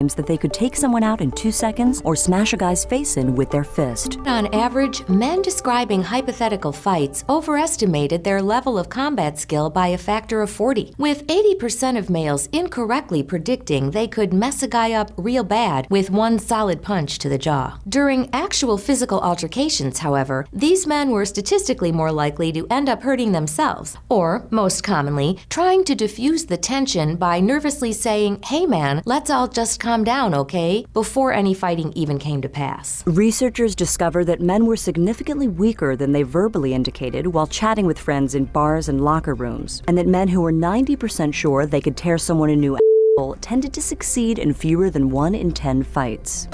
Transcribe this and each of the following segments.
that they could take someone out in 2 seconds or smash a guy's face in with their fist. On average, men describing hypothetical fights overestimated their level of combat skill by a factor of 40, with 80% of males incorrectly predicting they could mess a guy up real bad with one solid punch to the jaw. During actual physical altercations, however, these men were statistically more likely to end up hurting themselves, or, most commonly, trying to diffuse the tension by nervously saying, "Hey man, let's all just calm down, okay?" before any fighting even came to pass. Researchers discovered that men were significantly weaker than they verbally indicated while chatting with friends in bars and locker rooms, and that men who were 90% sure they could tear someone a new asshole tended to succeed in fewer than 1 in 10 fights.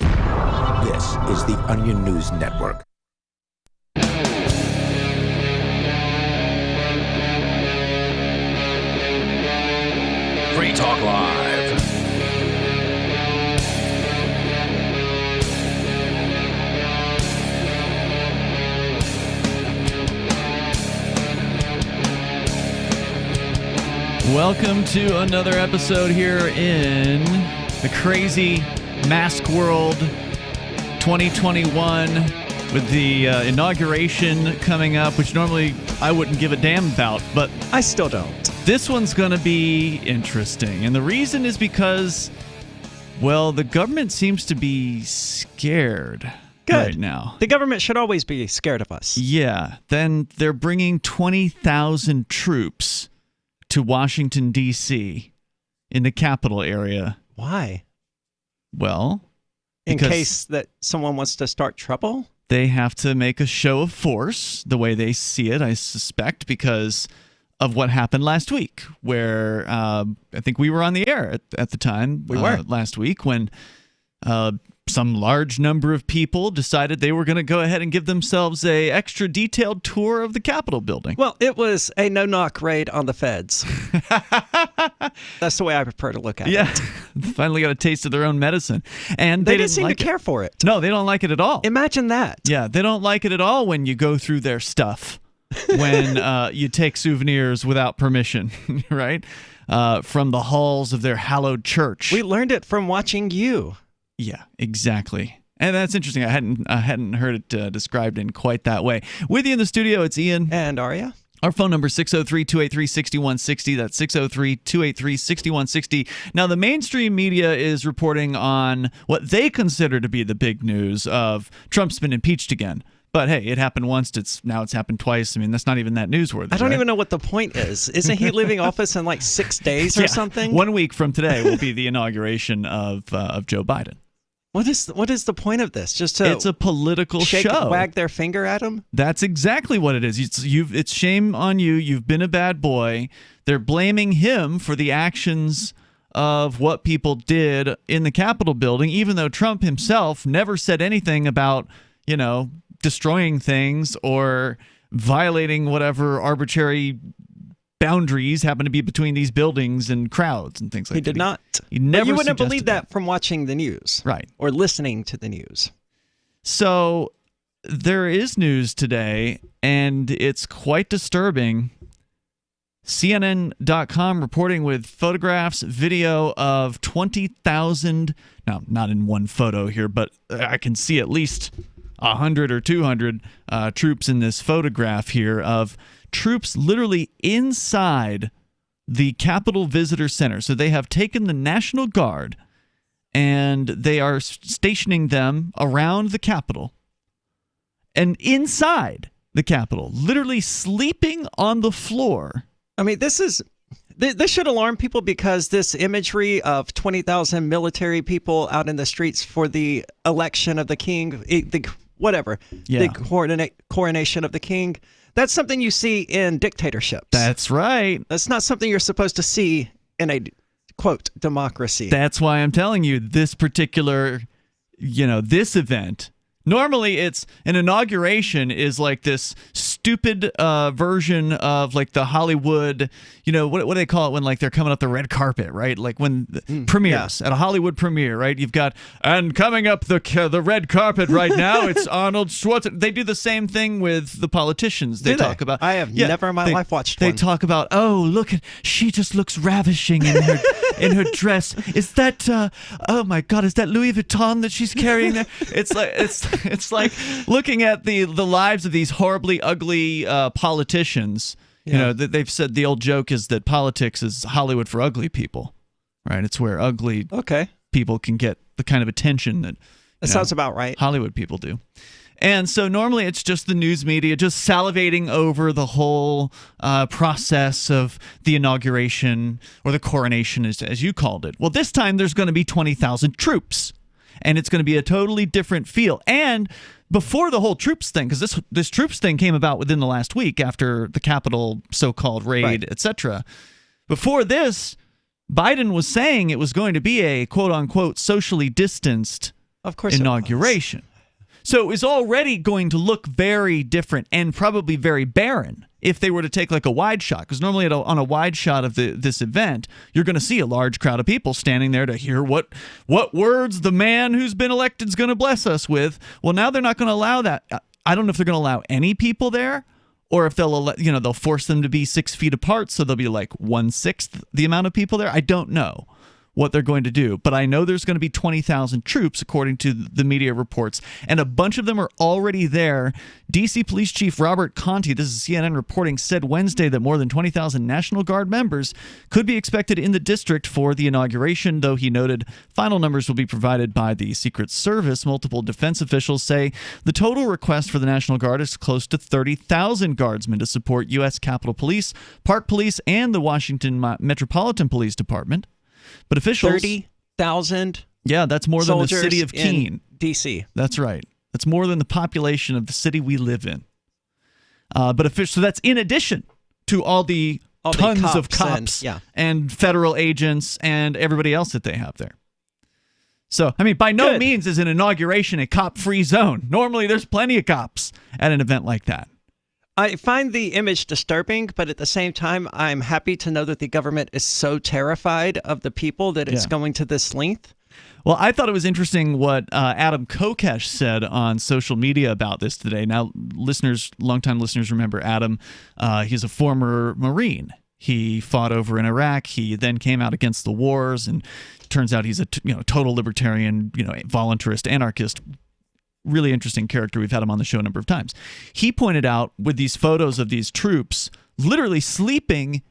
This is the Onion News Network. Free Talk Live. Welcome to another episode here in the crazy mask world 2021 with the inauguration coming up, which normally I wouldn't give a damn about, but I still don't. This one's going to be interesting. And the reason is because, well, the government seems to be scared right now. The government should always be scared of us. Yeah. Then they're bringing 20,000 troops to Washington, D.C. in the capital area. Why? Well, in case that someone wants to start trouble? They have to make a show of force, the way they see it, I suspect, because of what happened last week, where I think we were on the air at the time. We were. Last week when some large number of people decided they were going to go ahead and give themselves a extra detailed tour of the Capitol building. Well, it was a no-knock raid on the feds. That's the way I prefer to look at it. Yeah, finally got a taste of their own medicine. And they didn't seem to care for it. No, they don't like it at all. Imagine that. Yeah, they don't like it at all when you go through their stuff, when you take souvenirs without permission, right? From the halls of their hallowed church. We learned it from watching you. Yeah, exactly. And that's interesting. I hadn't heard it described in quite that way. With you in the studio, it's Ian. And Aria. Our phone number is 603-283-6160. That's 603-283-6160. Now, the mainstream media is reporting on what they consider to be the big news of Trump's been impeached again. But hey, it happened once. Now it's happened twice. I mean, that's not even that newsworthy. I don't right? even know what the point is. Isn't he leaving office in like 6 days or something? 1 week from today will be the inauguration of Joe Biden. What is the point of this? Just to it's a political show. Wag their finger at him? That's exactly what it is. It's shame on you. You've been a bad boy. They're blaming him for the actions of what people did in the Capitol building, even though Trump himself never said anything about, destroying things or violating whatever arbitrary boundaries happen to be between these buildings and crowds and things like that. He did not. He never. But you wouldn't believe that from watching the news, right? Or listening to the news. So there is news today, and it's quite disturbing. CNN.com reporting with photographs, video of 20,000. Now, not in one photo here, but I can see at least 100 or 200 troops in this photograph here of troops literally inside the Capitol Visitor Center. So they have taken the National Guard and they are stationing them around the Capitol and inside the Capitol, literally sleeping on the floor. I mean, this should alarm people because this imagery of 20,000 military people out in the streets for the election of the king, the coronation of the king, that's something you see in dictatorships. That's right. That's not something you're supposed to see in a, quote, democracy. That's why I'm telling you this particular, this event. Normally, it's an inauguration is like this stupid version of like the Hollywood, what do they call it when like they're coming up the red carpet, right? Like when premieres at a Hollywood premiere, right? You've got, and coming up the red carpet right now, it's Arnold Schwarzenegger. They do the same thing with the politicians. They talk about. I have never in my life watched one. They talk about, oh, look at, she just looks ravishing in her dress. Is that oh my God, is that Louis Vuitton that she's carrying there? It's like looking at the lives of these horribly ugly politicians. They've said the old joke is that politics is Hollywood for ugly people, right? It's where ugly people can get the kind of attention that sounds about right. Hollywood people do. And so normally it's just the news media just salivating over the whole process of the inauguration or the coronation, as you called it. Well, this time there's going to be 20,000 troops, and it's going to be a totally different feel. And before the whole troops thing, because this troops thing came about within the last week after the Capitol so-called raid, etc. Before this, Biden was saying it was going to be a quote-unquote socially distanced inauguration. So it was already going to look very different and probably very barren if they were to take like a wide shot. Because normally on a wide shot of this event, you're going to see a large crowd of people standing there to hear what words the man who's been elected is going to bless us with. Well, now they're not going to allow that. I don't know if they're going to allow any people there, or if they'll force them to be 6 feet apart, so there'll be like 1/6 the amount of people there. I don't know what they're going to do, but I know there's going to be 20,000 troops according to the media reports, and a bunch of them are already there. D.C. Police Chief Robert Conti, this is CNN reporting, said Wednesday that more than 20,000 National Guard members could be expected in the district for the inauguration, though he noted final numbers will be provided by the Secret Service. Multiple defense officials say the total request for the National Guard is close to 30,000 guardsmen to support U.S. Capitol Police, Park Police, and the Washington Metropolitan Police Department. But officials... 30,000 Yeah, that's more than the city of Keene. D.C. That's right. That's more than the population of the city we live in. So that's in addition to all the tons of cops and federal agents and everybody else that they have there. So, I mean, by no means is an inauguration a cop-free zone. Normally, there's plenty of cops at an event like that. I find the image disturbing, but at the same time, I'm happy to know that the government is so terrified of the people that it's going to this length. Well, I thought it was interesting what Adam Kokesh said on social media about this today. Now, longtime listeners remember Adam. He's a former Marine. He fought over in Iraq. He then came out against the wars, and turns out he's a total libertarian, voluntarist, anarchist. Really interesting character. We've had him on the show a number of times. He pointed out with these photos of these troops literally sleeping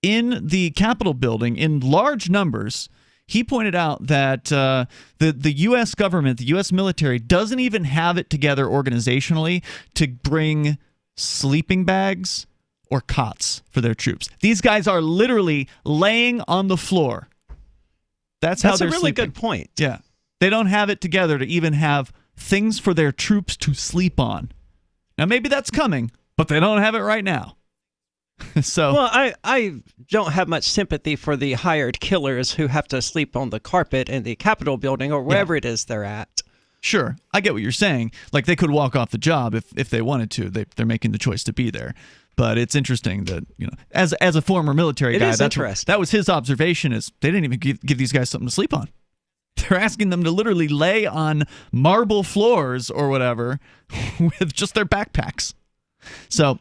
in the Capitol building in large numbers. He pointed out that the U.S. government, the U.S. military, doesn't even have it together organizationally to bring sleeping bags or cots for their troops. These guys are literally laying on the floor. That's how they're sleeping. That's a really good point. Yeah. They don't have it together to even have things for their troops to sleep on. Now, maybe that's coming, but they don't have it right now. Well, I don't have much sympathy for the hired killers who have to sleep on the carpet in the Capitol building or wherever it is they're at. Sure, I get what you're saying. Like, they could walk off the job if they wanted to. They're making the choice to be there. But it's interesting that, as a former military guy, that was his observation, is they didn't even give these guys something to sleep on. They're asking them to literally lay on marble floors or whatever with just their backpacks. So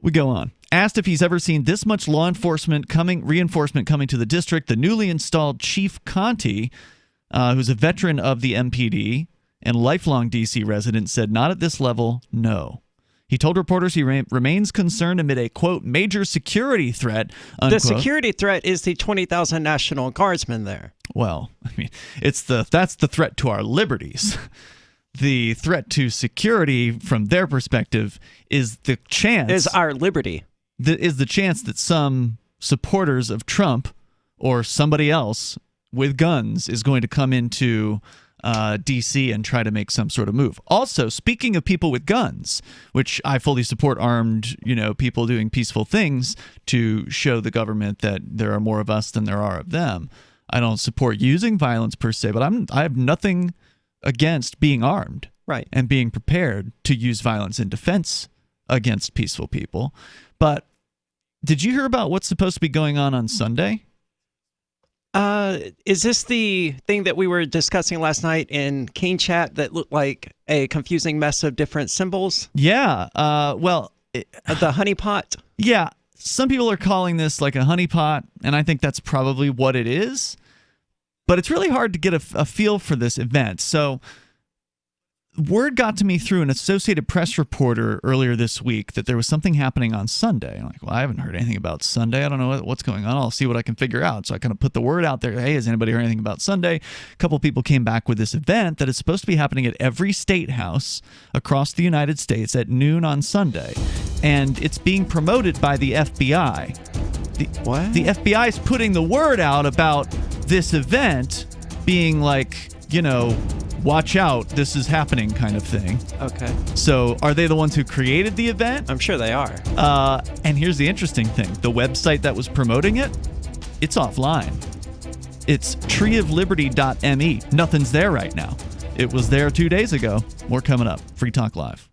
we go on. Asked if he's ever seen this much reinforcement coming to the district, the newly installed Chief Conti, who's a veteran of the MPD and lifelong D.C. resident, said not at this level, no. He told reporters he remains concerned amid a, quote, major security threat, unquote. The security threat is the 20,000 National Guardsmen there. Well, I mean, that's the threat to our liberties. The threat to security, from their perspective, is the chance... Is our liberty. Is the chance that some supporters of Trump or somebody else with guns is going to come into D.C. and try to make some sort of move. Also, speaking of people with guns, which I fully support armed, people doing peaceful things to show the government that there are more of us than there are of them. I don't support using violence per se, but I have nothing against being armed, right, and being prepared to use violence in defense against peaceful people. But did you hear about what's supposed to be going on Sunday? Is this the thing that we were discussing last night in King Chat that looked like a confusing mess of different symbols? Yeah. The honeypot? Yeah. Some people are calling this like a honeypot, and I think that's probably what it is. But it's really hard to get a feel for this event. So word got to me through an Associated Press reporter earlier this week that there was something happening on Sunday. I'm like, well, I haven't heard anything about Sunday. I don't know what's going on. I'll see what I can figure out. So I kind of put the word out there. Hey, has anybody heard anything about Sunday? A couple people came back with this event that is supposed to be happening at every state house across the United States at noon on Sunday. And it's being promoted by the FBI. What? The FBI is putting the word out about this event being like, watch out, this is happening kind of thing. Okay. So are they the ones who created the event? I'm sure they are. And here's the interesting thing. The website that was promoting it, it's offline. It's treeofliberty.me. Nothing's there right now. It was there 2 days ago. More coming up. Free Talk Live.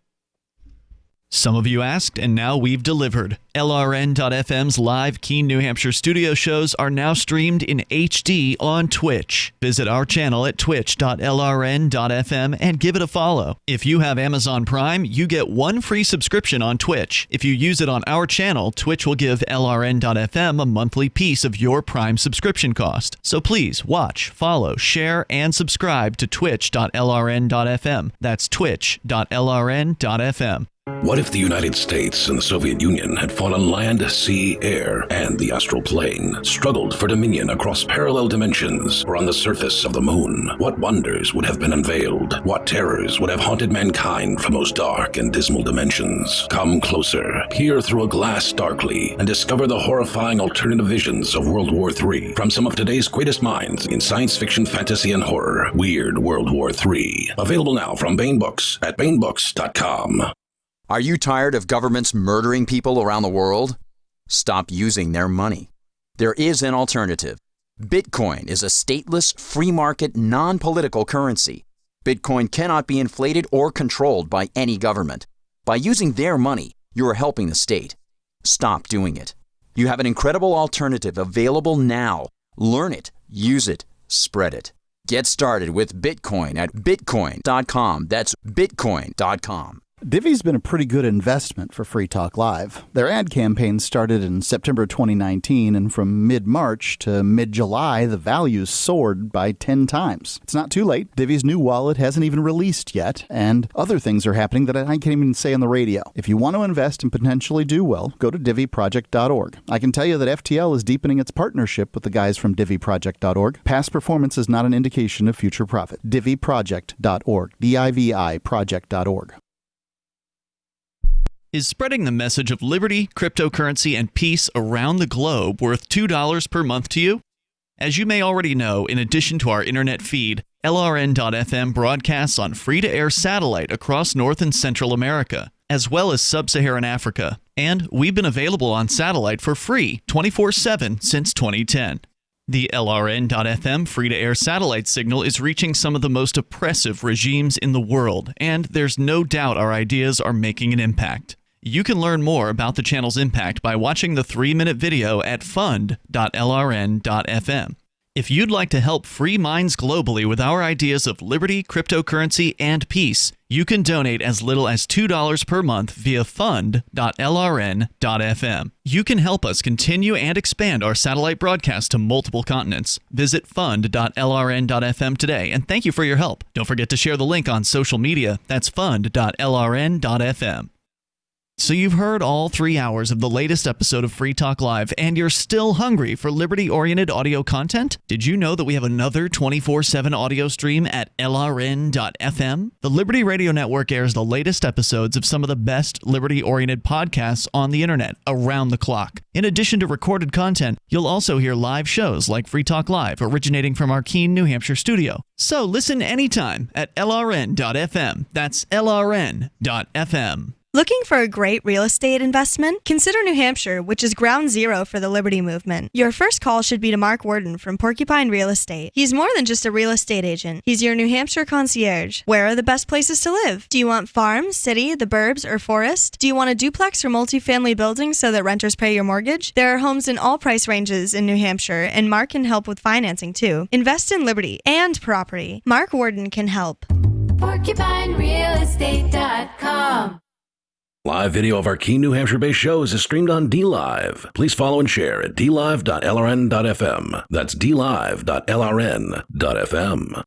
Some of you asked, and now we've delivered. LRN.FM's live Keene, New Hampshire studio shows are now streamed in HD on Twitch. Visit our channel at twitch.lrn.fm and give it a follow. If you have Amazon Prime, you get one free subscription on Twitch. If you use it on our channel, Twitch will give LRN.FM a monthly piece of your Prime subscription cost. So please watch, follow, share, and subscribe to twitch.lrn.fm. That's twitch.lrn.fm. What if the United States and the Soviet Union had fought on land, sea, air, and the astral plane, struggled for dominion across parallel dimensions, or on the surface of the moon? What wonders would have been unveiled? What terrors would have haunted mankind from those dark and dismal dimensions? Come closer, peer through a glass darkly, and discover the horrifying alternative visions of World War III from some of today's greatest minds in science fiction, fantasy, and horror. Weird World War III. Available now from Baen Books at baenbooks.com. Are you tired of governments murdering people around the world? Stop using their money. There is an alternative. Bitcoin is a stateless, free market, non-political currency. Bitcoin cannot be inflated or controlled by any government. By using their money, you are helping the state. Stop doing it. You have an incredible alternative available now. Learn it, use it, spread it. Get started with Bitcoin at bitcoin.com. That's bitcoin.com. Divvy's been a pretty good investment for Free Talk Live. Their ad campaign started in September 2019, and from mid-March to mid-July, the values soared by 10 times. It's not too late. Divvy's new wallet hasn't even released yet, and other things are happening that I can't even say on the radio. If you want to invest and potentially do well, go to divvyproject.org. I can tell you that FTL is deepening its partnership with the guys from divvyproject.org. Past performance is not an indication of future profit. divvyproject.org. DIVI project.org. Is spreading the message of liberty, cryptocurrency, and peace around the globe worth $2 per month to you? As you may already know, in addition to our internet feed, LRN.FM broadcasts on free-to-air satellite across North and Central America, as well as Sub-Saharan Africa. And we've been available on satellite for free 24/7 since 2010. The LRN.FM free-to-air satellite signal is reaching some of the most oppressive regimes in the world, and there's no doubt our ideas are making an impact. You can learn more about the channel's impact by watching the 3-minute video at fund.lrn.fm. If you'd like to help free minds globally with our ideas of liberty, cryptocurrency, and peace, you can donate as little as $2 per month via fund.lrn.fm. You can help us continue and expand our satellite broadcast to multiple continents. Visit fund.lrn.fm today, and thank you for your help. Don't forget to share the link on social media. That's fund.lrn.fm. So you've heard all 3 hours of the latest episode of Free Talk Live, and you're still hungry for liberty-oriented audio content? Did you know that we have another 24/7 audio stream at LRN.FM? The Liberty Radio Network airs the latest episodes of some of the best liberty-oriented podcasts on the internet around the clock. In addition to recorded content, you'll also hear live shows like Free Talk Live, originating from our Keene, New Hampshire studio. So listen anytime at LRN.FM. That's LRN.FM. Looking for a great real estate investment? Consider New Hampshire, which is ground zero for the Liberty Movement. Your first call should be to Mark Worden from Porcupine Real Estate. He's more than just a real estate agent. He's your New Hampshire concierge. Where are the best places to live? Do you want farm, city, the burbs, or forest? Do you want a duplex or multifamily building so that renters pay your mortgage? There are homes in all price ranges in New Hampshire, and Mark can help with financing too. Invest in Liberty and property. Mark Worden can help. PorcupineRealEstate.com. Live video of our key New Hampshire-based shows is streamed on DLive. Please follow and share at dlive.lrn.fm. That's dlive.lrn.fm.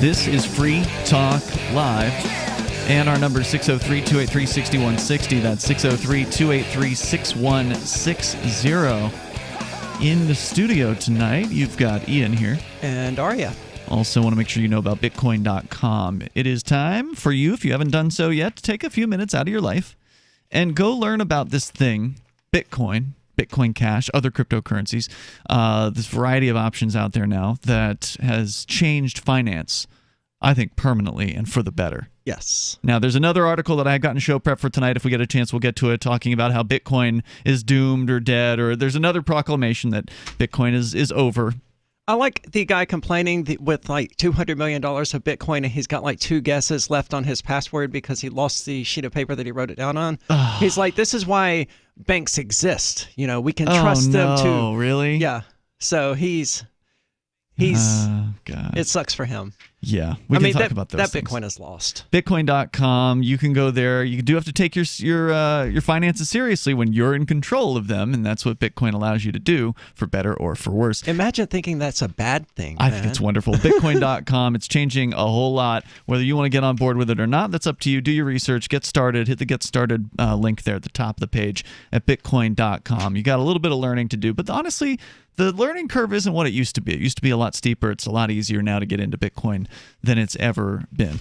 This is Free Talk Live. And our number is 603-283-6160. That's 603-283-6160. In the studio tonight, you've got Ian here. And Arya. Also want to make sure you know about Bitcoin.com. It is time for you, if you haven't done so yet, to take a few minutes out of your life and go learn about this thing, Bitcoin, Bitcoin Cash, other cryptocurrencies, this variety of options out there now that has changed finance, I think, permanently and for the better. Yes. Now, there's another article that I got in show prep for tonight. If we get a chance, we'll get to it, talking about how Bitcoin is doomed or dead, or there's another proclamation that Bitcoin is over. I like the guy complaining with like $200 million of Bitcoin, and he's got like 2 guesses left on his password because he lost the sheet of paper that he wrote it down on. He's like, this is why banks exist. You know, we can trust them to. Oh, really? Yeah. So he's God. It sucks for him. Yeah, we can talk about those that things. Bitcoin is lost. Bitcoin.com, you can go there. You do have to take your finances seriously when you're in control of them, and that's what Bitcoin allows you to do, for better or for worse. Imagine thinking that's a bad thing. I think it's wonderful. Bitcoin.com, it's changing a whole lot. Whether you want to get on board with it or not, that's up to you. Do your research, get started, hit the Get Started link there at the top of the page at Bitcoin.com. You got a little bit of learning to do, but honestly, the learning curve isn't what it used to be. It used to be a lot steeper. It's a lot easier now to get into Bitcoin than it's ever been.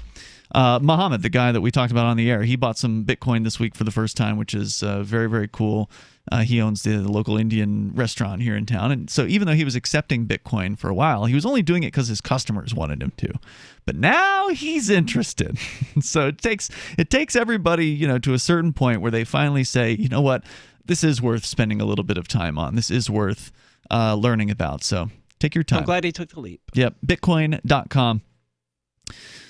Mohammed, the guy that we talked about on the air, he bought some Bitcoin this week for the first time, which is very, very cool. He owns the local Indian restaurant here in town. And so even though he was accepting Bitcoin for a while, he was only doing it because his customers wanted him to. But now he's interested. So it takes everybody, to a certain point where they finally say, you know what, this is worth spending a little bit of time on. This is worth learning about. So take your time. I'm glad he took the leap. Yep, Bitcoin.com.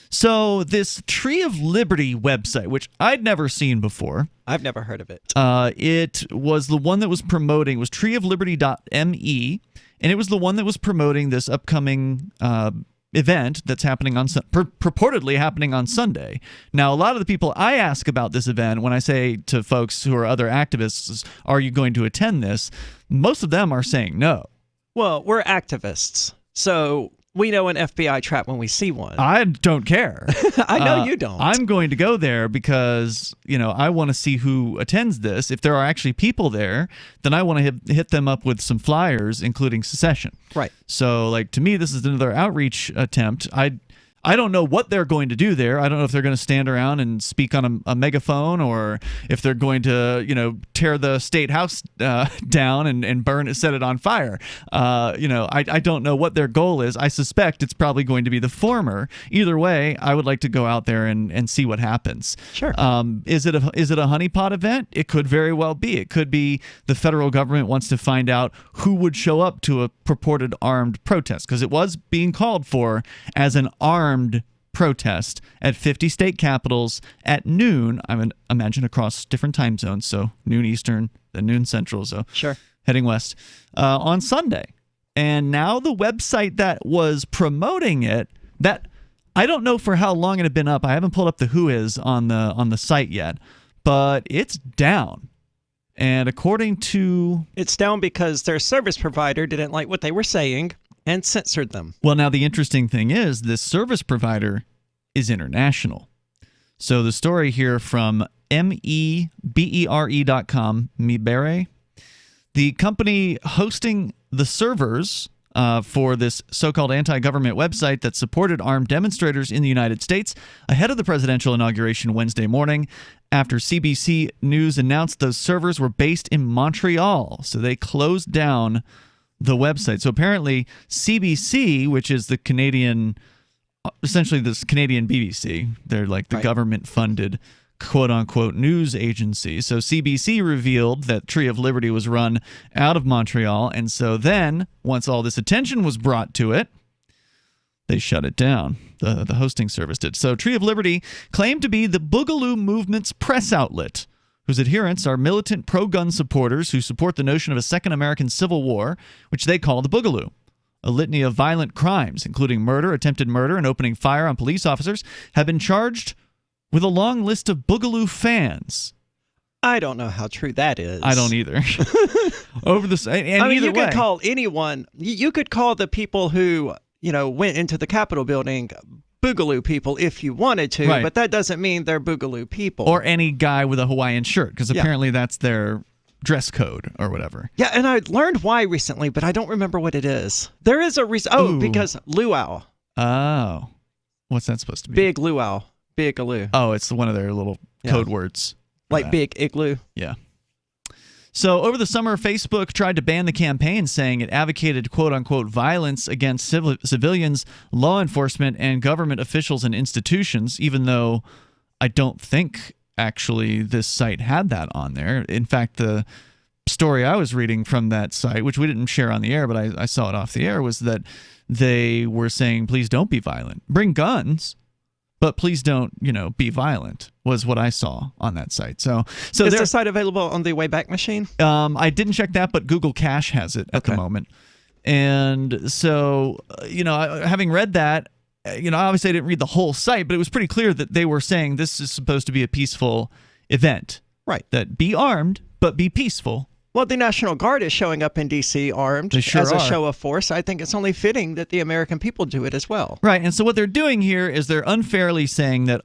So this Tree of Liberty website, which I'd never seen before. I've never heard of it. It was the one that was promoting, it was treeofliberty.me, and it was the one that was promoting this upcoming event that's happening on purportedly happening on Sunday. Now, a lot of the people I ask about this event, when I say to folks who are other activists, are you going to attend this? Most of them are saying no. Well, we're activists, so we know an FBI trap when we see one. I don't care. I know you don't. I'm going to go there because, I want to see who attends this. If there are actually people there, then I want to hit them up with some flyers, including secession. Right. So, to me, this is another outreach attempt. I don't know what they're going to do there. I don't know if they're going to stand around and speak on a megaphone, or if they're going to, tear the state house down and burn it, set it on fire. I don't know what their goal is. I suspect it's probably going to be the former. Either way, I would like to go out there and see what happens. Sure. Is it a honeypot event? It could very well be. It could be the federal government wants to find out who would show up to a purported armed protest, because it was being called for as an armed protest at 50 state capitals at noon. I would imagine across different time zones, so noon Eastern, then noon Central, so sure, heading west on Sunday. And now the website that was promoting it, that I don't know for how long it had been up. I haven't pulled up the whois on the site yet, but it's down. And according to... It's down because their service provider didn't like what they were saying and censored them. Well, now the interesting thing is this service provider is international. So the story here from mebere.com, Mebere, the company hosting the servers for this so-called anti-government website that supported armed demonstrators in the United States ahead of the presidential inauguration Wednesday morning, after CBC News announced those servers were based in Montreal. So they closed down the website. So apparently CBC, which is the Canadian, essentially this Canadian BBC, they're like the government-funded quote-unquote news agency. So CBC revealed that Tree of Liberty was run out of Montreal, and so then, once all this attention was brought to it, they shut it down. The hosting service did. So Tree of Liberty claimed to be the Boogaloo movement's press outlet, whose adherents are militant pro-gun supporters who support the notion of a second American Civil War, which they call the Boogaloo. A litany of violent crimes, including murder, attempted murder, and opening fire on police officers, have been charged with a long list of Boogaloo fans. I don't know how true that is. I don't either. Over the and I mean, you way, could call anyone. You could call the people who went into the Capitol building Boogaloo people if you wanted to, right, but that doesn't mean they're Boogaloo people. Or any guy with a Hawaiian shirt, because apparently that's their dress code or whatever. Yeah, and I learned why recently, but I don't remember what it is. There is a reason. Because luau. Oh, what's that supposed to be? Big luau. Big igloo. Oh, it's one of their little code words. Like big igloo. Yeah. So over the summer, Facebook tried to ban the campaign, saying it advocated quote-unquote violence against civilians, law enforcement, and government officials and institutions, even though I don't think actually this site had that on there. In fact, the story I was reading from that site, which we didn't share on the air, but I saw it off the air, was that they were saying, please don't be violent. Bring guns, but please don't, be violent, was what I saw on that site. So is the site available on the Wayback Machine? I didn't check that, but Google Cache has it at the moment. And so, having read that, obviously I didn't read the whole site, but it was pretty clear that they were saying this is supposed to be a peaceful event. Right. That be armed, but be peaceful. Well, the National Guard is showing up in D.C. armed as a show of force. I think it's only fitting that the American people do it as well. Right, and so what they're doing here is they're unfairly saying that,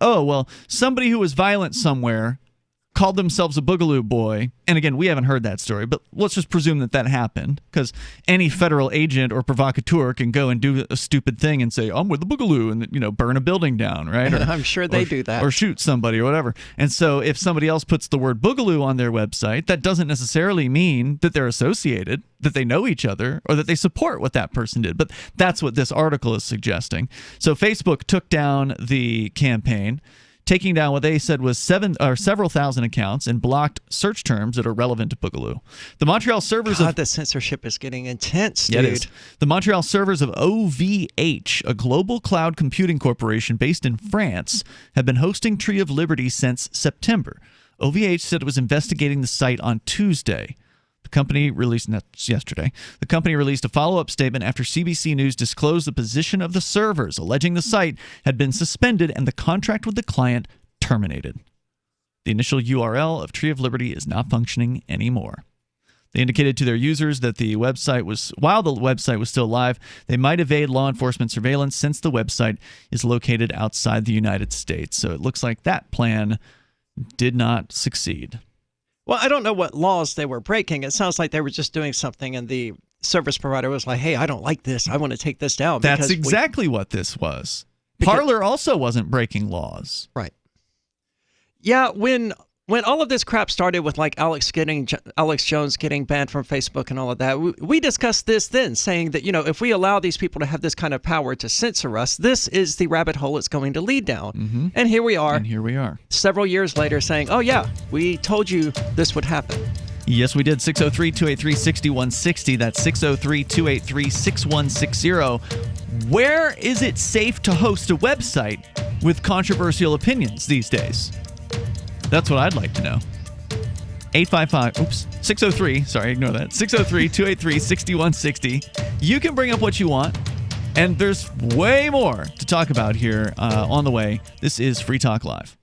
somebody who was violent somewhere called themselves a Boogaloo boy. And again, we haven't heard that story, but let's just presume that happened, because any federal agent or provocateur can go and do a stupid thing and say, I'm with the Boogaloo, and, burn a building down, right? Or, I'm sure they do that. Or shoot somebody or whatever. And so if somebody else puts the word Boogaloo on their website, that doesn't necessarily mean that they're associated, that they know each other, or that they support what that person did. But that's what this article is suggesting. So Facebook took down the campaign, taking down what they said was several thousand accounts, and blocked search terms that are relevant to Boogaloo. The Montreal servers the censorship is getting intense, dude. Yeah, it is. The Montreal servers of OVH, a global cloud computing corporation based in France, have been hosting Tree of Liberty since September. OVH said it was investigating the site on Tuesday. The company released, that's yesterday, the company released a follow-up statement after CBC News disclosed the position of the servers, alleging the site had been suspended and the contract with the client terminated. The initial URL of Tree of Liberty is not functioning anymore. They indicated to their users that while the website was still live, they might evade law enforcement surveillance since the website is located outside the United States. So it looks like that plan did not succeed. Well, I don't know what laws they were breaking. It sounds like they were just doing something, and the service provider was like, hey, I don't like this. I want to take this down. That's exactly what this was. Parler also wasn't breaking laws. Right. Yeah, when all of this crap started with like Alex Jones getting banned from Facebook and all of that, we discussed this then, saying that, if we allow these people to have this kind of power to censor us, this is the rabbit hole it's going to lead down. Mm-hmm. And here we are. Several years later saying, oh yeah, we told you this would happen. Yes, we did. 603-283-6160. That's 603-283-6160. Where is it safe to host a website with controversial opinions these days? That's what I'd like to know. 603, sorry, ignore that. 603-283-6160. You can bring up what you want, and there's way more to talk about here on the way. This is Free Talk Live.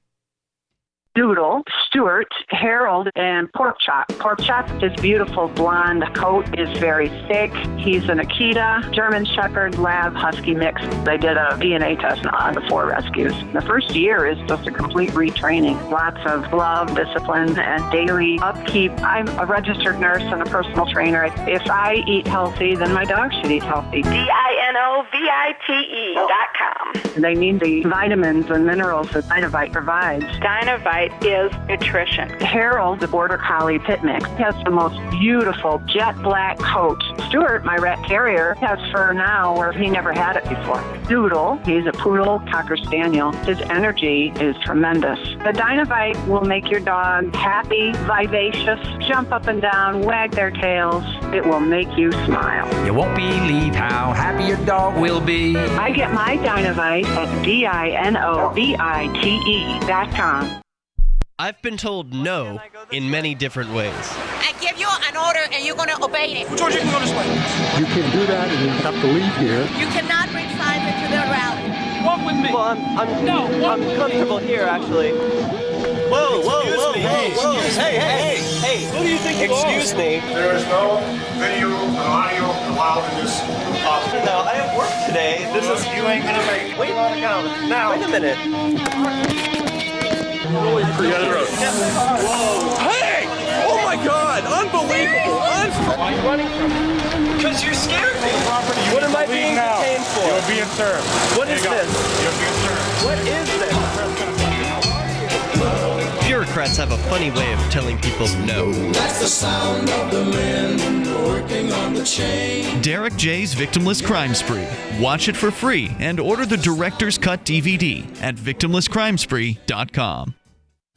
Doodle Stuart, Harold, and Pork Chop. Pork Chop, his beautiful blonde coat is very thick. He's an Akita, German Shepherd, Lab, Husky mix. They did a DNA test on the 4 rescues. The first year is just a complete retraining. Lots of love, discipline, and daily upkeep. I'm a registered nurse and a personal trainer. If I eat healthy, then my dog should eat healthy. DINOVITE.com. They need the vitamins and minerals that Dynovite provides. Dynovite is nutrition. Harold, the Border Collie Pit Mix, has the most beautiful jet black coat. Stuart, my rat terrier, has fur now where he never had it before. Doodle, he's a poodle cocker spaniel. His energy is tremendous. The Dynovite will make your dog happy, vivacious, jump up and down, wag their tails. It will make you smile. You won't believe how happy your dog will be. I get my Dynovite at DINOVITE.com. I've been told no in many different ways. I give you an order and you're going to obey it. George, you can go this way. You can't do that and you have to leave here. You cannot bring signs into the rally. Walk with me. Well, I'm comfortable here, actually. Whoa. Hey. Who do you think you are? Excuse me. There is no video and audio allowed in this office. No, I have work today. You ain't gonna make it. Wait on account. Now. Wait a minute. Forget the road. Whoa. Hey! Oh my God! Unbelievable! Why are you running from me? Because you scared me. What am I being detained for? You're being served. What is this? You're being served. What is this? Bureaucrats have a funny way of telling people no. That's the sound of the men working on the chain. Derek J's Victimless Crime Spree. Watch it for free and order the Director's Cut DVD at victimlesscrimespree.com.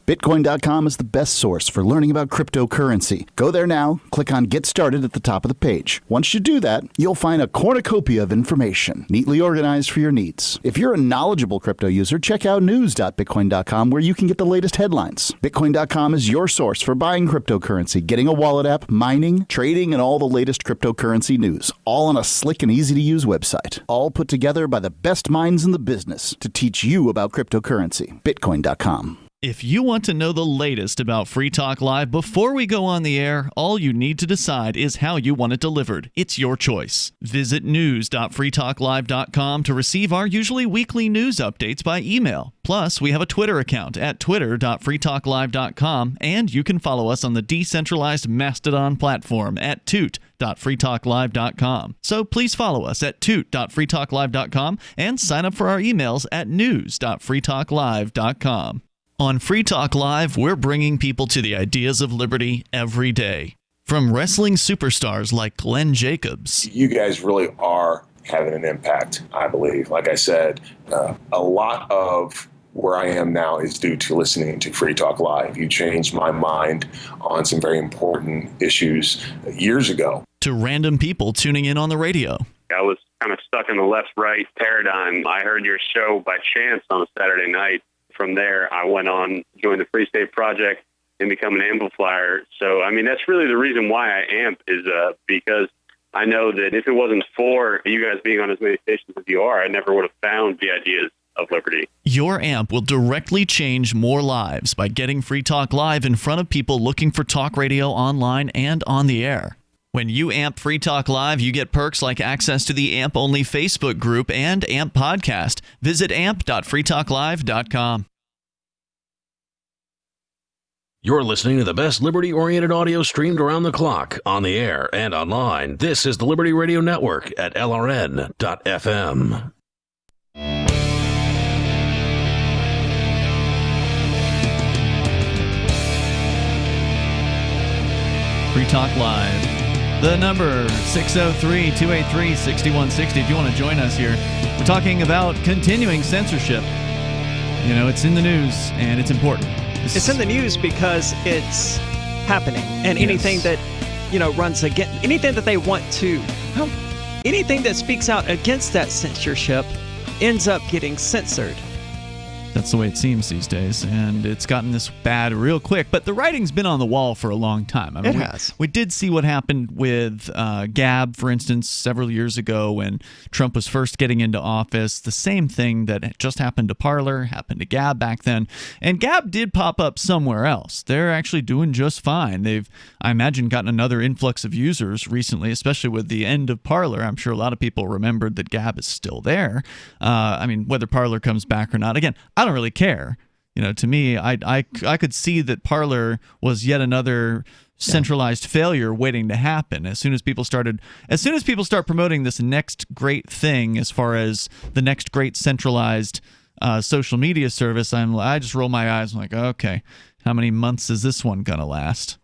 Bitcoin.com is the best source for learning about cryptocurrency. Go there now, click on Get Started at the top of the page. Once you do that, you'll find a cornucopia of information, neatly organized for your needs. If you're a knowledgeable crypto user, check out news.bitcoin.com where you can get the latest headlines. Bitcoin.com is your source for buying cryptocurrency, getting a wallet app, mining, trading, and all the latest cryptocurrency news, all on a slick and easy-to-use website. All put together by the best minds in the business to teach you about cryptocurrency. Bitcoin.com. If you want to know the latest about Free Talk Live before we go on the air, all you need to decide is how you want it delivered. It's your choice. Visit news.freetalklive.com to receive our usually weekly news updates by email. Plus, we have a Twitter account at twitter.freetalklive.com, and you can follow us on the decentralized Mastodon platform at toot.freetalklive.com. So please follow us at toot.freetalklive.com and sign up for our emails at news.freetalklive.com. On Free Talk Live, we're bringing people to the ideas of liberty every day. From wrestling superstars like Glenn Jacobs. You guys really are having an impact, I believe. Like I said, a lot of where I am now is due to listening to Free Talk Live. You changed my mind on some very important issues years ago. To random people tuning in on the radio. I was kind of stuck in the left-right paradigm. I heard your show by chance on a Saturday night. From there, I went on, joined the Free State Project, and become an amplifier. So, I mean, that's really the reason why I amp is because I know that if it wasn't for you guys being on as many stations as you are, I never would have found the ideas of liberty. Your amp will directly change more lives by getting Free Talk Live in front of people looking for talk radio online and on the air. When you amp Free Talk Live, you get perks like access to the AMP-only Facebook group and AMP podcast. Visit amp.freetalklive.com. You're listening to the best liberty-oriented audio streamed around the clock, on the air and online. This is the Liberty Radio Network at LRN.FM. Free Talk Live. The number, 603-283-6160. If you want to join us here, we're talking about continuing censorship. You know, it's in the news, and it's important. It's in the news because it's happening. And anything that, runs against, anything that they want to, anything that speaks out against that censorship ends up getting censored. That's the way it seems these days, and it's gotten this bad real quick. But the writing's been on the wall for a long time. I mean, it has. We did see what happened with Gab, for instance, several years ago when Trump was first getting into office. The same thing that just happened to Parler happened to Gab back then. And Gab did pop up somewhere else. They're actually doing just fine. They've, I imagine, gotten another influx of users recently, especially with the end of Parler. I'm sure a lot of people remembered that Gab is still there. I mean, whether Parler comes back or not, again, I don't really care. To me, I could see that Parler was yet another centralized failure waiting to happen. As soon as people start promoting this next great thing, as far as the next great centralized social media service, I just roll my eyes. I'm like, okay, how many months is this one gonna last?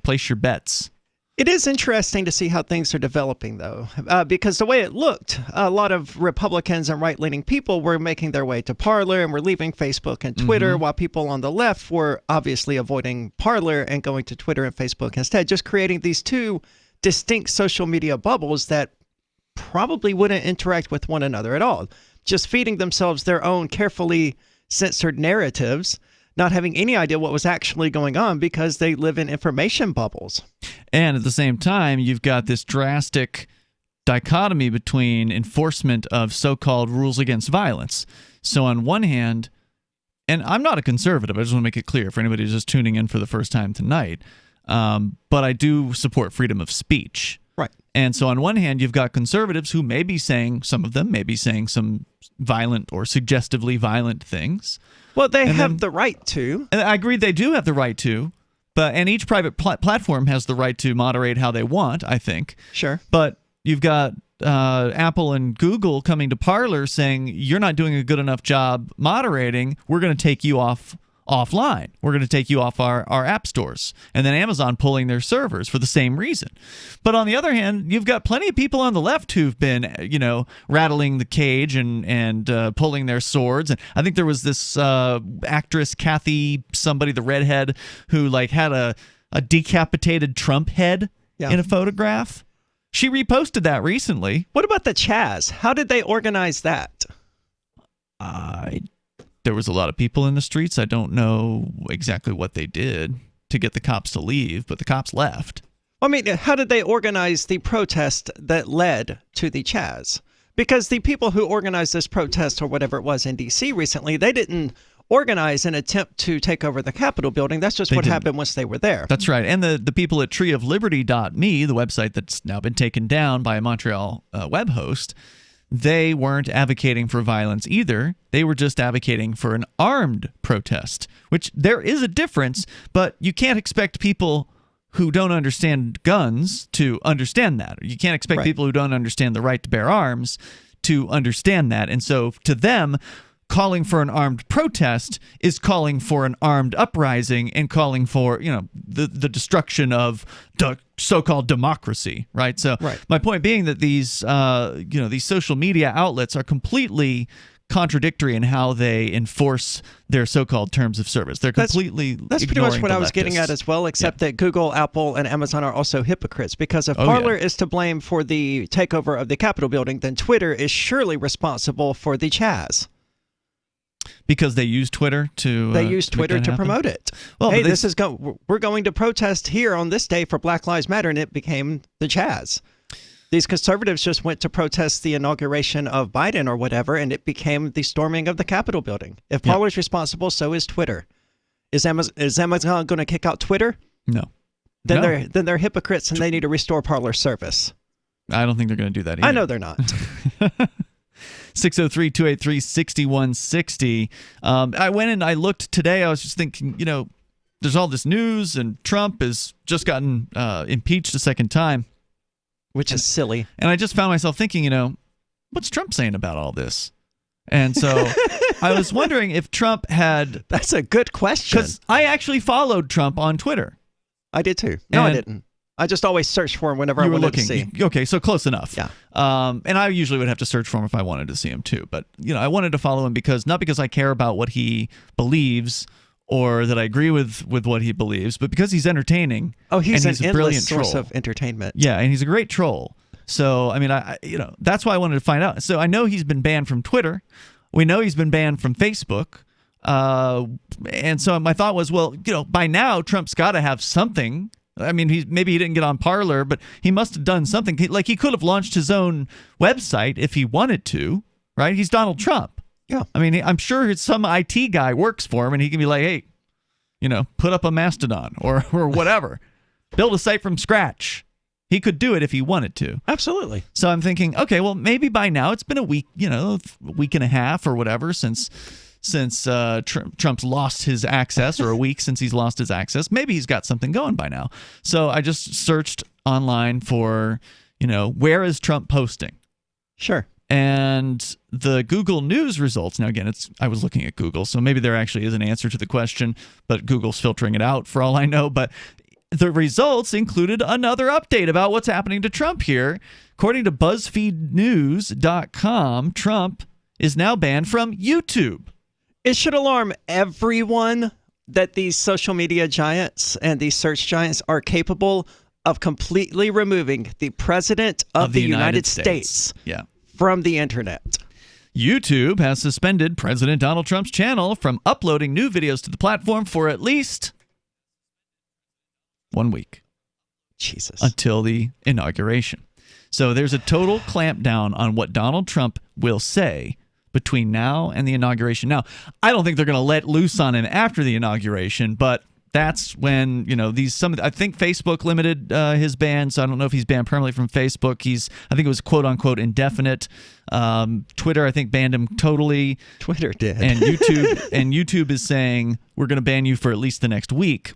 Place your bets. It is interesting to see how things are developing, though, because the way it looked, a lot of Republicans and right-leaning people were making their way to Parler and were leaving Facebook and Twitter, while people on the left were obviously avoiding Parler and going to Twitter and Facebook instead, just creating these two distinct social media bubbles that probably wouldn't interact with one another at all, just feeding themselves their own carefully censored narratives, not having any idea what was actually going on because they live in information bubbles. And at the same time, you've got this drastic dichotomy between enforcement of so-called rules against violence. So on one hand, and I'm not a conservative, I just want to make it clear for anybody who's just tuning in for the first time tonight, but I do support freedom of speech. Right. And so on one hand, you've got conservatives who may be saying, some of them may be saying some violent or suggestively violent things. Well, they have the right to. And I agree they do have the right to, and each private platform has the right to moderate how they want, I think. Sure. But you've got Apple and Google coming to Parler saying, you're not doing a good enough job moderating, we're going to take you offline. We're going to take you off our app stores. And then Amazon pulling their servers for the same reason. But on the other hand, you've got plenty of people on the left who've been, rattling the cage and pulling their swords. And I think there was this actress, Kathy, somebody, the redhead, who had a decapitated Trump head in a photograph. She reposted that recently. What about the Chaz? How did they organize that? There was a lot of people in the streets. I don't know exactly what they did to get the cops to leave, but the cops left. I mean, how did they organize the protest that led to the Chaz? Because the people who organized this protest or whatever it was in D.C. recently, they didn't organize an attempt to take over the Capitol building. That's just what happened once they were there. That's right. And the people at treeofliberty.me, the website that's now been taken down by a Montreal web host, they weren't advocating for violence either. They were just advocating for an armed protest, which there is a difference, but you can't expect people who don't understand guns to understand that. You can't expect people who don't understand the right to bear arms to understand that. And so to them, calling for an armed protest is calling for an armed uprising and calling for, the destruction of so-called democracy, right? So my point being that these social media outlets are completely contradictory in how they enforce their so-called terms of service. They're completely That's pretty much what I was getting at as well, except that Google, Apple, and Amazon are also hypocrites, because if Parler is to blame for the takeover of the Capitol building, then Twitter is surely responsible for the Chaz. Because they use Twitter to promote it. Well, hey, we're going to protest here on this day for Black Lives Matter, and it became the Chaz. These conservatives just went to protest the inauguration of Biden or whatever, and it became the storming of the Capitol building. If Parler's responsible, so is Twitter. Is Amazon going to kick out Twitter? No. Then they're hypocrites, and they need to restore Parler's service. I don't think they're going to do that either. I know they're not. 603-283-6160. I went and I looked today. I was just thinking, there's all this news, and Trump has just gotten impeached a second time. Which is silly. And I just found myself thinking, what's Trump saying about all this? And so I was wondering if Trump had... That's a good question. Because I actually followed Trump on Twitter. I did too. No, I didn't. I just always search for him whenever I wanted to see. Okay, so close enough. Yeah. And I usually would have to search for him if I wanted to see him too. But, I wanted to follow him not because I care about what he believes or that I agree with what he believes, but because he's entertaining. Oh, he's an endless brilliant source troll. of entertainment. Yeah, and he's a great troll. So, I mean, that's why I wanted to find out. So I know he's been banned from Twitter. We know he's been banned from Facebook. And so my thought was, well, by now Trump's got to have something. I mean, maybe he didn't get on Parler, but he must have done something. Like, he could have launched his own website if he wanted to, right? He's Donald Trump. Yeah. I mean, I'm sure some IT guy works for him, and he can be like, hey, put up a Mastodon or whatever. Build a site from scratch. He could do it if he wanted to. Absolutely. So I'm thinking, okay, well, maybe by now it's been a week, a week and a half or whatever since Trump's lost his access, or a week since he's lost his access. Maybe he's got something going by now. So I just searched online for, where is Trump posting? Sure. And the Google News results, now again, I was looking at Google, so maybe there actually is an answer to the question, but Google's filtering it out for all I know. But the results included another update about what's happening to Trump here. According to BuzzFeedNews.com, Trump is now banned from YouTube. It should alarm everyone that these social media giants and these search giants are capable of completely removing the president of the United States from the internet. YouTube has suspended President Donald Trump's channel from uploading new videos to the platform for at least 1 week. Jesus. Until the inauguration. So there's a total clampdown on what Donald Trump will say between now and the inauguration. Now, I don't think they're going to let loose on him after the inauguration, but that's when, I think Facebook limited his ban, so I don't know if he's banned permanently from Facebook. I think it was quote unquote indefinite. Twitter, I think, banned him totally. Twitter did. And YouTube is saying we're going to ban you for at least the next week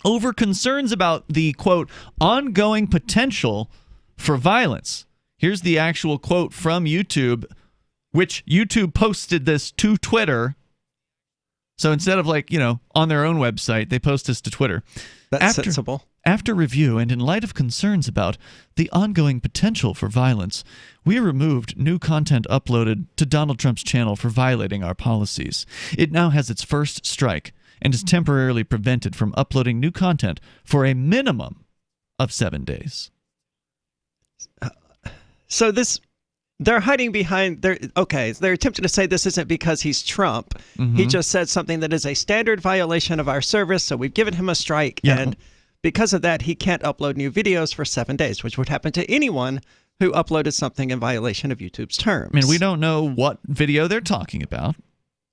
over concerns about the quote ongoing potential for violence. Here's the actual quote from YouTube, which YouTube posted this to Twitter. So instead of on their own website, they post this to Twitter. That's sensible. After review and in light of concerns about the ongoing potential for violence, we removed new content uploaded to Donald Trump's channel for violating our policies. It now has its first strike and is temporarily prevented from uploading new content for a minimum of 7 days. So they're hiding behind they're attempting to say this isn't because he's Trump. Mm-hmm. He just said something that is a standard violation of our service, so we've given him a strike, and because of that he can't upload new videos for 7 days, which would happen to anyone who uploaded something in violation of YouTube's terms. I mean, we don't know what video they're talking about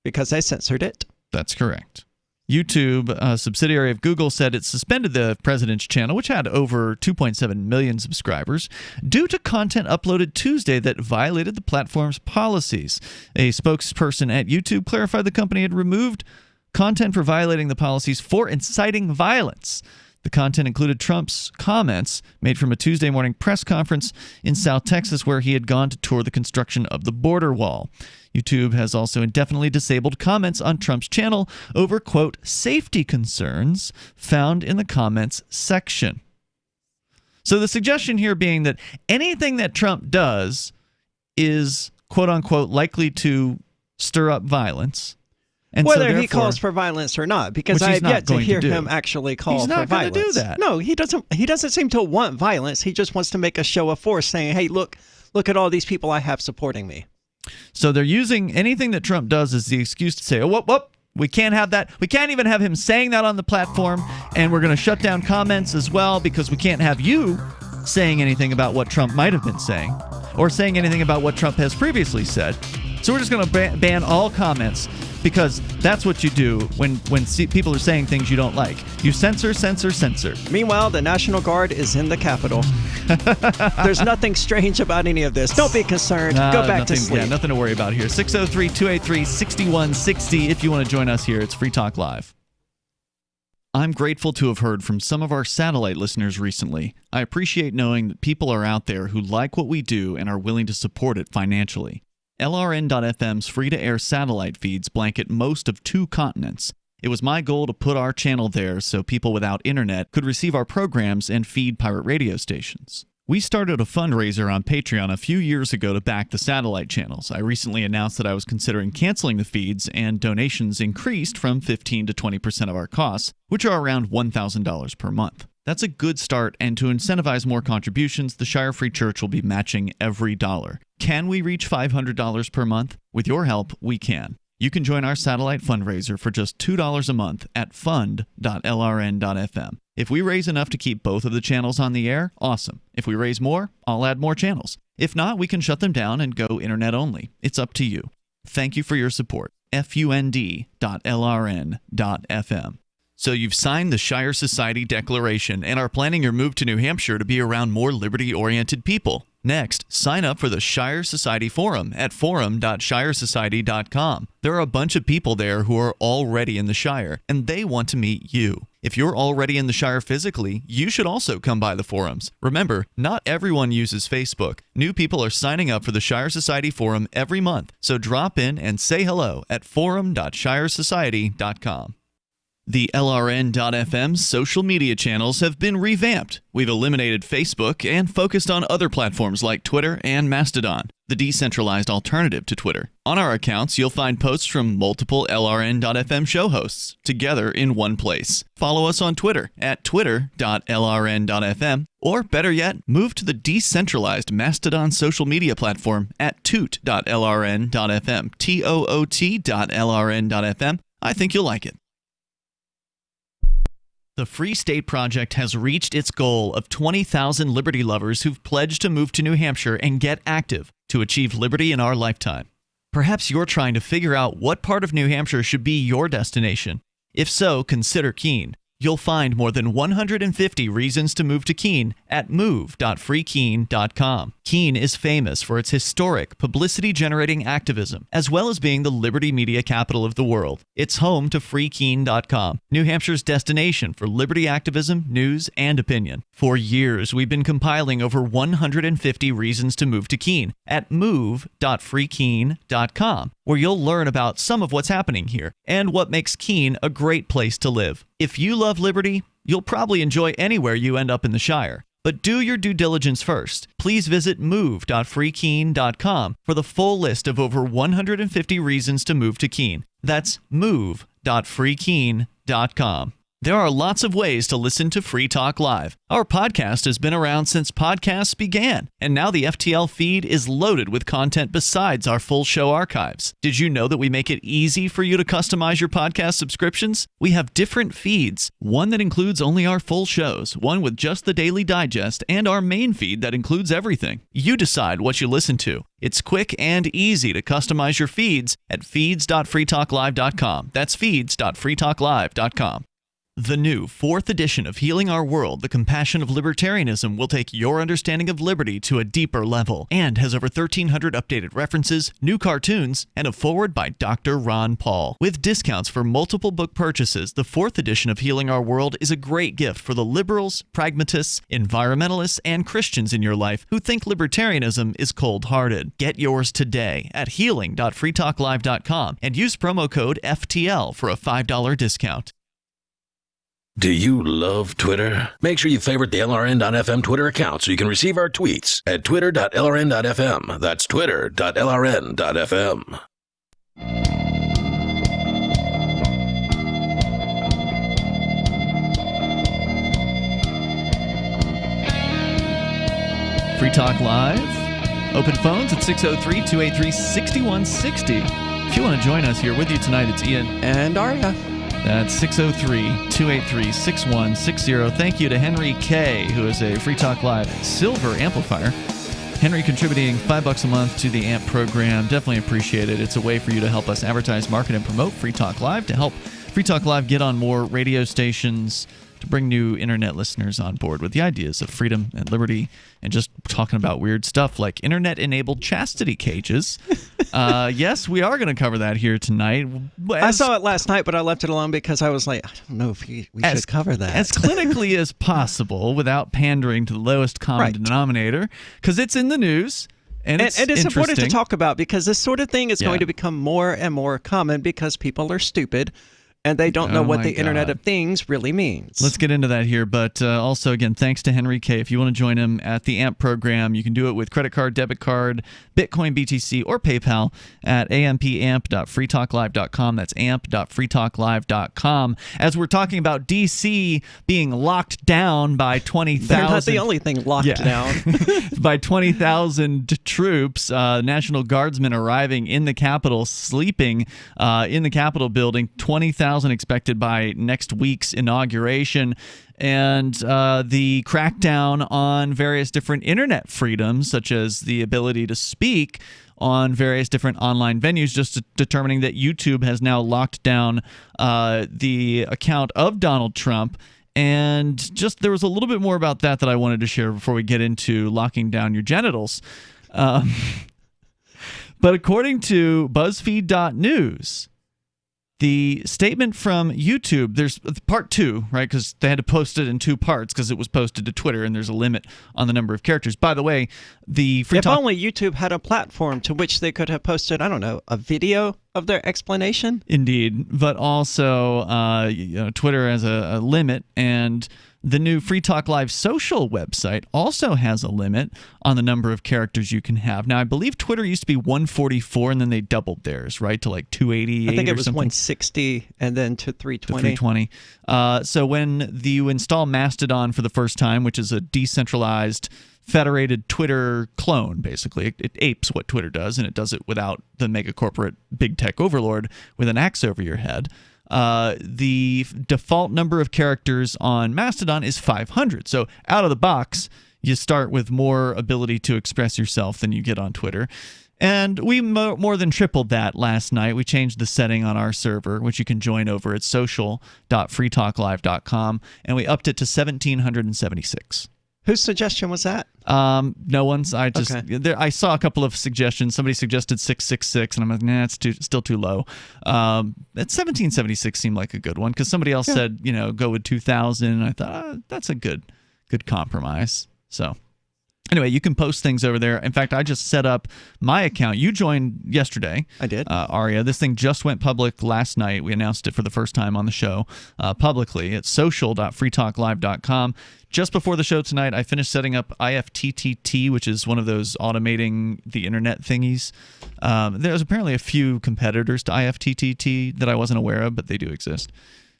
because they censored it. That's correct. YouTube, a subsidiary of Google, said it suspended the president's channel, which had over 2.7 million subscribers, due to content uploaded Tuesday that violated the platform's policies. A spokesperson at YouTube clarified the company had removed content for violating the policies for inciting violence. The content included Trump's comments made from a Tuesday morning press conference in South Texas where he had gone to tour the construction of the border wall. YouTube has also indefinitely disabled comments on Trump's channel over, quote, safety concerns found in the comments section. So the suggestion here being that anything that Trump does is, quote unquote, likely to stir up violence. And whether he calls for violence or not, because I have yet to hear him actually call for violence. He's not going to do that. No, he doesn't seem to want violence. He just wants to make a show of force, saying, hey, look at all these people I have supporting me. So they're using anything that Trump does as the excuse to say, oh, whoop, we can't have that. We can't even have him saying that on the platform, and we're going to shut down comments as well because we can't have you saying anything about what Trump might have been saying or saying anything about what Trump has previously said. So we're just going to ban all comments because that's what you do when people are saying things you don't like. You censor. Meanwhile, the National Guard is in the Capitol. There's nothing strange about any of this. Don't be concerned. Go back to sleep. Yeah, nothing to worry about here. 603-283-6160 if you want to join us here. It's Free Talk Live. I'm grateful to have heard from some of our satellite listeners recently. I appreciate knowing that people are out there who like what we do and are willing to support it financially. LRN.FM's free-to-air satellite feeds blanket most of 2 continents. It was my goal to put our channel there so people without internet could receive our programs and feed pirate radio stations. We started a fundraiser on Patreon a few years ago to back the satellite channels. I recently announced that I was considering canceling the feeds, and donations increased from 15 to 20% of our costs, which are around $1,000 per month. That's a good start, and to incentivize more contributions, the Shire Free Church will be matching every dollar. Can we reach $500 per month? With your help, we can. You can join our satellite fundraiser for just $2 a month at fund.lrn.fm. If we raise enough to keep both of the channels on the air, awesome. If we raise more, I'll add more channels. If not, we can shut them down and go internet only. It's up to you. Thank you for your support. fund.lrn.fm. So you've signed the Shire Society Declaration and are planning your move to New Hampshire to be around more liberty-oriented people. Next, sign up for the Shire Society Forum at forum.shiresociety.com. There are a bunch of people there who are already in the Shire, and they want to meet you. If you're already in the Shire physically, you should also come by the forums. Remember, not everyone uses Facebook. New people are signing up for the Shire Society Forum every month, so drop in and say hello at forum.shiresociety.com. The LRN.FM social media channels have been revamped. We've eliminated Facebook and focused on other platforms like Twitter and Mastodon, the decentralized alternative to Twitter. On our accounts, you'll find posts from multiple LRN.FM show hosts together in one place. Follow us on Twitter at twitter.lrn.fm, or better yet, move to the decentralized Mastodon social media platform at toot.lrn.fm, toot.lrn.fm. I think you'll like it. The Free State Project has reached its goal of 20,000 liberty lovers who've pledged to move to New Hampshire and get active to achieve liberty in our lifetime. Perhaps you're trying to figure out what part of New Hampshire should be your destination. If so, consider Keene. You'll find more than 150 reasons to move to Keene at move.freekeene.com. Keene is famous for its historic, publicity-generating activism, as well as being the liberty media capital of the world. It's home to freekeene.com, New Hampshire's destination for liberty activism, news, and opinion. For years, we've been compiling over 150 reasons to move to Keene at move.freekeene.com, where you'll learn about some of what's happening here and what makes Keene a great place to live. If you love liberty, you'll probably enjoy anywhere you end up in the Shire. But do your due diligence first. Please visit move.freekeene.com for the full list of over 150 reasons to move to Keene. That's move.freekeene.com. There are lots of ways to listen to Free Talk Live. Our podcast has been around since podcasts began, and now the FTL feed is loaded with content besides our full show archives. Did you know that we make it easy for you to customize your podcast subscriptions? We have different feeds, one that includes only our full shows, one with just the Daily Digest, and our main feed that includes everything. You decide what you listen to. It's quick and easy to customize your feeds at feeds.freetalklive.com. That's feeds.freetalklive.com. The new 4th edition of Healing Our World, The Compassion of Libertarianism will take your understanding of liberty to a deeper level and has over 1,300 updated references, new cartoons, and a foreword by Dr. Ron Paul. With discounts for multiple book purchases, the 4th edition of Healing Our World is a great gift for the liberals, pragmatists, environmentalists, and Christians in your life who think libertarianism is cold-hearted. Get yours today at healing.freetalklive.com and use promo code FTL for a $5 discount. Do you love Twitter? Make sure you favorite the LRN.FM Twitter account so you can receive our tweets at twitter.lrn.fm. That's twitter.lrn.fm. Free Talk Live. Open phones at 603-283-6160. If you want to join us here with you tonight, it's Ian and Arya. That's 603-283-6160. Thank you to Henry K., who is a Free Talk Live Silver Amplifier. Henry contributing $5 a month to the AMP program. Definitely appreciate it. It's a way for you to help us advertise, market, and promote Free Talk Live, to help Free Talk Live get on more radio stations, to bring new internet listeners on board with the ideas of freedom and liberty, and just talking about weird stuff like internet-enabled chastity cages. Yes, we are going to cover that here tonight. I saw it last night, but I left it alone because I was like, I don't know if we should cover that. As clinically as possible without pandering to the lowest common denominator, because it's in the news. And it's important to talk about because this sort of thing is going to become more and more common because people are stupid. And they don't know Oh what my the Internet God. of Things really means. Let's get into that here. But also, again, thanks to Henry K. If you want to join him at the AMP program, you can do it with credit card, debit card, Bitcoin, BTC, or PayPal at ampamp.freetalklive.com. That's amp.freetalklive.com. As we're talking about D.C. being locked down by 20,000. They're not the only thing locked down. By 20,000 troops, National Guardsmen arriving in the Capitol, sleeping in the Capitol building. 20,000 expected by next week's inauguration. And the crackdown on various different internet freedoms, such as the ability to speak on various different online venues, just determining that YouTube has now locked down the account of Donald Trump. And just there was a little bit more about that I wanted to share before we get into locking down your genitals. But according to BuzzFeed.news, the statement from YouTube, there's part 2, right? Because they had to post it in 2 parts because it was posted to Twitter and there's a limit on the number of characters. By the way, the Free If Talk... only YouTube had a platform to which they could have posted, I don't know, a video of their explanation. Indeed. But also, Twitter has a limit, and the new Free Talk Live social website also has a limit on the number of characters you can have. Now, I believe Twitter used to be 144, and then they doubled theirs, right, to like 288 I think it was something. 160 and then to 320. To 320. So when you install Mastodon for the first time, which is a decentralized, federated Twitter clone, basically. It apes what Twitter does, and it does it without the mega corporate big tech overlord with an axe over your head. The default number of characters on Mastodon is 500. So out of the box, you start with more ability to express yourself than you get on Twitter. And we more than tripled that last night. We changed the setting on our server, which you can join over at social.freetalklive.com, and we upped it to 1,776. Whose suggestion was that? No one's. I just I saw a couple of suggestions. Somebody suggested 666, and I'm like, nah, it's still too low. At 1776 seemed like a good one because somebody else said, go with 2000. And I thought that's a good compromise. So anyway, you can post things over there. In fact, I just set up my account. You joined yesterday. I did. Aria. This thing just went public last night. We announced it for the first time on the show publicly. It's social.freetalklive.com. Just before the show tonight, I finished setting up IFTTT, which is one of those automating the internet thingies. There's apparently a few competitors to IFTTT that I wasn't aware of, but they do exist.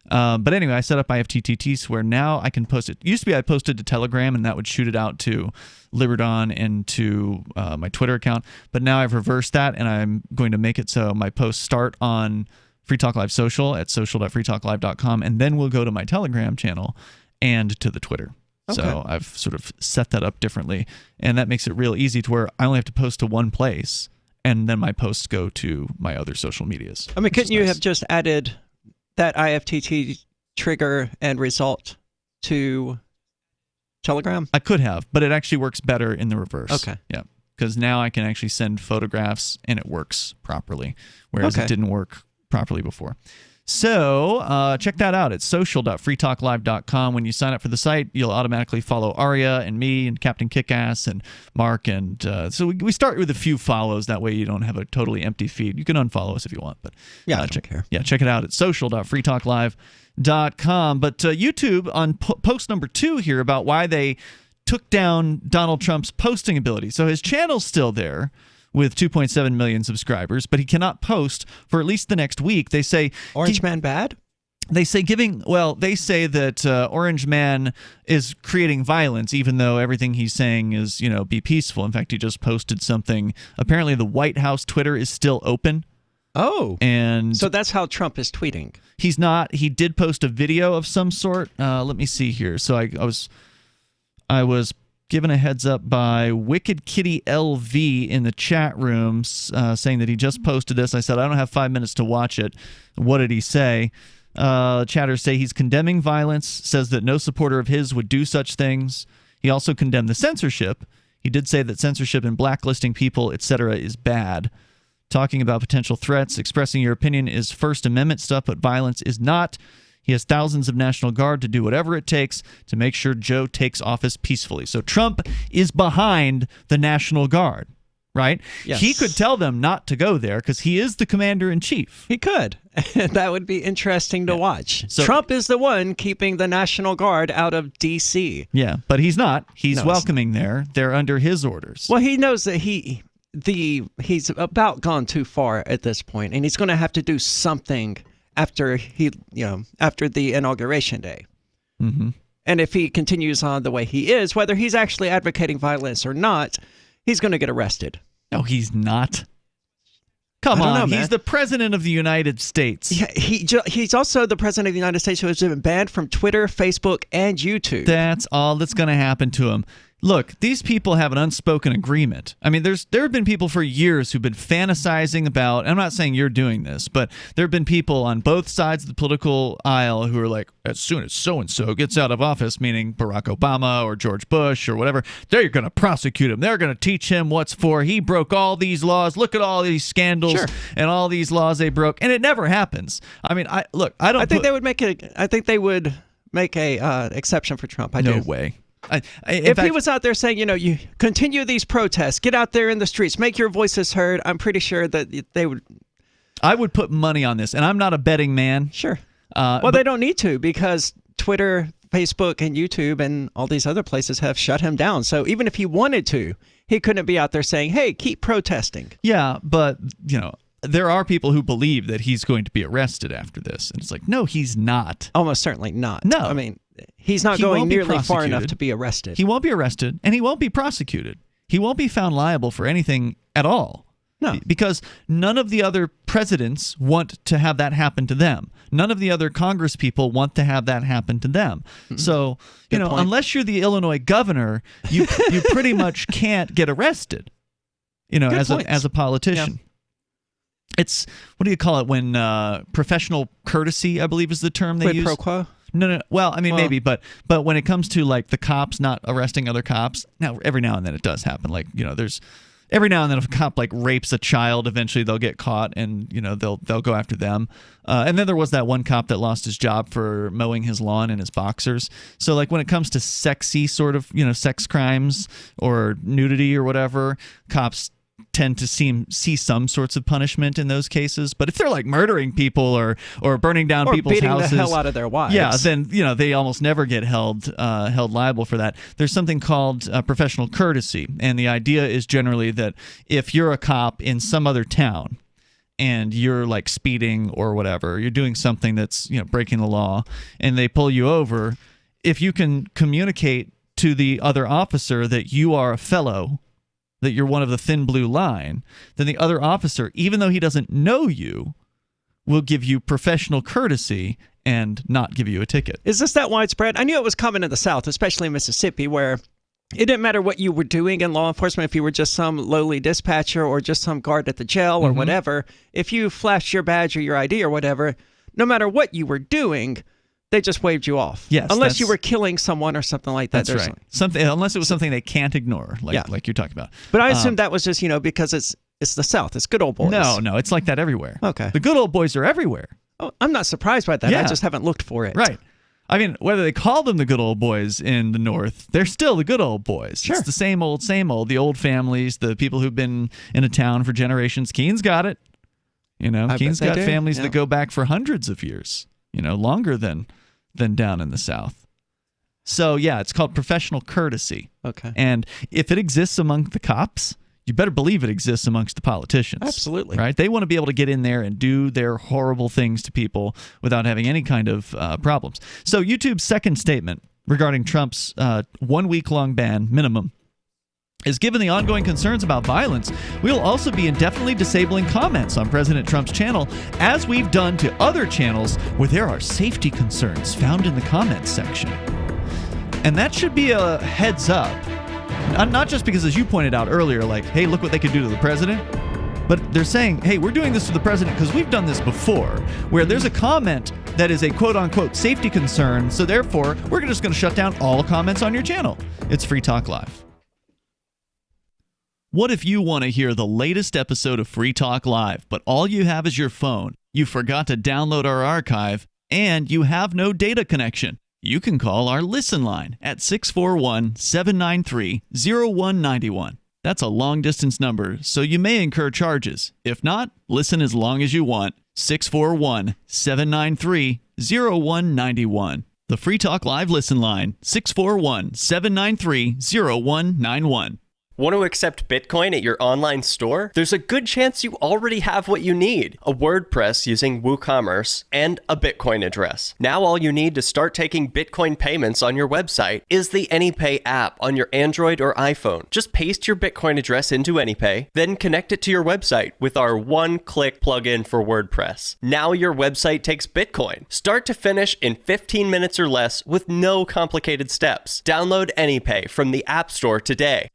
But anyway, I set up IFTTT where now I can post it. Used to be I posted to Telegram, and that would shoot it out to Liberdon and to my Twitter account. But now I've reversed that, and I'm going to make it so my posts start on Free Talk Live Social at social.freetalklive.com, and then we'll go to my Telegram channel and to the Twitter. Okay. So I've sort of set that up differently, and that makes it real easy to where I only have to post to one place, and then my posts go to my other social medias. I mean, couldn't you have just added that IFTT trigger and result to Telegram? I could have, but it actually works better in the reverse. Okay. Yeah, because now I can actually send photographs, and it works properly, whereas it didn't work properly before. So check that out at social.freetalklive.com. When you sign up for the site, you'll automatically follow Aria and me and Captain Kickass and Mark. And so we start with a few follows. That way you don't have a totally empty feed. You can unfollow us if you want. But check it out at social.freetalklive.com. But YouTube on post number 2 here about why they took down Donald Trump's posting ability. So his channel's still there with 2.7 million subscribers, but he cannot post for at least the next week. They say Orange Man bad? They say they say that Orange Man is creating violence, even though everything he's saying is, be peaceful. In fact, he just posted something. Apparently, the White House Twitter is still open. Oh. And so that's how Trump is tweeting. He's not. He did post a video of some sort. Let me see here. So I was given a heads up by Wicked Kitty LV in the chat room saying that he just posted this. I said, I don't have 5 minutes to watch it. What did he say? Chatters say he's condemning violence, says that no supporter of his would do such things. He also condemned the censorship. He did say that censorship and blacklisting people, etc., is bad. Talking about potential threats, expressing your opinion is First Amendment stuff, but violence is not. He has thousands of National Guard to do whatever it takes to make sure Joe takes office peacefully. So Trump is behind the National Guard. right? Yes. He could tell them not to go there because he is the commander-in-chief. He could. That would be interesting to watch. So, Trump is the one keeping the National Guard out of D.C. Yeah, but he's not. He's welcoming there. They're under his orders. Well, he knows that he's about gone too far at this point, and he's going to have to do something after the inauguration day. Mm-hmm. And if he continues on the way he is, whether he's actually advocating violence or not, he's going to get arrested. No, he's not. Come on, he's the president of the United States. Yeah, he's also the president of the United States who has been banned from Twitter, Facebook, and YouTube. That's all that's going to happen to him. Look, these people have an unspoken agreement. I mean, there have been people for years who've been fantasizing about, I'm not saying you're doing this, but there have been people on both sides of the political aisle who are like, as soon as so-and-so gets out of office, meaning Barack Obama or George Bush or whatever, they're going to prosecute him. They're going to teach him what's for. He broke all these laws. Look at all these scandals and all these laws they broke. And it never happens. I mean, I think they would make a exception for Trump. No way. If he was out there saying, you continue these protests, get out there in the streets, make your voices heard, I'm pretty sure that they would. I would put money on this, and I'm not a betting man. Sure. Well, they don't need to because Twitter, Facebook, and YouTube and all these other places have shut him down. So even if he wanted to, he couldn't be out there saying, hey, keep protesting. Yeah, but, there are people who believe that he's going to be arrested after this. And it's like, no, he's not. Almost certainly not. No. I mean, he's not going nearly far enough to be arrested. He won't be arrested, and he won't be prosecuted. He won't be found liable for anything at all. No. Because none of the other presidents want to have that happen to them. None of the other Congress people want to have that happen to them. Mm-hmm. So, unless you're the Illinois governor, you pretty much can't get arrested, as a politician. Yeah. It's, what do you call it when professional courtesy, I believe is the term they use. Quid pro quo? No. Well, I mean, maybe, but when it comes to like the cops not arresting other cops, now every now and then it does happen. Like, there's every now and then if a cop like rapes a child, eventually they'll get caught and they'll go after them. And then there was that one cop that lost his job for mowing his lawn in his boxers. So like when it comes to sexy sort of sex crimes or nudity or whatever, cops tend to see some sorts of punishment in those cases, but if they're like murdering people or burning down people's houses, beating the hell out of their wives, then they almost never get held liable for that. There's something called professional courtesy, and the idea is generally that if you're a cop in some other town and you're like speeding or whatever, you're doing something that's breaking the law, and they pull you over, if you can communicate to the other officer that you are a fellow, that you're one of the thin blue line, then the other officer, even though he doesn't know you, will give you professional courtesy and not give you a ticket. Is this that widespread? I knew it was common in the South, especially in Mississippi, where it didn't matter what you were doing in law enforcement, if you were just some lowly dispatcher or just some guard at the jail or whatever, if you flashed your badge or your ID or whatever, no matter what you were doing, they just waved you off. Yes, unless you were killing someone or something like that. That's right. Unless it was something they can't ignore, like you're talking about. But I assume that was just because it's the South. It's good old boys. No, it's like that everywhere. Okay. The good old boys are everywhere. Oh, I'm not surprised by that. Yeah. I just haven't looked for it. Right. I mean, whether they call them the good old boys in the North, they're still the good old boys. Sure. It's the same old. The old families, the people who've been in a town for generations. Keene's got it. Keene's got families that go back for hundreds of years. Longer than down in the South. So, yeah, it's called professional courtesy. Okay. And if it exists among the cops, you better believe it exists amongst the politicians. Absolutely. Right? They want to be able to get in there and do their horrible things to people without having any kind of problems. So, YouTube's second statement regarding Trump's 1 week-long ban minimum is given the ongoing concerns about violence, we'll also be indefinitely disabling comments on President Trump's channel, as we've done to other channels where there are safety concerns found in the comments section. And that should be a heads up. Not just because, as you pointed out earlier, like, hey, look what they could do to the president, but they're saying, hey, we're doing this to the president because we've done this before, where there's a comment that is a quote-unquote safety concern, so therefore, we're just going to shut down all comments on your channel. It's Free Talk Live. What if you want to hear the latest episode of Free Talk Live, but all you have is your phone, you forgot to download our archive, and you have no data connection? You can call our Listen line at 641-793-0191. That's a long-distance number, so you may incur charges. If not, listen as long as you want. 641-793-0191. The Free Talk Live listen line, 641-793-0191. Want to accept Bitcoin at your online store? There's a good chance you already have what you need: a WordPress using WooCommerce and a Bitcoin address. Now all you need to start taking Bitcoin payments on your website is the AnyPay app on your Android or iPhone. Just paste your Bitcoin address into AnyPay, then connect it to your website with our one-click plugin for WordPress. Now your website takes Bitcoin, start to finish, in 15 minutes or less with no complicated steps. Download AnyPay from the App Store today.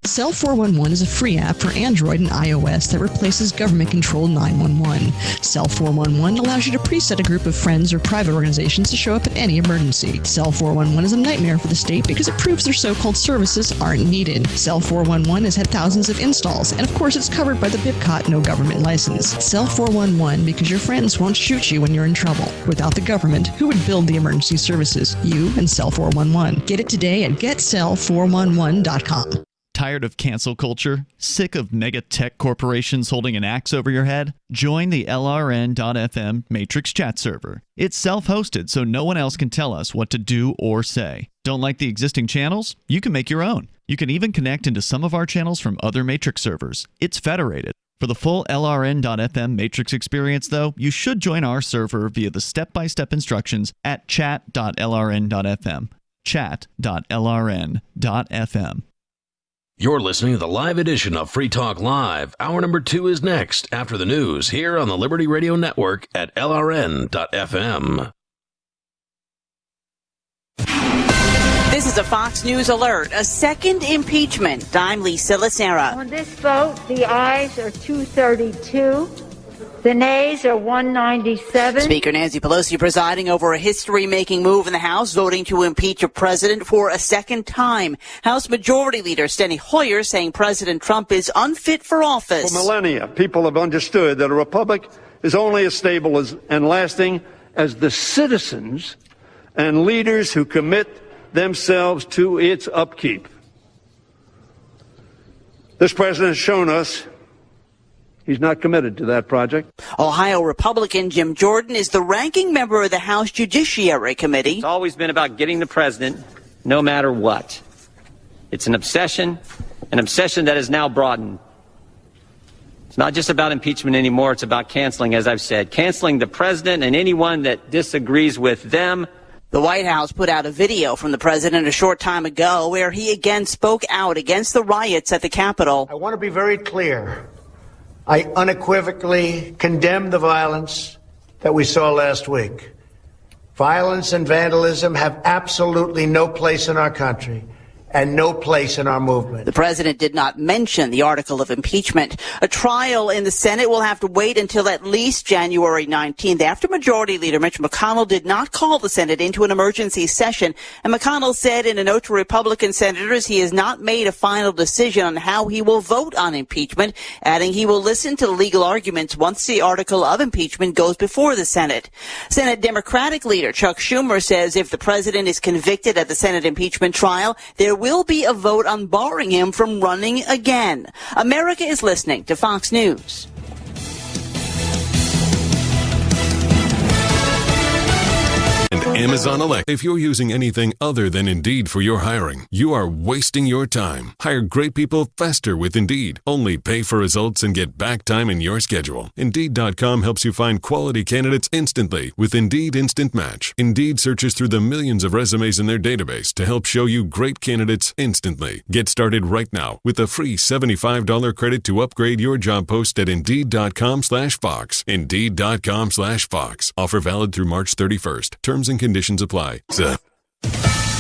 Cell 411 is a free app for Android and iOS that replaces government-controlled 911. Cell 411 allows you to preset a group of friends or private organizations to show up at any emergency. Cell 411 is a nightmare for the state because it proves their so-called services aren't needed. Cell 411 has had thousands of installs, and of course it's covered by the BIPCOT no government license. Cell 411 because your friends won't shoot you when you're in trouble. Without the government, who would build the emergency services? You and Cell 411. Get it today at getcell411.com. Tired of cancel culture? Sick of mega tech corporations holding an axe over your head? Join the LRN.FM Matrix chat server. It's self-hosted, so no one else can tell us what to do or say. Don't like the existing channels? You can make your own. You can even connect into some of our channels from other Matrix servers. It's federated. For the full LRN.FM Matrix experience, though, you should join our server via the step-by-step instructions at chat.lrn.fm. Chat.lrn.fm. You're listening to the live edition of Free Talk Live. Hour number 2 is next after the news here on the Liberty Radio Network at LRN.FM. This is a Fox News alert. A second impeachment. I'm Lisa Lacera. On this vote, the ayes are 232. The nays are 197. Speaker Nancy Pelosi presiding over a history-making move in the House, voting to impeach a president for a second time. House Majority Leader Steny Hoyer saying President Trump is unfit for office. For millennia, people have understood that a republic is only as stable and lasting as the citizens and leaders who commit themselves to its upkeep. This president has shown us he's not committed to that project. Ohio Republican Jim Jordan is the ranking member of the House Judiciary Committee. It's always been about getting the president no matter what. It's an obsession that is now broadened. It's not just about impeachment anymore. It's about canceling, as I've said, canceling the president and anyone that disagrees with them. The White House put out a video from the president a short time ago where he again spoke out against the riots at the Capitol. I want to be very clear. I unequivocally condemn the violence that we saw last week. Violence and vandalism have absolutely no place in our country and no place in our movement. The president did not mention the article of impeachment. A trial in the Senate will have to wait until at least January 19th after Majority Leader Mitch McConnell did not call the Senate into an emergency session. And McConnell said in a note to Republican senators he has not made a final decision on how he will vote on impeachment, adding he will listen to legal arguments once the article of impeachment goes before the Senate. Senate Democratic leader Chuck Schumer says if the president is convicted at the Senate impeachment trial, there will be a vote on barring him from running again. America is listening to Fox News. And Amazon Alexa. If you're using anything other than Indeed for your hiring, you are wasting your time. Hire great people faster with Indeed. Only pay for results and get back time in your schedule. Indeed.com helps you find quality candidates instantly with Indeed Instant Match. Indeed searches through the millions of resumes in their database to help show you great candidates instantly. Get started right now with a free $75 credit to upgrade your job post at Indeed.com/Fox. Indeed.com/Fox. Offer valid through March 31st. Terms and conditions apply.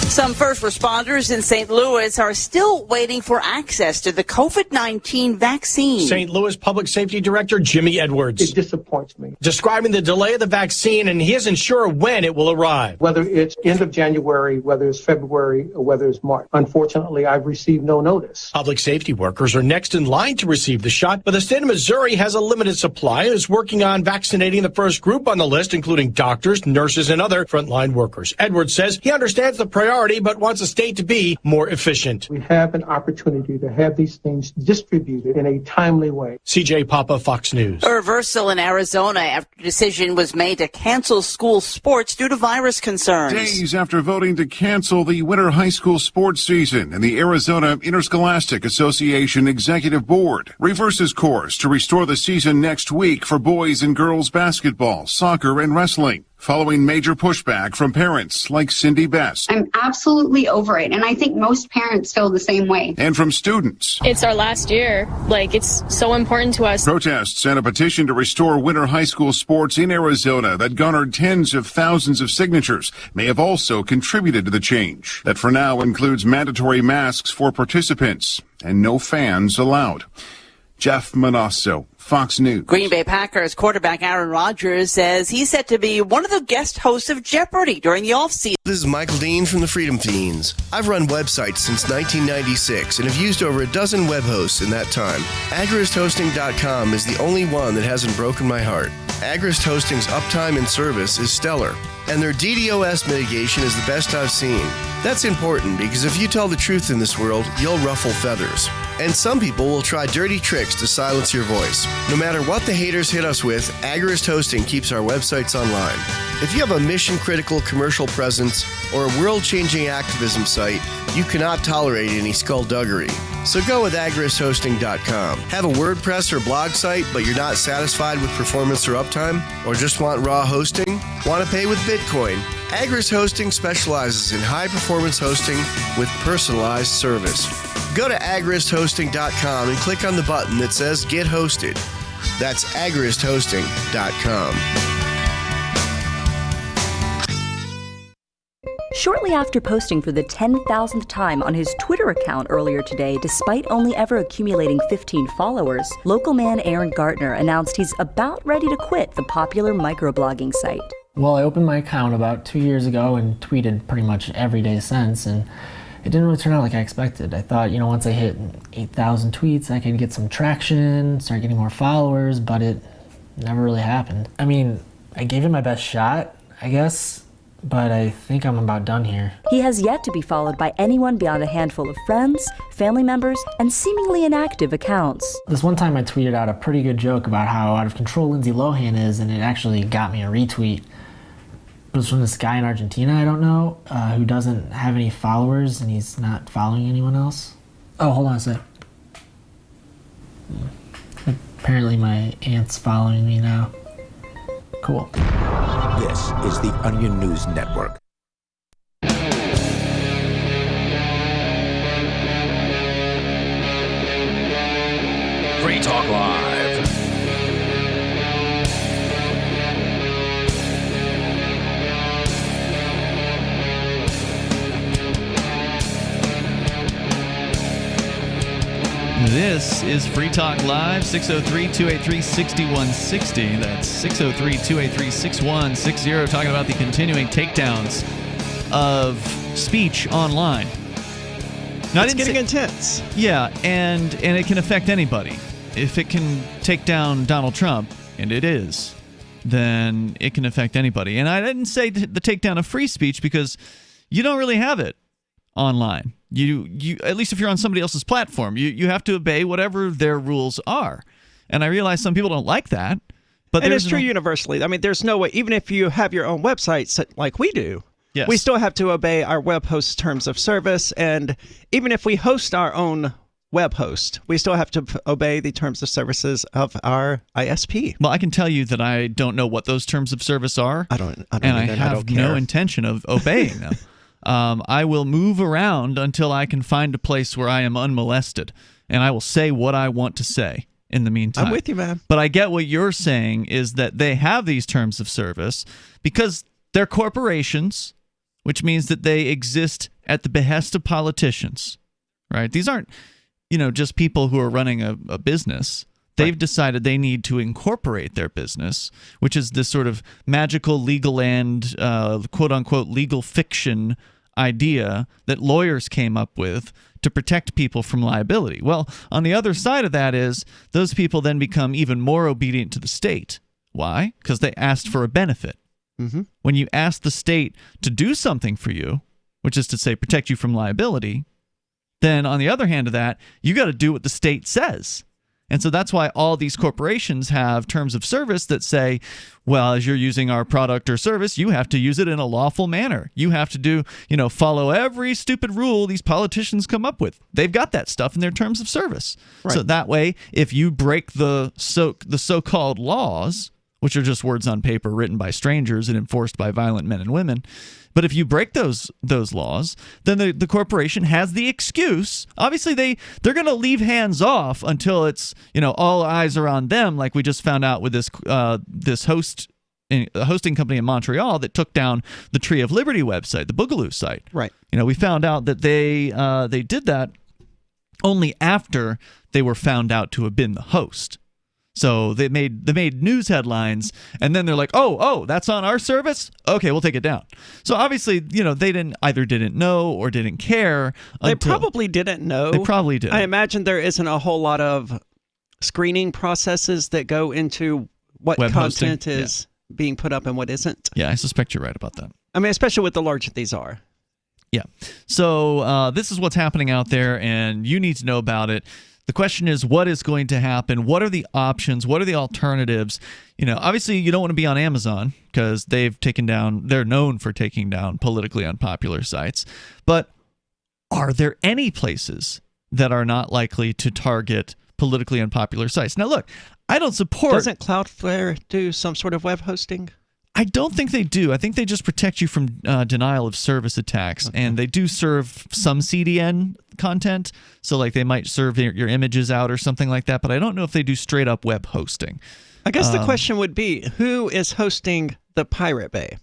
Some first responders in St. Louis are still waiting for access to the COVID-19 vaccine. St. Louis Public Safety Director Jimmy Edwards. It disappoints me. Describing the delay of the vaccine, and he isn't sure when it will arrive. Whether it's end of January, whether it's February, or whether it's March. Unfortunately, I've received no notice. Public safety workers are next in line to receive the shot, but the state of Missouri has a limited supply and is working on vaccinating the first group on the list, including doctors, nurses, and other frontline workers. Edwards says he understands the priority priority, but wants the state to be more efficient. We have an opportunity to have these things distributed in a timely way. CJ Papa, Fox News. A reversal in Arizona after a decision was made to cancel school sports due to virus concerns. Days after voting to cancel the winter high school sports season, and the Arizona Interscholastic Association Executive Board reverses course to restore the season next week for boys and girls basketball, soccer, and wrestling, following major pushback from parents like Cindy Best. I'm absolutely over it, and I think most parents feel the same way. And from students. It's our last year. It's so important to us. Protests and a petition to restore winter high school sports in Arizona that garnered tens of thousands of signatures may have also contributed to the change. That for now includes mandatory masks for participants and no fans allowed. Jeff Manasso, Fox News. Green Bay Packers quarterback Aaron Rodgers says he's set to be one of the guest hosts of Jeopardy during the offseason. This is Michael Dean from the Freedom Fiends. I've run websites since 1996 and have used over a dozen web hosts in that time. AgristHosting.com is the only one that hasn't broken my heart. Agrist Hosting's uptime and service is stellar, and their DDoS mitigation is the best I've seen. That's important because if you tell the truth in this world, you'll ruffle feathers. And some people will try dirty tricks to silence your voice. No matter what the haters hit us with, Agrist Hosting keeps our websites online. If you have a mission-critical commercial presence or a world-changing activism site, you cannot tolerate any skullduggery. So go with AgristHosting.com. Have a WordPress or blog site, but you're not satisfied with performance or uptime? Or just want raw hosting? Want to pay with Bitcoin? Agrist Hosting specializes in high-performance hosting with personalized service. Go to agristhosting.com and click on the button that says Get Hosted. That's agristhosting.com. Shortly after posting for the 10,000th time on his Twitter account earlier today, despite only ever accumulating 15 followers, local man Aaron Gartner announced he's about ready to quit the popular microblogging site. Well, I opened my account about 2 years ago and tweeted pretty much every day since, and it didn't really turn out like I expected. I thought, once I hit 8,000 tweets, I could get some traction, start getting more followers, but it never really happened. I mean, I gave it my best shot, I guess, but I think I'm about done here. He has yet to be followed by anyone beyond a handful of friends, family members, and seemingly inactive accounts. This one time I tweeted out a pretty good joke about how out of control Lindsay Lohan is, and it actually got me a retweet. It was from this guy in Argentina I don't know, who doesn't have any followers, and he's not following anyone else. Oh, hold on a sec. Apparently my aunt's following me now. Cool. This is the Onion News Network. Free Talk Live. This is Free Talk Live, 603-283-6160. That's 603-283-6160, talking about the continuing takedowns of speech online. Now, it's getting intense. Yeah, and it can affect anybody. If it can take down Donald Trump, and it is, then it can affect anybody. And I didn't say the takedown of free speech because you don't really have it online. You at least if you're on somebody else's platform, you have to obey whatever their rules are. And I realize some people don't like that, but it's true universally. I mean, there's no way, even if you have your own website like we do, yes, we still have to obey our web host terms of service. And even if we host our own web host, we still have to obey the terms of services of our ISP. Well, I can tell you that I don't know what those terms of service are. I don't have no intention of obeying them. I will move around until I can find a place where I am unmolested, and I will say what I want to say in the meantime. I'm with you, man. But I get what you're saying is that they have these terms of service because they're corporations, which means that they exist at the behest of politicians, right? These aren't, just people who are running a business. They've decided they need to incorporate their business, which is this sort of magical legal and quote-unquote legal fiction idea that lawyers came up with to protect people from liability. Well, on the other side of that is those people then become even more obedient to the state. Why? Because they asked for a benefit. Mm-hmm. When you ask the state to do something for you, which is to say protect you from liability, then on the other hand of that, you got to do what the state says. And so that's why all these corporations have terms of service that say, well, as you're using our product or service, you have to use it in a lawful manner. You have to do, follow every stupid rule these politicians come up with. They've got that stuff in their terms of service. Right. So that way, if you break the so-called laws, which are just words on paper written by strangers and enforced by violent men and women, but if you break those laws, then the corporation has the excuse. Obviously, they're going to leave hands off until it's all eyes are on them, like we just found out with this hosting company in Montreal that took down the Tree of Liberty website, the Boogaloo site. Right. We found out that they did that only after they were found out to have been the host. So they made news headlines, and then they're like, oh, that's on our service? Okay, we'll take it down. So obviously, they didn't know or didn't care. They probably didn't know. They probably did. I imagine there isn't a whole lot of screening processes that go into what web content hosting? is being put up and what isn't. Yeah, I suspect you're right about that. I mean, especially with the larger these are. Yeah. So this is what's happening out there, and you need to know about it. The question is, what is going to happen? What are the options? What are the alternatives? Obviously, you don't want to be on Amazon because they're known for taking down politically unpopular sites. But are there any places that are not likely to target politically unpopular sites? Now, look, I don't support... Doesn't Cloudflare do some sort of web hosting? I don't think they do. I think they just protect you from denial of service attacks, and they do serve some CDN content, so like they might serve your images out or something like that, but I don't know if they do straight up web hosting. I guess the question would be, who is hosting the Pirate Bay?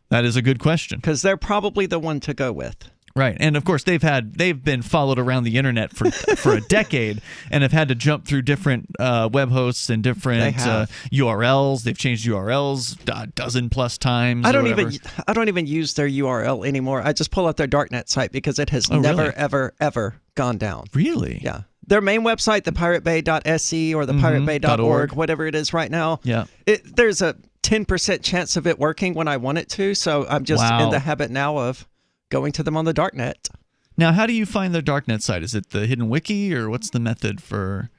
That is a good question. Because they're probably the one to go with. Right, and of course they've been followed around the internet for a decade, and have had to jump through different web hosts and different URLs. They've changed URLs a dozen plus times. I don't even use their URL anymore. I just pull up their darknet site because it has never really? ever gone down. Really? Yeah. Their main website, the piratebay.se or the piratebay.org, whatever it is right now. Yeah. There's a 10% chance of it working when I want it to, so I'm just in the habit now of going to them on the darknet. Now, how do you find their darknet site? Is it the hidden wiki, or what's the method for...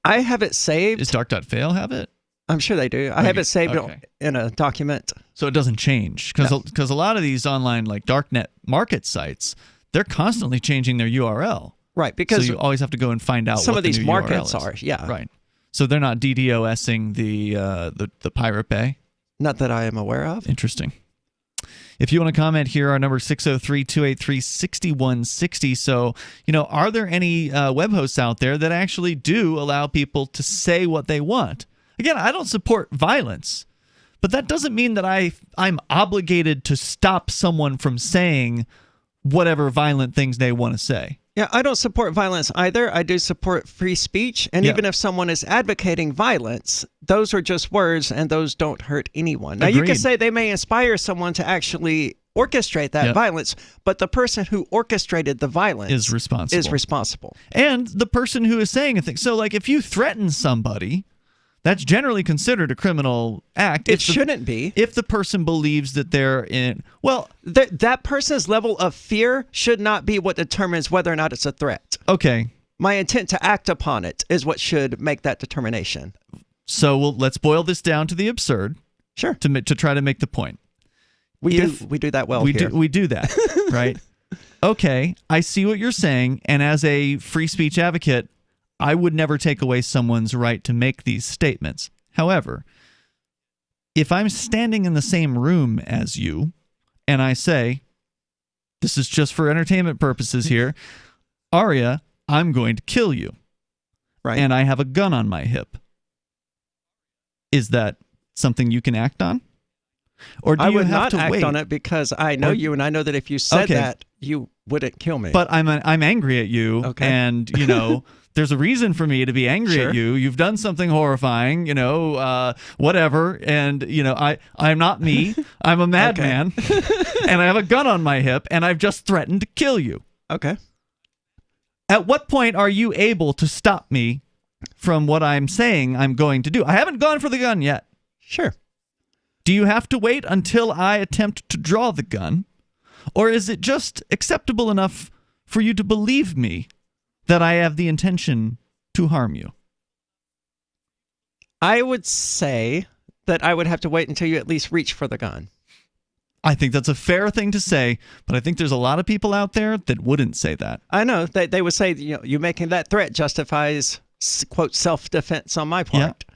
I have it saved. Does dark.fail have it? I'm sure they do. I have it saved in a document. So it doesn't change? Because a lot of these online like darknet market sites, they're constantly changing their URL. Right, because... So you always have to go and find out some what of these the new markets URL is. are, yeah. Right. So they're not DDoSing the Pirate Bay? Not that I am aware of. Interesting. If you want to comment here, our number is 603-283-6160. So, are there any web hosts out there that actually do allow people to say what they want? Again, I don't support violence, but that doesn't mean that I'm obligated to stop someone from saying whatever violent things they want to say. Yeah, I don't support violence either. I do support free speech. And even if someone is advocating violence, those are just words and those don't hurt anyone. Now, you can say they may inspire someone to actually orchestrate that violence, but the person who orchestrated the violence is responsible. And the person who is saying a thing. So, like, if you threaten somebody, that's generally considered a criminal act. It shouldn't be. If the person believes that they're in... Well, that person's level of fear should not be what determines whether or not it's a threat. Okay. My intent to act upon it is what should make that determination. So let's boil this down to the absurd. Sure. To try to make the point. We do that well here. We do that, right? Okay, I see what you're saying, and as a free speech advocate, I would never take away someone's right to make these statements. However, if I'm standing in the same room as you and I say, this is just for entertainment purposes here, Arya, I'm going to kill you. Right. And I have a gun on my hip. Is that something you can act on? Or do I you would have not to act wait? on it because I know you, and I know that if you said that, you wouldn't kill me. But I'm angry at you, and there's a reason for me to be angry at you. You've done something horrifying, whatever, and I'm not me. I'm a madman, and I have a gun on my hip, and I've just threatened to kill you. Okay. At what point are you able to stop me from what I'm saying I'm going to do? I haven't gone for the gun yet. Sure. Do you have to wait until I attempt to draw the gun? Or is it just acceptable enough for you to believe me that I have the intention to harm you? I would say that I would have to wait until you at least reach for the gun. I think that's a fair thing to say, but I think there's a lot of people out there that wouldn't say that. I know. They would say, you making that threat justifies, quote, self-defense on my part. Yeah.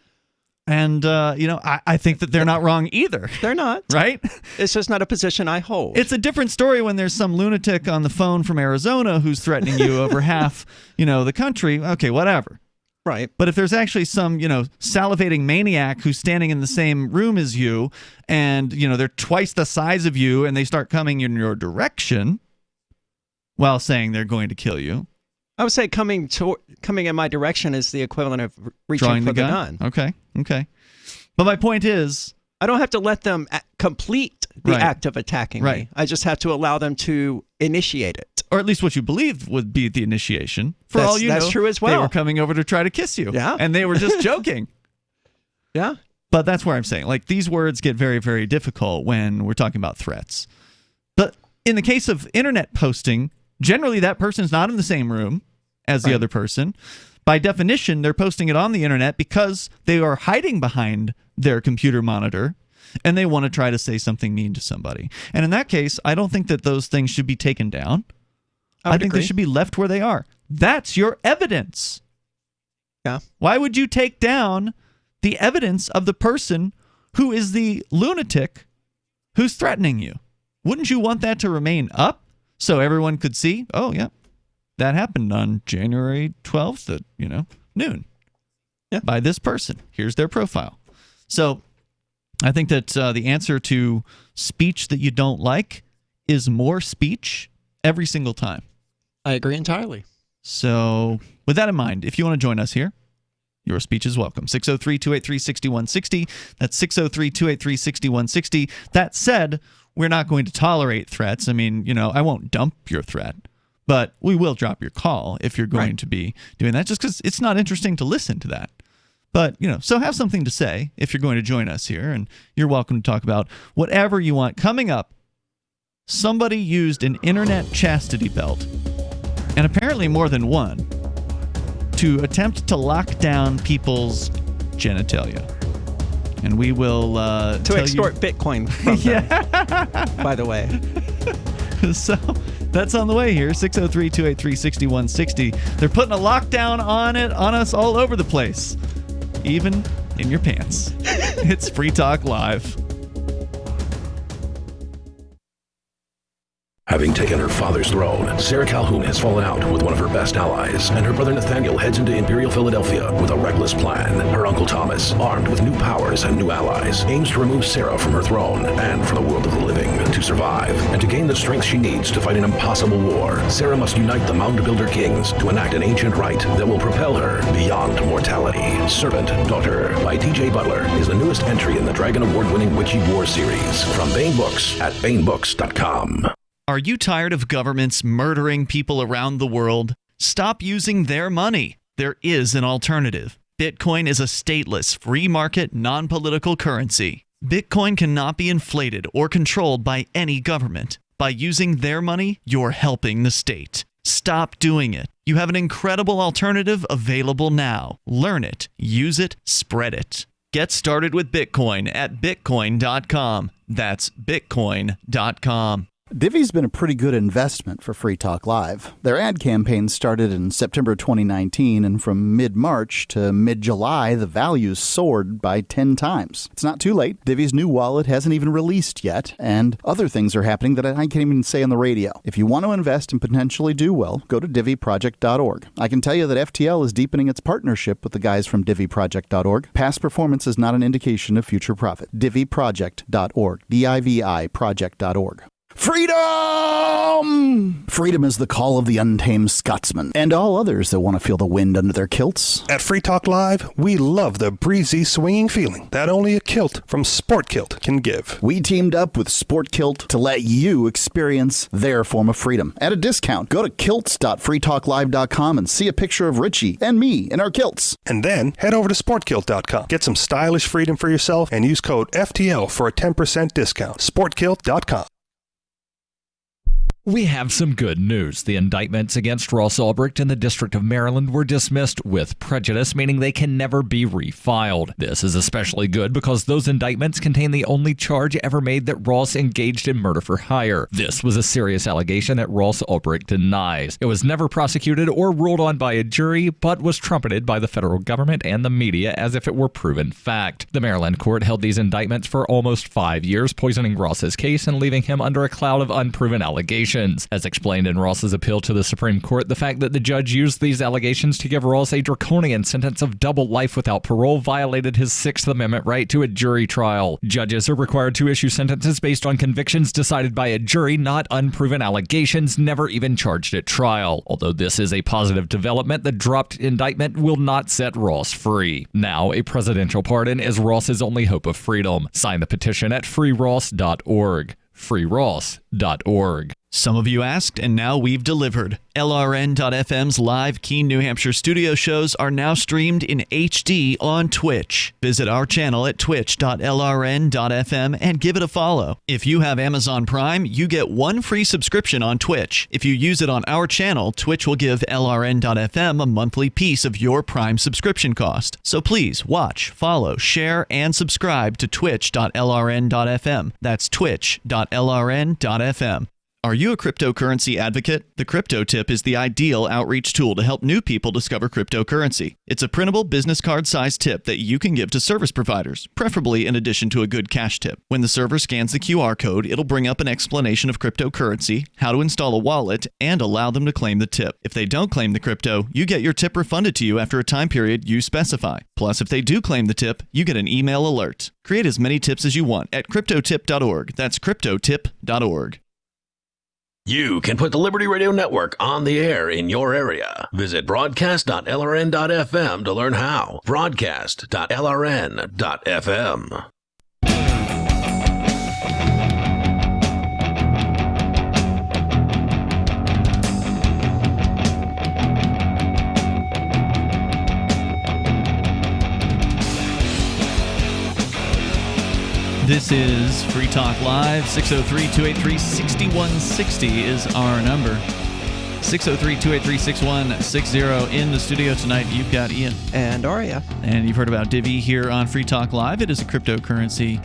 And, I think that they're not wrong either. They're not. Right? It's just not a position I hold. It's a different story when there's some lunatic on the phone from Arizona who's threatening you over half, the country. Okay, whatever. Right. But if there's actually some, salivating maniac who's standing in the same room as you and, they're twice the size of you and they start coming in your direction while saying they're going to kill you. I would say coming in my direction is the equivalent of reaching for the gun. Okay. But my point is, I don't have to let them complete the act of attacking me. I just have to allow them to initiate it. Or at least what you believe would be the initiation. For all you know, that's true as well. They were coming over to try to kiss you. Yeah. And they were just joking. Yeah. But that's where I'm saying, these words get very, very difficult when we're talking about threats. But in the case of internet posting, generally that person's not in the same room as the other person. By definition, they're posting it on the internet because they are hiding behind their computer monitor and they want to try to say something mean to somebody. And in that case, I don't think that those things should be taken down. I think they should be left where they are. That's your evidence. Yeah. Why would you take down the evidence of the person who is the lunatic who's threatening you? Wouldn't you want that to remain up so everyone could see, oh, yeah, that happened on January 12th at, noon by this person. Here's their profile. So I think that the answer to speech that you don't like is more speech every single time. I agree entirely. So with that in mind, if you want to join us here, your speech is welcome. 603-283-6160. That's 603-283-6160. That said, we're not going to tolerate threats. I mean, I won't dump your threat, but we will drop your call if you're going to be doing that, just because it's not interesting to listen to that. But, so have something to say if you're going to join us here, and you're welcome to talk about whatever you want. Coming up, somebody used an internet chastity belt, and apparently more than one, to attempt to lock down people's genitalia. And we will to extort Bitcoin from them, by the way. So that's on the way here, 603-283-6160. They're putting a lockdown on us all over the place, even in your pants. It's Free Talk Live. Having taken her father's throne, Sarah Calhoun has fallen out with one of her best allies, and her brother Nathaniel heads into Imperial Philadelphia with a reckless plan. Her uncle Thomas, armed with new powers and new allies, aims to remove Sarah from her throne and from the world of the living. To survive, and to gain the strength she needs to fight an impossible war, Sarah must unite the Mound Builder Kings to enact an ancient rite that will propel her beyond mortality. Servant Daughter by T.J. Butler is the newest entry in the Dragon Award-winning Witchy War series from Baen Books at BaenBooks.com. Are you tired of governments murdering people around the world? Stop using their money. There is an alternative. Bitcoin is a stateless, free market, non-political currency. Bitcoin cannot be inflated or controlled by any government. By using their money, you're helping the state. Stop doing it. You have an incredible alternative available now. Learn it, use it, spread it. Get started with Bitcoin at Bitcoin.com. That's Bitcoin.com. Divvy's been a pretty good investment for Free Talk Live. Their ad campaign started in September 2019, and from mid-March to mid-July, the values soared by 10 times. It's not too late. Divvy's new wallet hasn't even released yet, and other things are happening that I can't even say on the radio. If you want to invest and potentially do well, go to DivvyProject.org. I can tell you that FTL is deepening its partnership with the guys from DivvyProject.org. Past performance is not an indication of future profit. DivvyProject.org. DIVI Project.org. Freedom! Freedom is the call of the untamed Scotsman and all others that want to feel the wind under their kilts. At Free Talk Live, we love the breezy, swinging feeling that only a kilt from Sport Kilt can give. We teamed up with Sport Kilt to let you experience their form of freedom at a discount. Go to kilts.freetalklive.com and see a picture of Richie and me in our kilts. And then head over to sportkilt.com. Get some stylish freedom for yourself and use code FTL for a 10% discount. Sportkilt.com. We have some good news. The indictments against Ross Ulbricht in the District of Maryland were dismissed with prejudice, meaning they can never be refiled. This is especially good because those indictments contain the only charge ever made that Ross engaged in murder for hire. This was a serious allegation that Ross Ulbricht denies. It was never prosecuted or ruled on by a jury, but was trumpeted by the federal government and the media as if it were proven fact. The Maryland court held these indictments for almost 5 years, poisoning Ross's case and leaving him under a cloud of unproven allegations. As explained in Ross's appeal to the Supreme Court, the fact that the judge used these allegations to give Ross a draconian sentence of double life without parole violated his Sixth Amendment right to a jury trial. Judges are required to issue sentences based on convictions decided by a jury, not unproven allegations never even charged at trial. Although this is a positive development, the dropped indictment will not set Ross free. Now, a presidential pardon is Ross's only hope of freedom. Sign the petition at freeross.org. freeross.org. Some of you asked, and now we've delivered. LRN.FM's live Keene, New Hampshire studio shows are now streamed in HD on Twitch. Visit our channel at twitch.lrn.fm and give it a follow. If you have Amazon Prime, you get one free subscription on Twitch. If you use it on our channel, Twitch will give LRN.FM a monthly piece of your Prime subscription cost. So please watch, follow, share, and subscribe to twitch.lrn.fm. That's twitch.lrn.fm. Are you a cryptocurrency advocate? The Crypto Tip is the ideal outreach tool to help new people discover cryptocurrency. It's a printable business card-sized tip that you can give to service providers, preferably in addition to a good cash tip. When the server scans the QR code, it'll bring up an explanation of cryptocurrency, how to install a wallet, and allow them to claim the tip. If they don't claim the crypto, you get your tip refunded to you after a time period you specify. Plus, if they do claim the tip, you get an email alert. Create as many tips as you want at cryptotip.org. That's cryptotip.org. You can put the Liberty Radio Network on the air in your area. Visit broadcast.lrn.fm to learn how. Broadcast.lrn.fm. This is Free Talk Live. 603-283-6160 is our number. 603-283-6160. In the studio tonight, you've got Ian. And Aria. And you've heard about Divi here on Free Talk Live. It is a cryptocurrency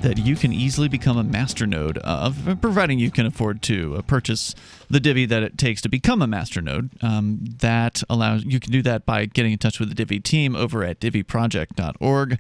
that you can easily become a masternode of, providing you can afford to purchase the Divi that it takes to become a masternode. That allows you can do that by getting in touch with the Divi team over at diviproject.org.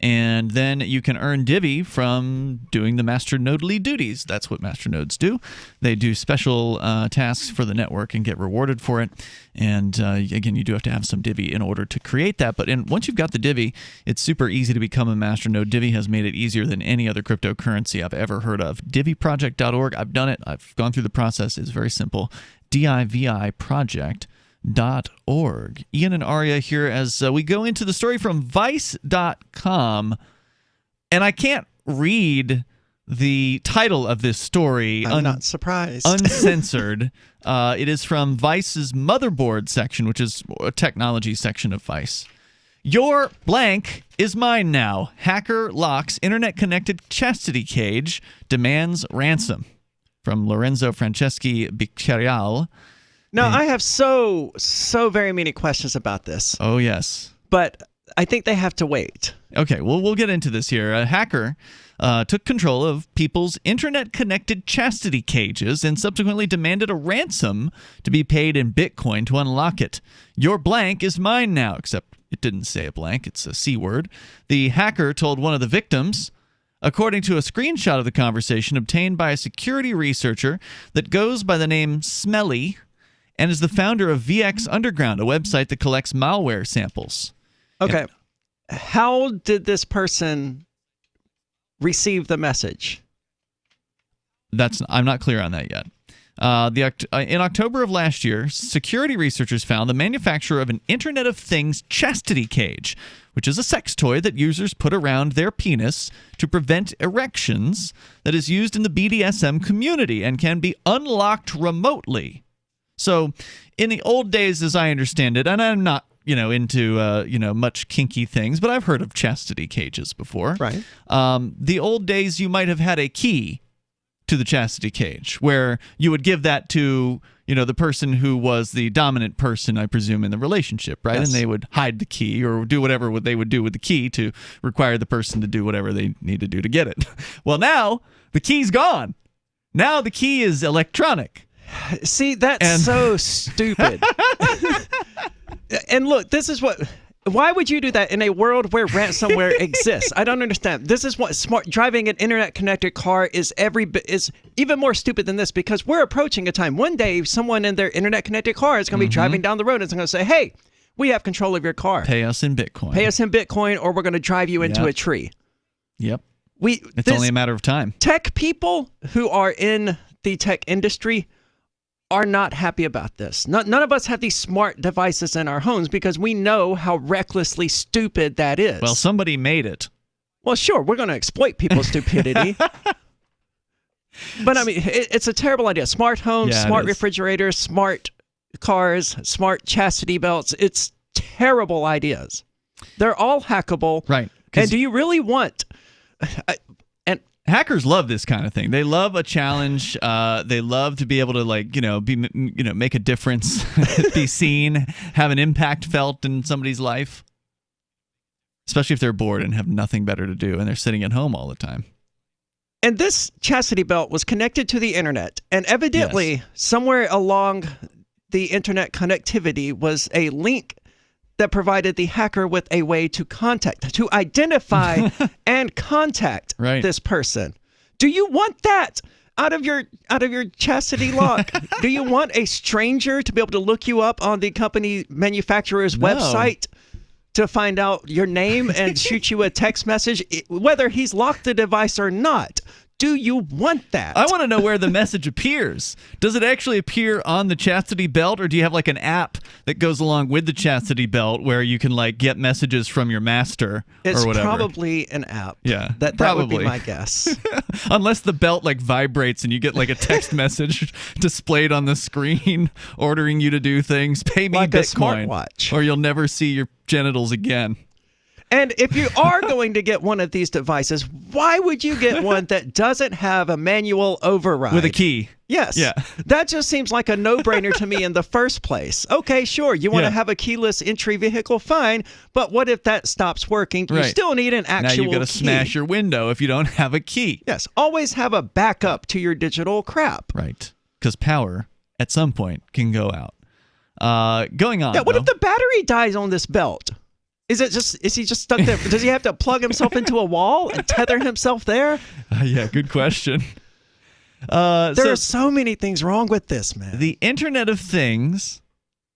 And then you can earn Divi from doing the masternodely duties. That's what masternodes do. They do special tasks for the network and get rewarded for it. And again, you do have to have some Divi in order to create that. But once you've got the Divi, it's super easy to become a masternode. Divi has made it easier than any other cryptocurrency I've ever heard of. Diviproject.org. I've done it. I've gone through the process. It's very simple. DIVI Project.org. Ian and Aria here as we go into the story from Vice.com. And I can't read the title of this story. I'm not surprised. Uncensored. It is from Vice's motherboard section, which is a technology section of Vice. Your blank is mine now. Hacker locks internet-connected chastity cage, demands ransom. From Lorenzo Franceschi Bicchiarial. No, I have so very many questions about this. Oh, yes. But I think they have to wait. Okay, well, we'll get into this here. A hacker took control of people's internet-connected chastity cages and subsequently demanded a ransom to be paid in Bitcoin to unlock it. Your blank is mine now, except it didn't say a blank. It's a C word. The hacker told one of the victims, according to a screenshot of the conversation obtained by a security researcher that goes by the name Smelly, and is the founder of VX Underground, a website that collects malware samples. Okay. How did this person receive the message? I'm not clear on that yet. In October of last year, security researchers found the manufacturer of an Internet of Things chastity cage, which is a sex toy that users put around their penis to prevent erections, that is used in the BDSM community and can be unlocked remotely. So, in the old days, as I understand it, and I'm not, into, much kinky things, but I've heard of chastity cages before. Right. The old days, you might have had a key to the chastity cage, where you would give that to, the person who was the dominant person, I presume, in the relationship, right? Yes. And they would hide the key or do whatever they would do with the key to require the person to do whatever they need to do to get it. Well, now the key's gone. Now the key is electronic. See, that's so stupid. And look, this is what... Why would you do that in a world where ransomware exists? I don't understand. This is what driving an internet-connected car is even more stupid than this, because we're approaching a time. One day, someone in their internet-connected car is going to be driving down the road and it's going to say, hey, we have control of your car. Pay us in Bitcoin. Pay us in Bitcoin, or we're going to drive you into a tree. Yep. It's only a matter of time. Tech people who are in the tech industry are not happy about this. None of us have these smart devices in our homes because we know how recklessly stupid that is. Well, somebody made it. Well, sure, we're going to exploit people's stupidity. But I mean, it's a terrible idea. Smart homes, smart refrigerators, smart cars, smart chastity belts. It's terrible ideas. They're all hackable. Right. And do you really want... Hackers love this kind of thing. They love a challenge. They love to be able to make a difference, be seen, have an impact felt in somebody's life. Especially if they're bored and have nothing better to do and they're sitting at home all the time. And this chastity belt was connected to the internet, and evidently somewhere along the internet connectivity was a link that provided the hacker with a way to identify and contact this person. Do you want that out of your chastity lock? Do you want a stranger to be able to look you up on the company manufacturer's website to find out your name and shoot you a text message, whether he's locked the device or not? Do you want that? I want to know where the message appears. Does it actually appear on the chastity belt, or do you have like an app that goes along with the chastity belt where you can like get messages from your master or whatever? It's probably an app. Yeah, that would be my guess. Unless the belt like vibrates and you get like a text message displayed on the screen ordering you to do things. Pay me like Bitcoin, a smartwatch, or you'll never see your genitals again. And if you are going to get one of these devices, why would you get one that doesn't have a manual override? With a key. Yes. Yeah. That just seems like a no-brainer to me in the first place. Okay, sure, you want to have a keyless entry vehicle, fine, but what if that stops working? You still need an actual key. Now you've got to smash your window if you don't have a key. Yes, always have a backup to your digital crap. Right, because power at some point can go out. Going on. Yeah, what if the battery dies on this belt? Is he just stuck there? Does he have to plug himself into a wall and tether himself there? Yeah, good question. There are so many things wrong with this, man. The Internet of Things,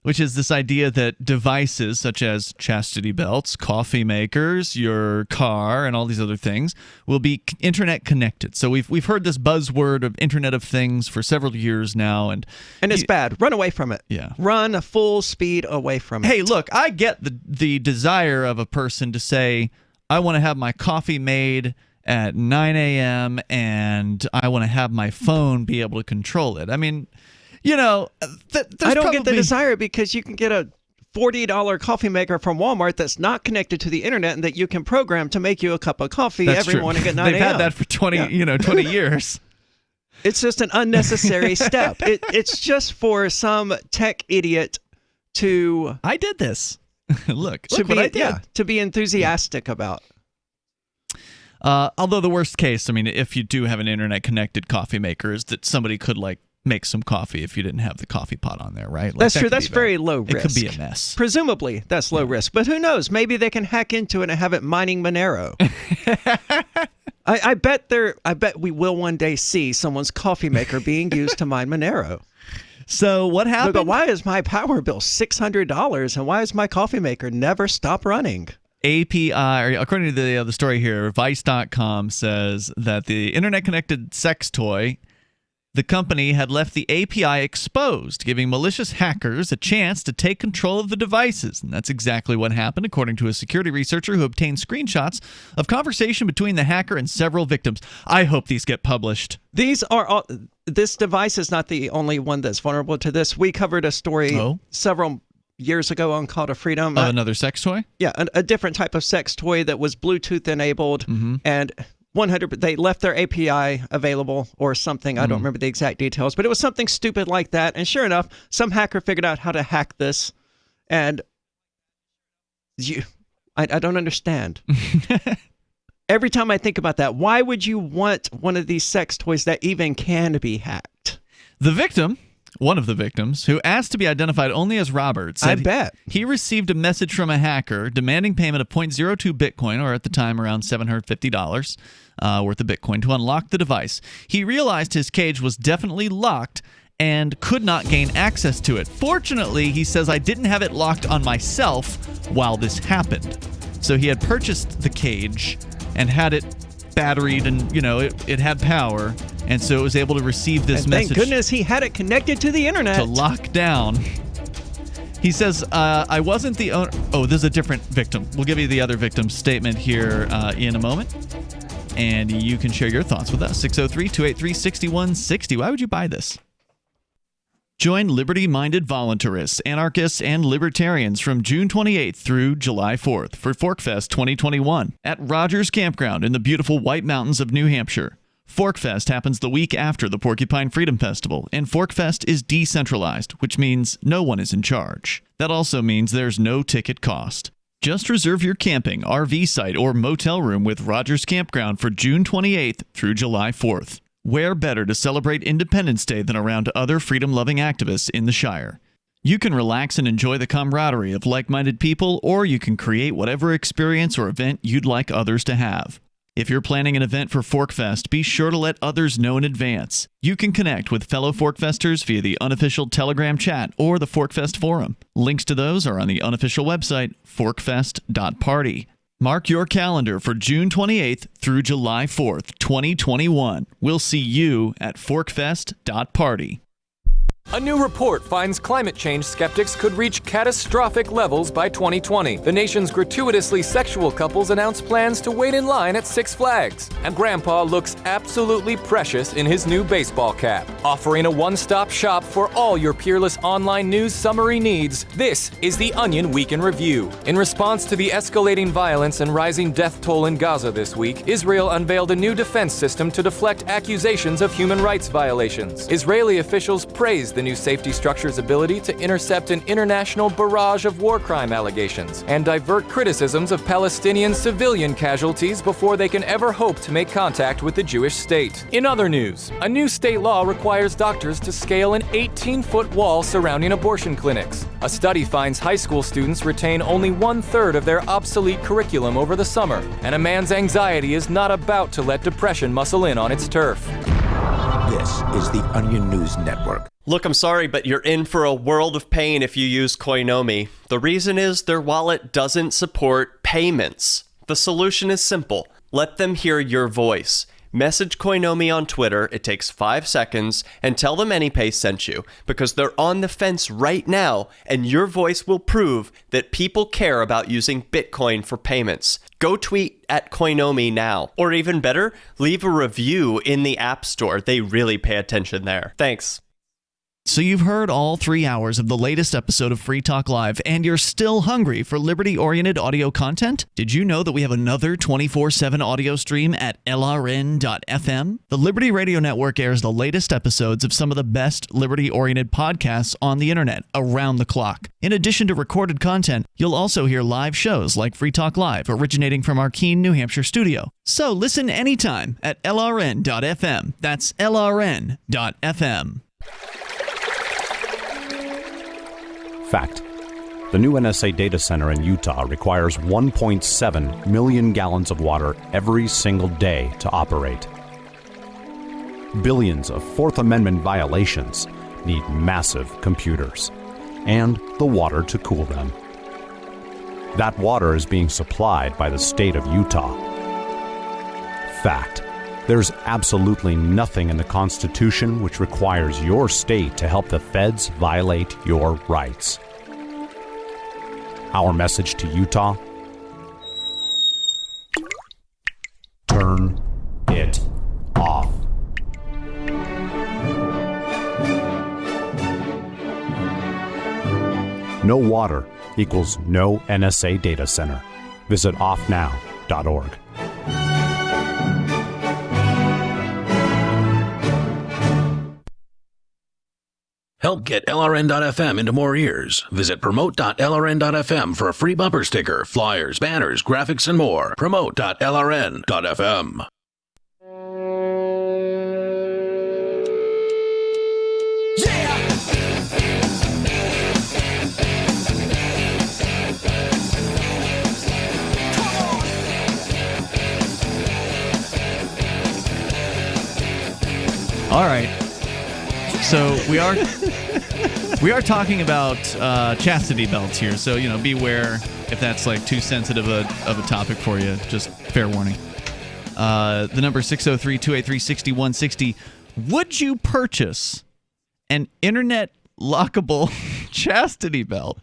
which is this idea that devices such as chastity belts, coffee makers, your car, and all these other things will be internet connected. So we've heard this buzzword of Internet of Things for several years now, and it's bad. Run away from it. Yeah, run full speed away from it. Hey, look, I get the desire of a person to say, I want to have my coffee made at 9 a.m. and I want to have my phone be able to control it. I mean, I don't get the desire, because you can get a $40 coffee maker from Walmart that's not connected to the internet and that you can program to make you a cup of coffee every morning at 9 a.m. They've had that for 20 years. It's just an unnecessary step. It's just for some tech idiot to... I did this. Look what I did. Yeah, to be enthusiastic about. Although the worst case, I mean, if you do have an internet-connected coffee maker, is that somebody could make some coffee if you didn't have the coffee pot on there, right? That's true. That's very low risk. It could be a mess. Presumably, that's low risk. But who knows? Maybe they can hack into it and have it mining Monero. I bet we will one day see someone's coffee maker being used to mine Monero. So what happened? But why is my power bill $600 and why is my coffee maker never stop running? API, according to the story here, Vice.com says that the internet-connected sex toy, the company had left the API exposed, giving malicious hackers a chance to take control of the devices. And that's exactly what happened, according to a security researcher who obtained screenshots of conversation between the hacker and several victims. I hope these get published. This device is not the only one that's vulnerable to this. We covered a story several years ago on Call to Freedom. Another sex toy? Yeah, a different type of sex toy that was Bluetooth enabled and 100%. They left their API available or something. I don't remember the exact details, but it was something stupid like that. And sure enough, some hacker figured out how to hack this. And I don't understand. Every time I think about that, why would you want one of these sex toys that even can be hacked? The victim, one of the victims, who asked to be identified only as Robert, said I bet he received a message from a hacker demanding payment of 0.02 Bitcoin, or at the time around $750 worth of Bitcoin, to unlock the device. He realized his cage was definitely locked and could not gain access to it. Fortunately, he says, I didn't have it locked on myself while this happened. So he had purchased the cage and had it batteried, and it had power, and so it was able to receive this message. Thank goodness he had it connected to the internet to lock down. He says, I wasn't the owner. Oh, this is a different victim. We'll give you the other victim's statement here in a moment, and you can share your thoughts with us. 603-283-6160. Why would you buy this? Join liberty-minded voluntarists, anarchists, and libertarians from June 28th through July 4th for ForkFest 2021 at Rogers Campground in the beautiful White Mountains of New Hampshire. ForkFest happens the week after the Porcupine Freedom Festival, and ForkFest is decentralized, which means no one is in charge. That also means there's no ticket cost. Just reserve your camping, RV site, or motel room with Rogers Campground for June 28th through July 4th. Where better to celebrate Independence Day than around other freedom-loving activists in the Shire? You can relax and enjoy the camaraderie of like-minded people, or you can create whatever experience or event you'd like others to have. If you're planning an event for ForkFest, be sure to let others know in advance. You can connect with fellow ForkFesters via the unofficial Telegram chat or the ForkFest forum. Links to those are on the unofficial website, forkfest.party. Mark your calendar for June 28th through July 4th, 2021. We'll see you at forkfest.party. A new report finds climate change skeptics could reach catastrophic levels by 2020. The nation's gratuitously sexual couples announce plans to wait in line at Six Flags. And Grandpa looks absolutely precious in his new baseball cap. Offering a one-stop shop for all your peerless online news summary needs, this is the Onion Week in Review. In response to the escalating violence and rising death toll in Gaza this week, Israel unveiled a new defense system to deflect accusations of human rights violations. Israeli officials praised the new safety structure's ability to intercept an international barrage of war crime allegations and divert criticisms of Palestinian civilian casualties before they can ever hope to make contact with the Jewish state. In other news, a new state law requires doctors to scale an 18-foot wall surrounding abortion clinics. A study finds high school students retain only 1/3 of their obsolete curriculum over the summer, and a man's anxiety is not about to let depression muscle in on its turf. This is the Onion News Network. Look, I'm sorry, but you're in for a world of pain if you use Koinomi. The reason is their wallet doesn't support payments. The solution is simple. Let them hear your voice. Message Koinomi on Twitter, it takes 5 seconds, and tell them AnyPay sent you, because they're on the fence right now, and your voice will prove that people care about using Bitcoin for payments. Go tweet at Koinomi now. Or even better, leave a review in the App Store. They really pay attention there. Thanks. So you've heard all 3 hours of the latest episode of Free Talk Live, and you're still hungry for liberty-oriented audio content? Did you know that we have another 24/7 audio stream at LRN.FM? The Liberty Radio Network airs the latest episodes of some of the best liberty-oriented podcasts on the internet around the clock. In addition to recorded content, you'll also hear live shows like Free Talk Live, originating from our Keene, New Hampshire studio. So listen anytime at LRN.FM. That's LRN.FM. Fact. The new NSA data center in Utah requires 1.7 million gallons of water every single day to operate. Billions of Fourth Amendment violations need massive computers and the water to cool them. That water is being supplied by the state of Utah. Fact. There's absolutely nothing in the Constitution which requires your state to help the feds violate your rights. Our message to Utah: turn it off. No water equals no NSA data center. Visit offnow.org. Help get LRN.FM into more ears. Visit promote.lrn.fm for a free bumper sticker, flyers, banners, graphics, and more. Promote.lrn.fm. All right. So we are talking about chastity belts here. So, beware if that's like too sensitive of a topic for you. Just fair warning. The number 603-283-6160. Would you purchase an internet lockable chastity belt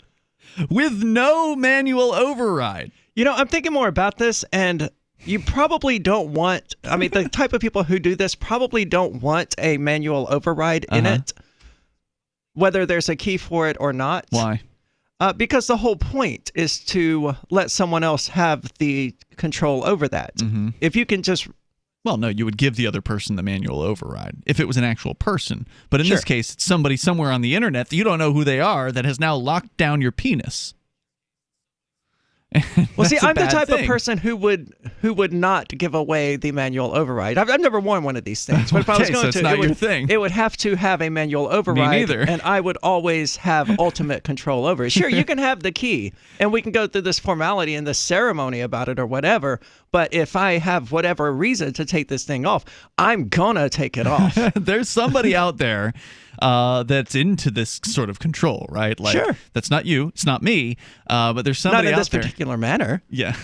with no manual override? I'm thinking more about this, and you probably don't want, the type of people who do this probably don't want a manual override in it, whether there's a key for it or not. Why? Because the whole point is to let someone else have the control over that. Mm-hmm. If you can just... Well, no, you would give the other person the manual override if it was an actual person. But in this case, it's somebody somewhere on the internet that you don't know who they are that has now locked down your penis. Well, see, I'm the type of person who would not give away the manual override. I've never worn one of these things. But if I was going so it's not your thing. It would have to have a manual override. Me neither. And I would always have ultimate control over it. Sure, you can have the key, and we can go through this formality and this ceremony about it or whatever. But if I have whatever reason to take this thing off, I'm gonna take it off. There's somebody out there that's into this sort of control, right? Like, sure. That's not you. It's not me. But there's somebody out there. Not in this particular manner. Yeah.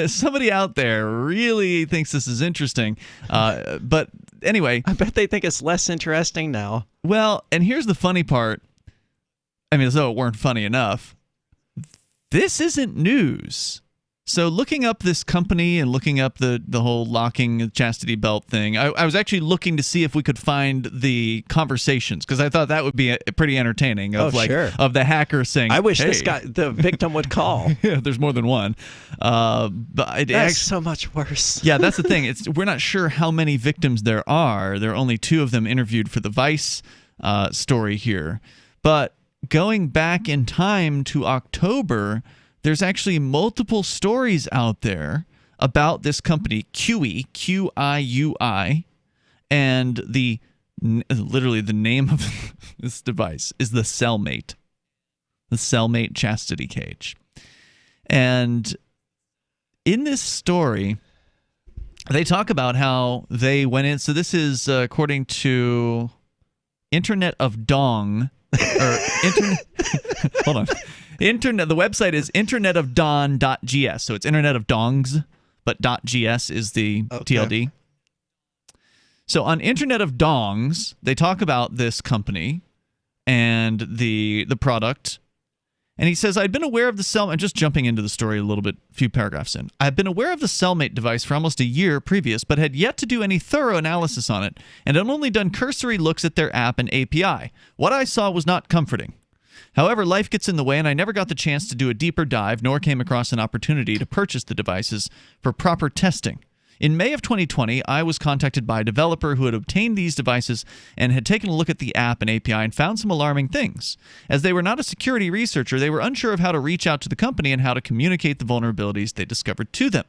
Somebody out there really thinks this is interesting. But anyway. I bet they think it's less interesting now. Well, and here's the funny part. As though it weren't funny enough. This isn't news. So looking up this company and looking up the whole locking chastity belt thing, I was actually looking to see if we could find the conversations, because I thought that would be pretty entertaining of of the hacker saying, I wish hey. the victim would call. Yeah, there's more than one. But that's so much worse. Yeah, that's the thing. We're not sure how many victims there are. There are only 2 of them interviewed for the Vice story here. But going back in time to October, there's actually multiple stories out there about this company, QI, Q-I-U-I, and literally the name of this device is the Cellmate chastity cage. And in this story, they talk about how they went in. So this is according to Internet of Dong, or Internet. Hold on. The website is internetofdon.gs. So it's Internet of Dongs, but .gs is the TLD. So on Internet of Dongs, they talk about this company and the product. And he says, I'd been aware of the Cellmate. I'm just jumping into the story a little bit, a few paragraphs in. I've been aware of the Cellmate device for almost a year previous, but had yet to do any thorough analysis on it, and had only done cursory looks at their app and API. What I saw was not comforting. However, life gets in the way, and I never got the chance to do a deeper dive, nor came across an opportunity to purchase the devices for proper testing. In May of 2020, I was contacted by a developer who had obtained these devices and had taken a look at the app and API and found some alarming things. As they were not a security researcher, they were unsure of how to reach out to the company and how to communicate the vulnerabilities they discovered to them.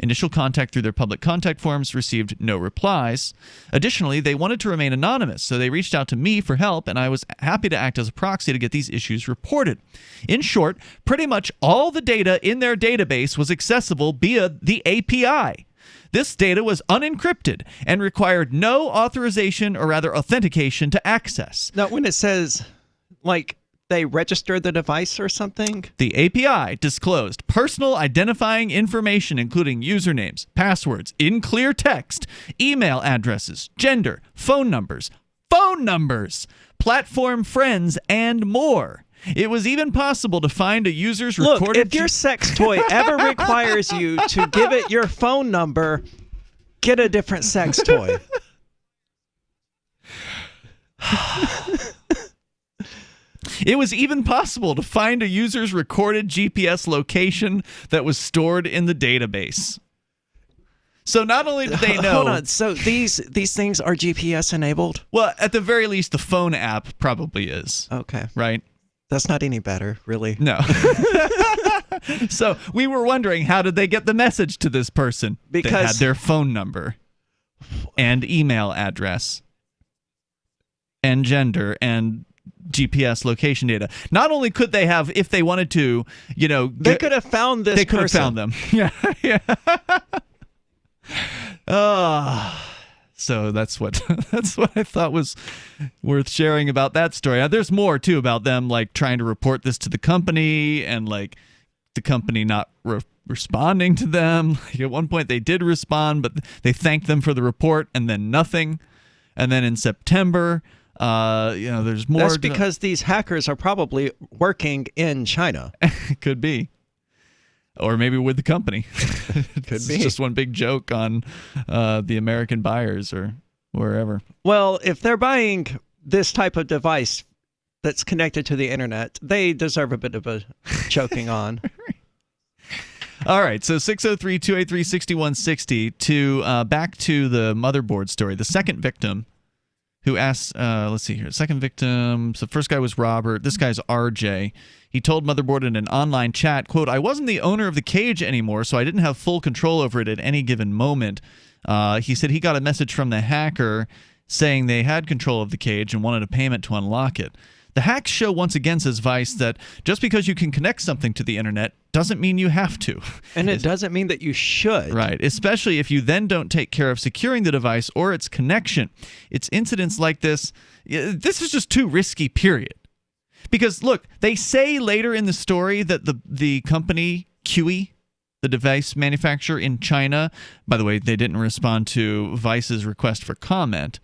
Initial contact through their public contact forms received no replies. Additionally, they wanted to remain anonymous, so they reached out to me for help, and I was happy to act as a proxy to get these issues reported. In short, pretty much all the data in their database was accessible via the API. This data was unencrypted and required no authorization, or rather authentication, to access. Now, when it says, like, they registered the device or something? The API disclosed personal identifying information, including usernames, passwords, in clear text, email addresses, gender, phone numbers, platform friends, and more. It was even possible to find a user's recorded... Look, if your sex toy ever requires you to give it your phone number, get a different sex toy. It was even possible to find a user's recorded GPS location that was stored in the database. So not only did they know... Hold on. So these things are GPS enabled? Well, at the very least, the phone app probably is. Okay. Right? That's not any better, really. No. So we were wondering, how did they get the message to this person? They had their phone number and email address and gender and GPS location data. Not only could they have, if they wanted to, they could have found this. They could have found them. Yeah. So that's what I thought was worth sharing about that story. Now, there's more too about them trying to report this to the company and the company not responding to them. At one point they did respond, but they thanked them for the report and then nothing. And then in September, there's more. That's because these hackers are probably working in China. Could be. Or maybe with the company. Could be. It's just one big joke on the American buyers or wherever. Well, if they're buying this type of device that's connected to the internet, they deserve a bit of a choking on. All right, so 603-283-6160 to back to the motherboard story. The second victim who asked, let's see here, second victim, so the first guy was Robert, this guy's RJ. He told Motherboard in an online chat, quote, "I wasn't the owner of the cage anymore, so I didn't have full control over it at any given moment." He said he got a message from the hacker saying they had control of the cage and wanted a payment to unlock it. The hacks show once again, says Vice, that just because you can connect something to the internet doesn't mean you have to. And it doesn't mean that you should. Right, especially if you then don't take care of securing the device or its connection. It's incidents like this. This is just too risky, period. Because, look, they say later in the story that the company, QE, the device manufacturer in China, by the way, they didn't respond to Vice's request for comment,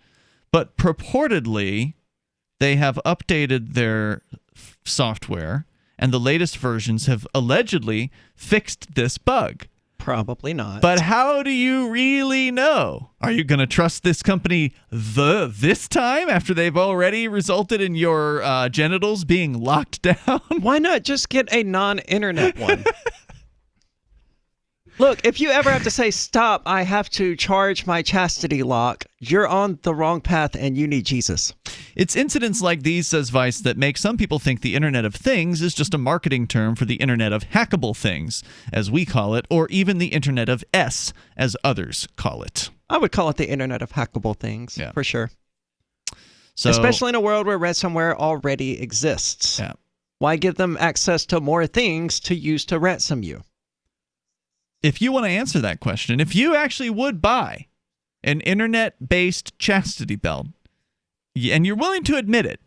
but purportedly they have updated their software, and the latest versions have allegedly fixed this bug. Probably not. But how do you really know? Are you going to trust this company this time after they've already resulted in your genitals being locked down? Why not just get a non-internet one? Look, if you ever have to say, stop, I have to charge my chastity lock, you're on the wrong path and you need Jesus. It's incidents like these, says Vice, that make some people think the Internet of Things is just a marketing term for the Internet of Hackable Things, as we call it, or even the Internet of S, as others call it. I would call it the Internet of Hackable Things, for sure. So, especially in a world where ransomware already exists. Yeah. Why give them access to more things to use to ransom you? If you want to answer that question, if you actually would buy an internet-based chastity belt, and you're willing to admit it,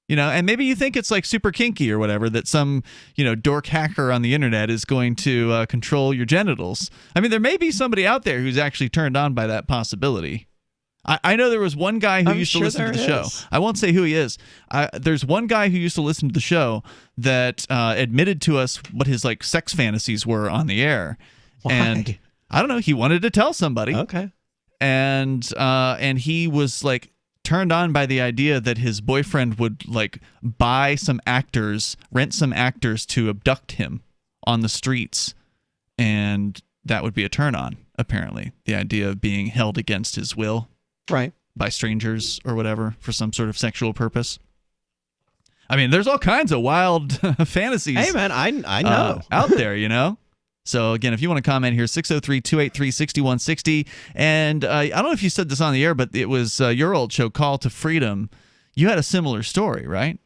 and maybe you think it's super kinky or whatever, that some, dork hacker on the internet is going to control your genitals. I mean, there may be somebody out there who's actually turned on by that possibility. I know there was one guy who used to listen to the show. I won't say who he is. There's one guy who used to listen to the show that admitted to us what his sex fantasies were on the air. Why? And I don't know, he wanted to tell somebody. Okay. And he was turned on by the idea that his boyfriend would buy some actors, rent some actors to abduct him on the streets, and that would be a turn on, apparently. The idea of being held against his will. Right. By strangers or whatever for some sort of sexual purpose. I mean, there's all kinds of wild fantasies. Hey, man, I know. Out there, So, again, if you want to comment here, 603-283-6160. And I don't know if you said this on the air, but it was your old show, Call to Freedom. You had a similar story, right?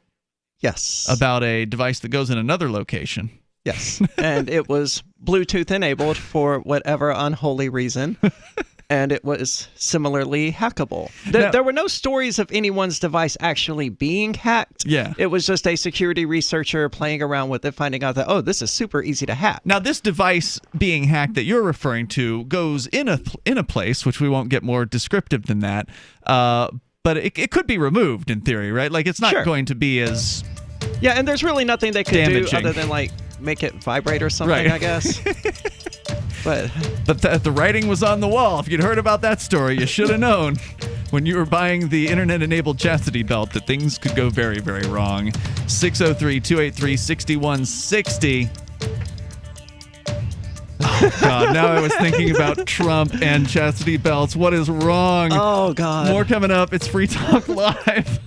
Yes. About a device that goes in another location. Yes. And it was Bluetooth enabled for whatever unholy reason. And it was similarly hackable. There were no stories of anyone's device actually being hacked. Yeah. It was just a security researcher playing around with it, finding out that, oh, this is super easy to hack. Now, this device being hacked that you're referring to goes in a place, which we won't get more descriptive than that, but it could be removed in theory, right? It's not going to be as Yeah, and there's really nothing they could damaging. do other than, make it vibrate or something, right. I guess. But the writing was on the wall. If you'd heard about that story, you should have known when you were buying the internet-enabled chastity belt that things could go very, very wrong. 603-283-6160. Oh, God. Now I was thinking about Trump and chastity belts. What is wrong? Oh, God. More coming up. It's Free Talk Live.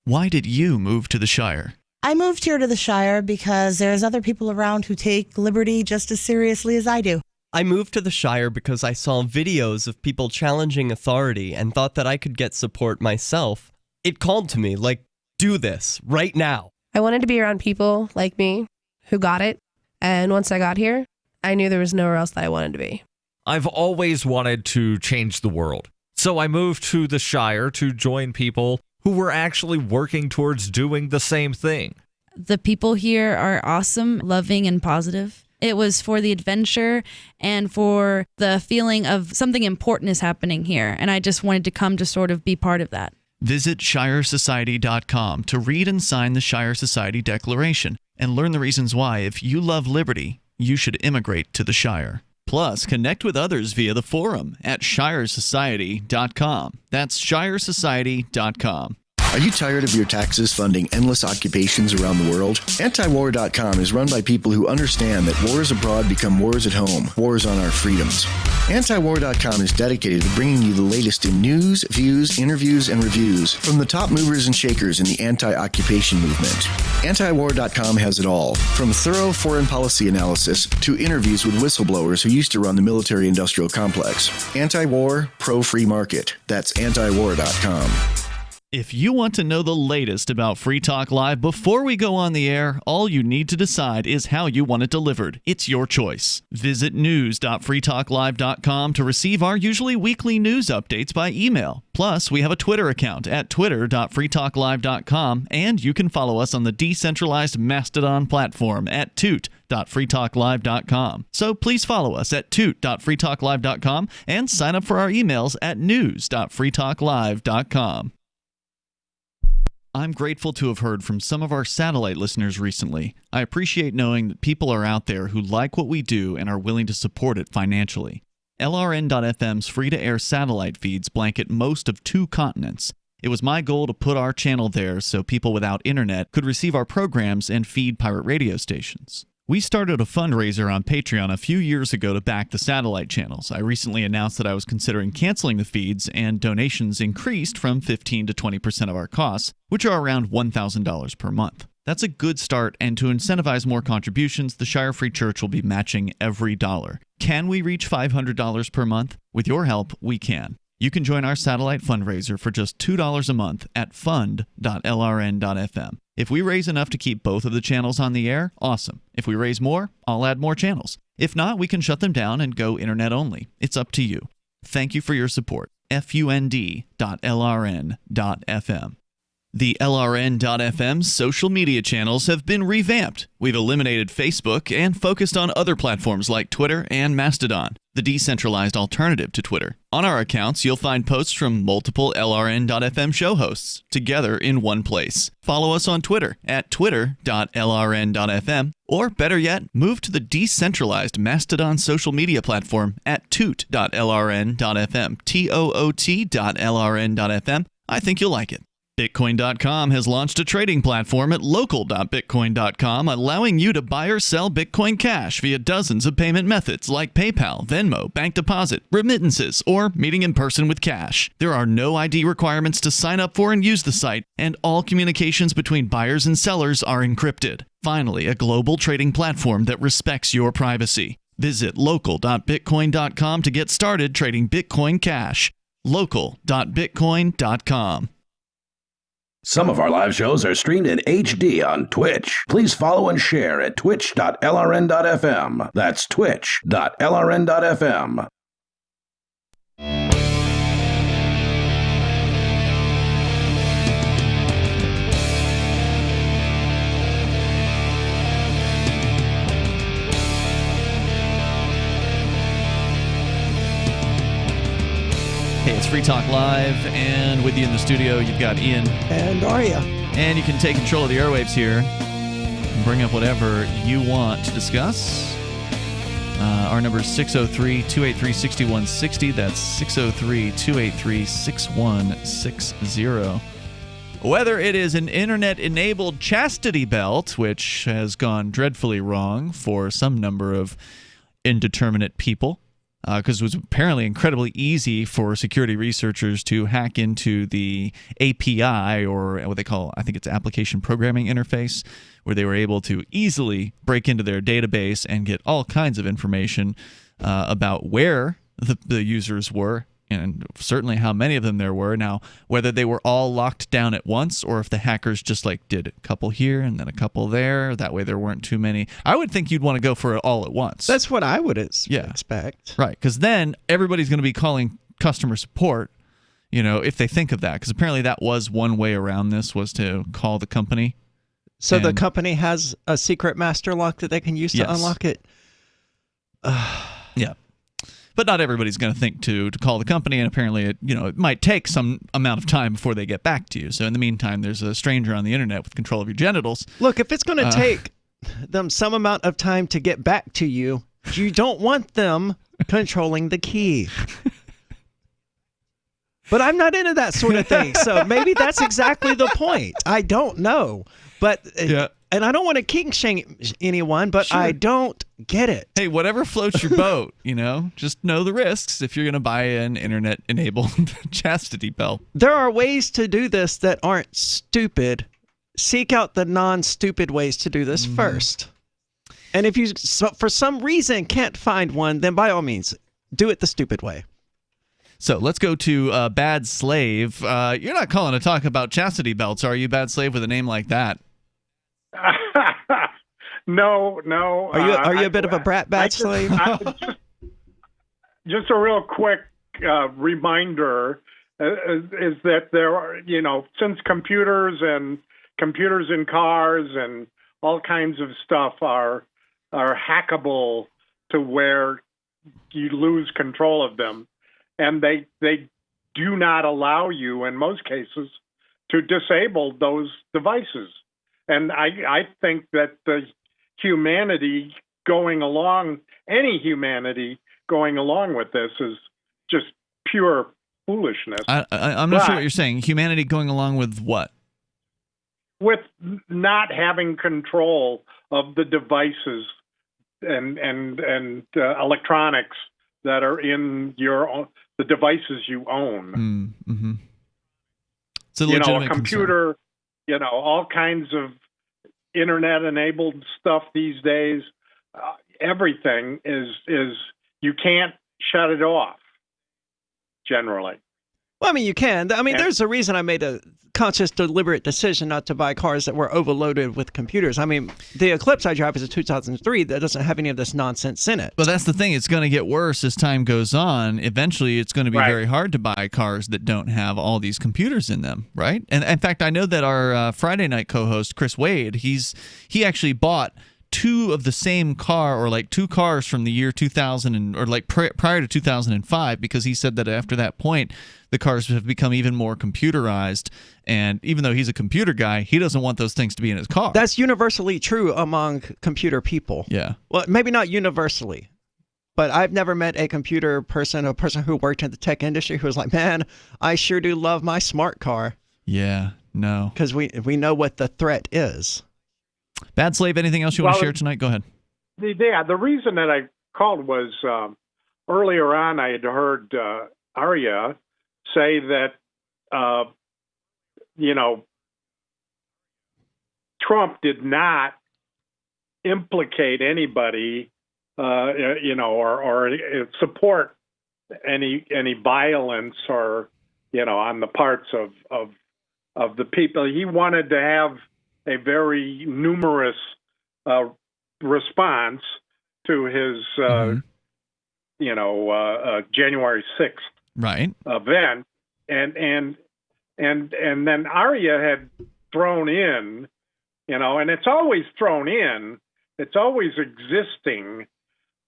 Why did you move to the Shire? I moved here to the Shire because there's other people around who take liberty just as seriously as I do. I moved to the Shire because I saw videos of people challenging authority and thought that I could get support myself. It called to me, like, do this right now. I wanted to be around people like me who got it. And once I got here, I knew there was nowhere else that I wanted to be. I've always wanted to change the world. So I moved to the Shire to join people who were actually working towards doing the same thing. The people here are awesome, loving, and positive. It was for the adventure and for the feeling of something important is happening here. And I just wanted to come to sort of be part of that. Visit ShireSociety.com to read and sign the Shire Society Declaration and learn the reasons why, if you love liberty, you should immigrate to the Shire. Plus, connect with others via the forum at ShireSociety.com. That's ShireSociety.com. Are you tired of your taxes funding endless occupations around the world? Antiwar.com is run by people who understand that wars abroad become wars at home, wars on our freedoms. Antiwar.com is dedicated to bringing you the latest in news, views, interviews, and reviews from the top movers and shakers in the anti-occupation movement. Antiwar.com has it all, from thorough foreign policy analysis to interviews with whistleblowers who used to run the military-industrial complex. Anti-war, pro-free market. That's antiwar.com. If you want to know the latest about Free Talk Live before we go on the air, all you need to decide is how you want it delivered. It's your choice. Visit news.freetalklive.com to receive our usually weekly news updates by email. Plus, we have a Twitter account at twitter.freetalklive.com, and you can follow us on the decentralized Mastodon platform at toot.freetalklive.com. So please follow us at toot.freetalklive.com and sign up for our emails at news.freetalklive.com. I'm grateful to have heard from some of our satellite listeners recently. I appreciate knowing that people are out there who like what we do and are willing to support it financially. LRN.FM's free-to-air satellite feeds blanket most of 2 continents. It was my goal to put our channel there so people without internet could receive our programs and feed pirate radio stations. We started a fundraiser on Patreon a few years ago to back the satellite channels. I recently announced that I was considering canceling the feeds, and donations increased from 15 to 20% of our costs, which are around $1,000 per month. That's a good start, and to incentivize more contributions, the Shire Free Church will be matching every dollar. Can we reach $500 per month? With your help, we can. You can join our satellite fundraiser for just $2 a month at fund.lrn.fm. If we raise enough to keep both of the channels on the air, awesome. If we raise more, I'll add more channels. If not, we can shut them down and go internet only. It's up to you. Thank you for your support. fund.lrn.fm. The LRN.FM social media channels have been revamped. We've eliminated Facebook and focused on other platforms like Twitter and Mastodon, the decentralized alternative to Twitter. On our accounts, you'll find posts from multiple LRN.FM show hosts together in one place. Follow us on Twitter at twitter.lrn.fm, or better yet, move to the decentralized Mastodon social media platform at toot.lrn.fm, toot.lrn.fm. I think you'll like it. Bitcoin.com has launched a trading platform at local.bitcoin.com, allowing you to buy or sell Bitcoin Cash via dozens of payment methods like PayPal, Venmo, bank deposit, remittances, or meeting in person with cash. There are no ID requirements to sign up for and use the site, and all communications between buyers and sellers are encrypted. Finally, a global trading platform that respects your privacy. Visit local.bitcoin.com to get started trading Bitcoin Cash. local.bitcoin.com. Some of our live shows are streamed in HD on Twitch. Please follow and share at twitch.lrn.fm. That's twitch.lrn.fm. Hey, it's Free Talk Live, and with you in the studio, you've got Ian. And Aria. And you can take control of the airwaves here and bring up whatever you want to discuss. Our number is 603-283-6160. That's 603-283-6160. whether it is an internet-enabled chastity belt, which has gone dreadfully wrong for some number of indeterminate people, because it was apparently incredibly easy for security researchers to hack into the API, or what they call, I think it's application programming interface, where they were able to easily break into their database and get all kinds of information about where the users were, and certainly how many of them there were. Now, whether they were all locked down at once or if the hackers just like did a couple here and then a couple there, that way there weren't too many. I would think you'd want to go for it all at once. That's what I would expect. Right, because then everybody's going to be calling customer support, if they think of that. Because apparently that was one way around this, was to call the company. So the company has a secret master lock that they can use to unlock it? Yeah. But not everybody's going to think to call the company, and apparently it might take some amount of time before they get back to you. So in the meantime, there's a stranger on the internet with control of your genitals. Look, if it's going to take them some amount of time to get back to you, you don't want them controlling the key. But I'm not into that sort of thing, so maybe that's exactly the point. I don't know. But and I don't want to kink shame anyone, but I don't get it. Hey, whatever floats your boat, just know the risks if you're going to buy an internet-enabled chastity belt. There are ways to do this that aren't stupid. Seek out the non-stupid ways to do this first. And if you, for some reason, can't find one, then by all means, do it the stupid way. So let's go to Bad Slave. You're not calling to talk about chastity belts, are you, Bad Slave, with a name like that? No. Are you a bit of a brat, Bad Slave? Just a real quick reminder is that there are, since computers in cars and all kinds of stuff are hackable to where you lose control of them, and they do not allow you in most cases to disable those devices. And I think that the humanity going along with this is just pure foolishness. I'm not sure what you're saying. Humanity going along with what? With not having control of the devices and electronics that are in the devices you own. Mm-hmm. It's a legitimate a computer. Concern. All kinds of internet-enabled stuff these days. Everything is you can't shut it off. Generally. Well, you can. There's a reason I made a conscious, deliberate decision not to buy cars that were overloaded with computers. The Eclipse I drive is a 2003 that doesn't have any of this nonsense in it. But that's the thing. It's going to get worse as time goes on. Eventually, it's going to be very hard to buy cars that don't have all these computers in them, right? And in fact, I know that our Friday night co-host, Chris Wade, he actually bought two of the same car, or like two cars from the year 2000 prior to 2005, because he said that after that point the cars have become even more computerized, and even though he's a computer guy, he doesn't want those things to be in his car. That's universally true among computer people. Yeah. Well, maybe not universally, but I've never met a computer person, a person who worked in the tech industry, who was like, man, I sure do love my smart car. Yeah, no. Because we know what the threat is. Bad Slave, anything else you want to share tonight? Go ahead. The reason that I called was earlier on I had heard Arya say that, Trump did not implicate anybody, or support any violence or, on the parts of the people. He wanted to have a very numerous response to his, January 6th event, and then Arya had thrown in, and it's always thrown in, it's always existing,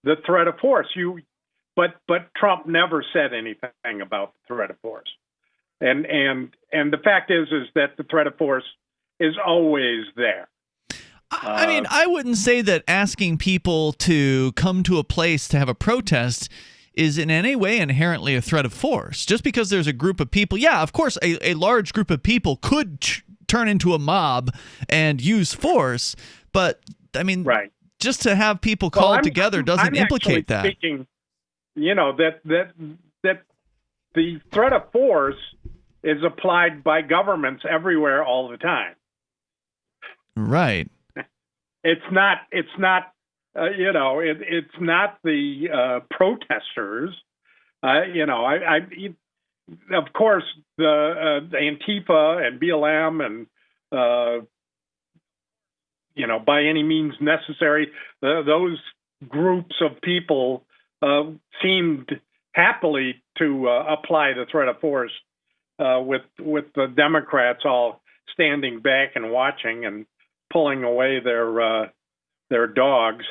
the threat of force. But Trump never said anything about the threat of force, and the fact is that the threat of force is always there. I wouldn't say that asking people to come to a place to have a protest is in any way inherently a threat of force. Just because there's a group of people, yeah, of course, a large group of people could turn into a mob and use force, but I mean, just to have people called together doesn't implicate that. Speaking, that the threat of force is applied by governments everywhere all the time. Right. It's not the protesters. Of course, the Antifa and BLM and by any means necessary, those groups of people seemed happily to apply the threat of force, with the Democrats all standing back and watching and pulling away their dogs.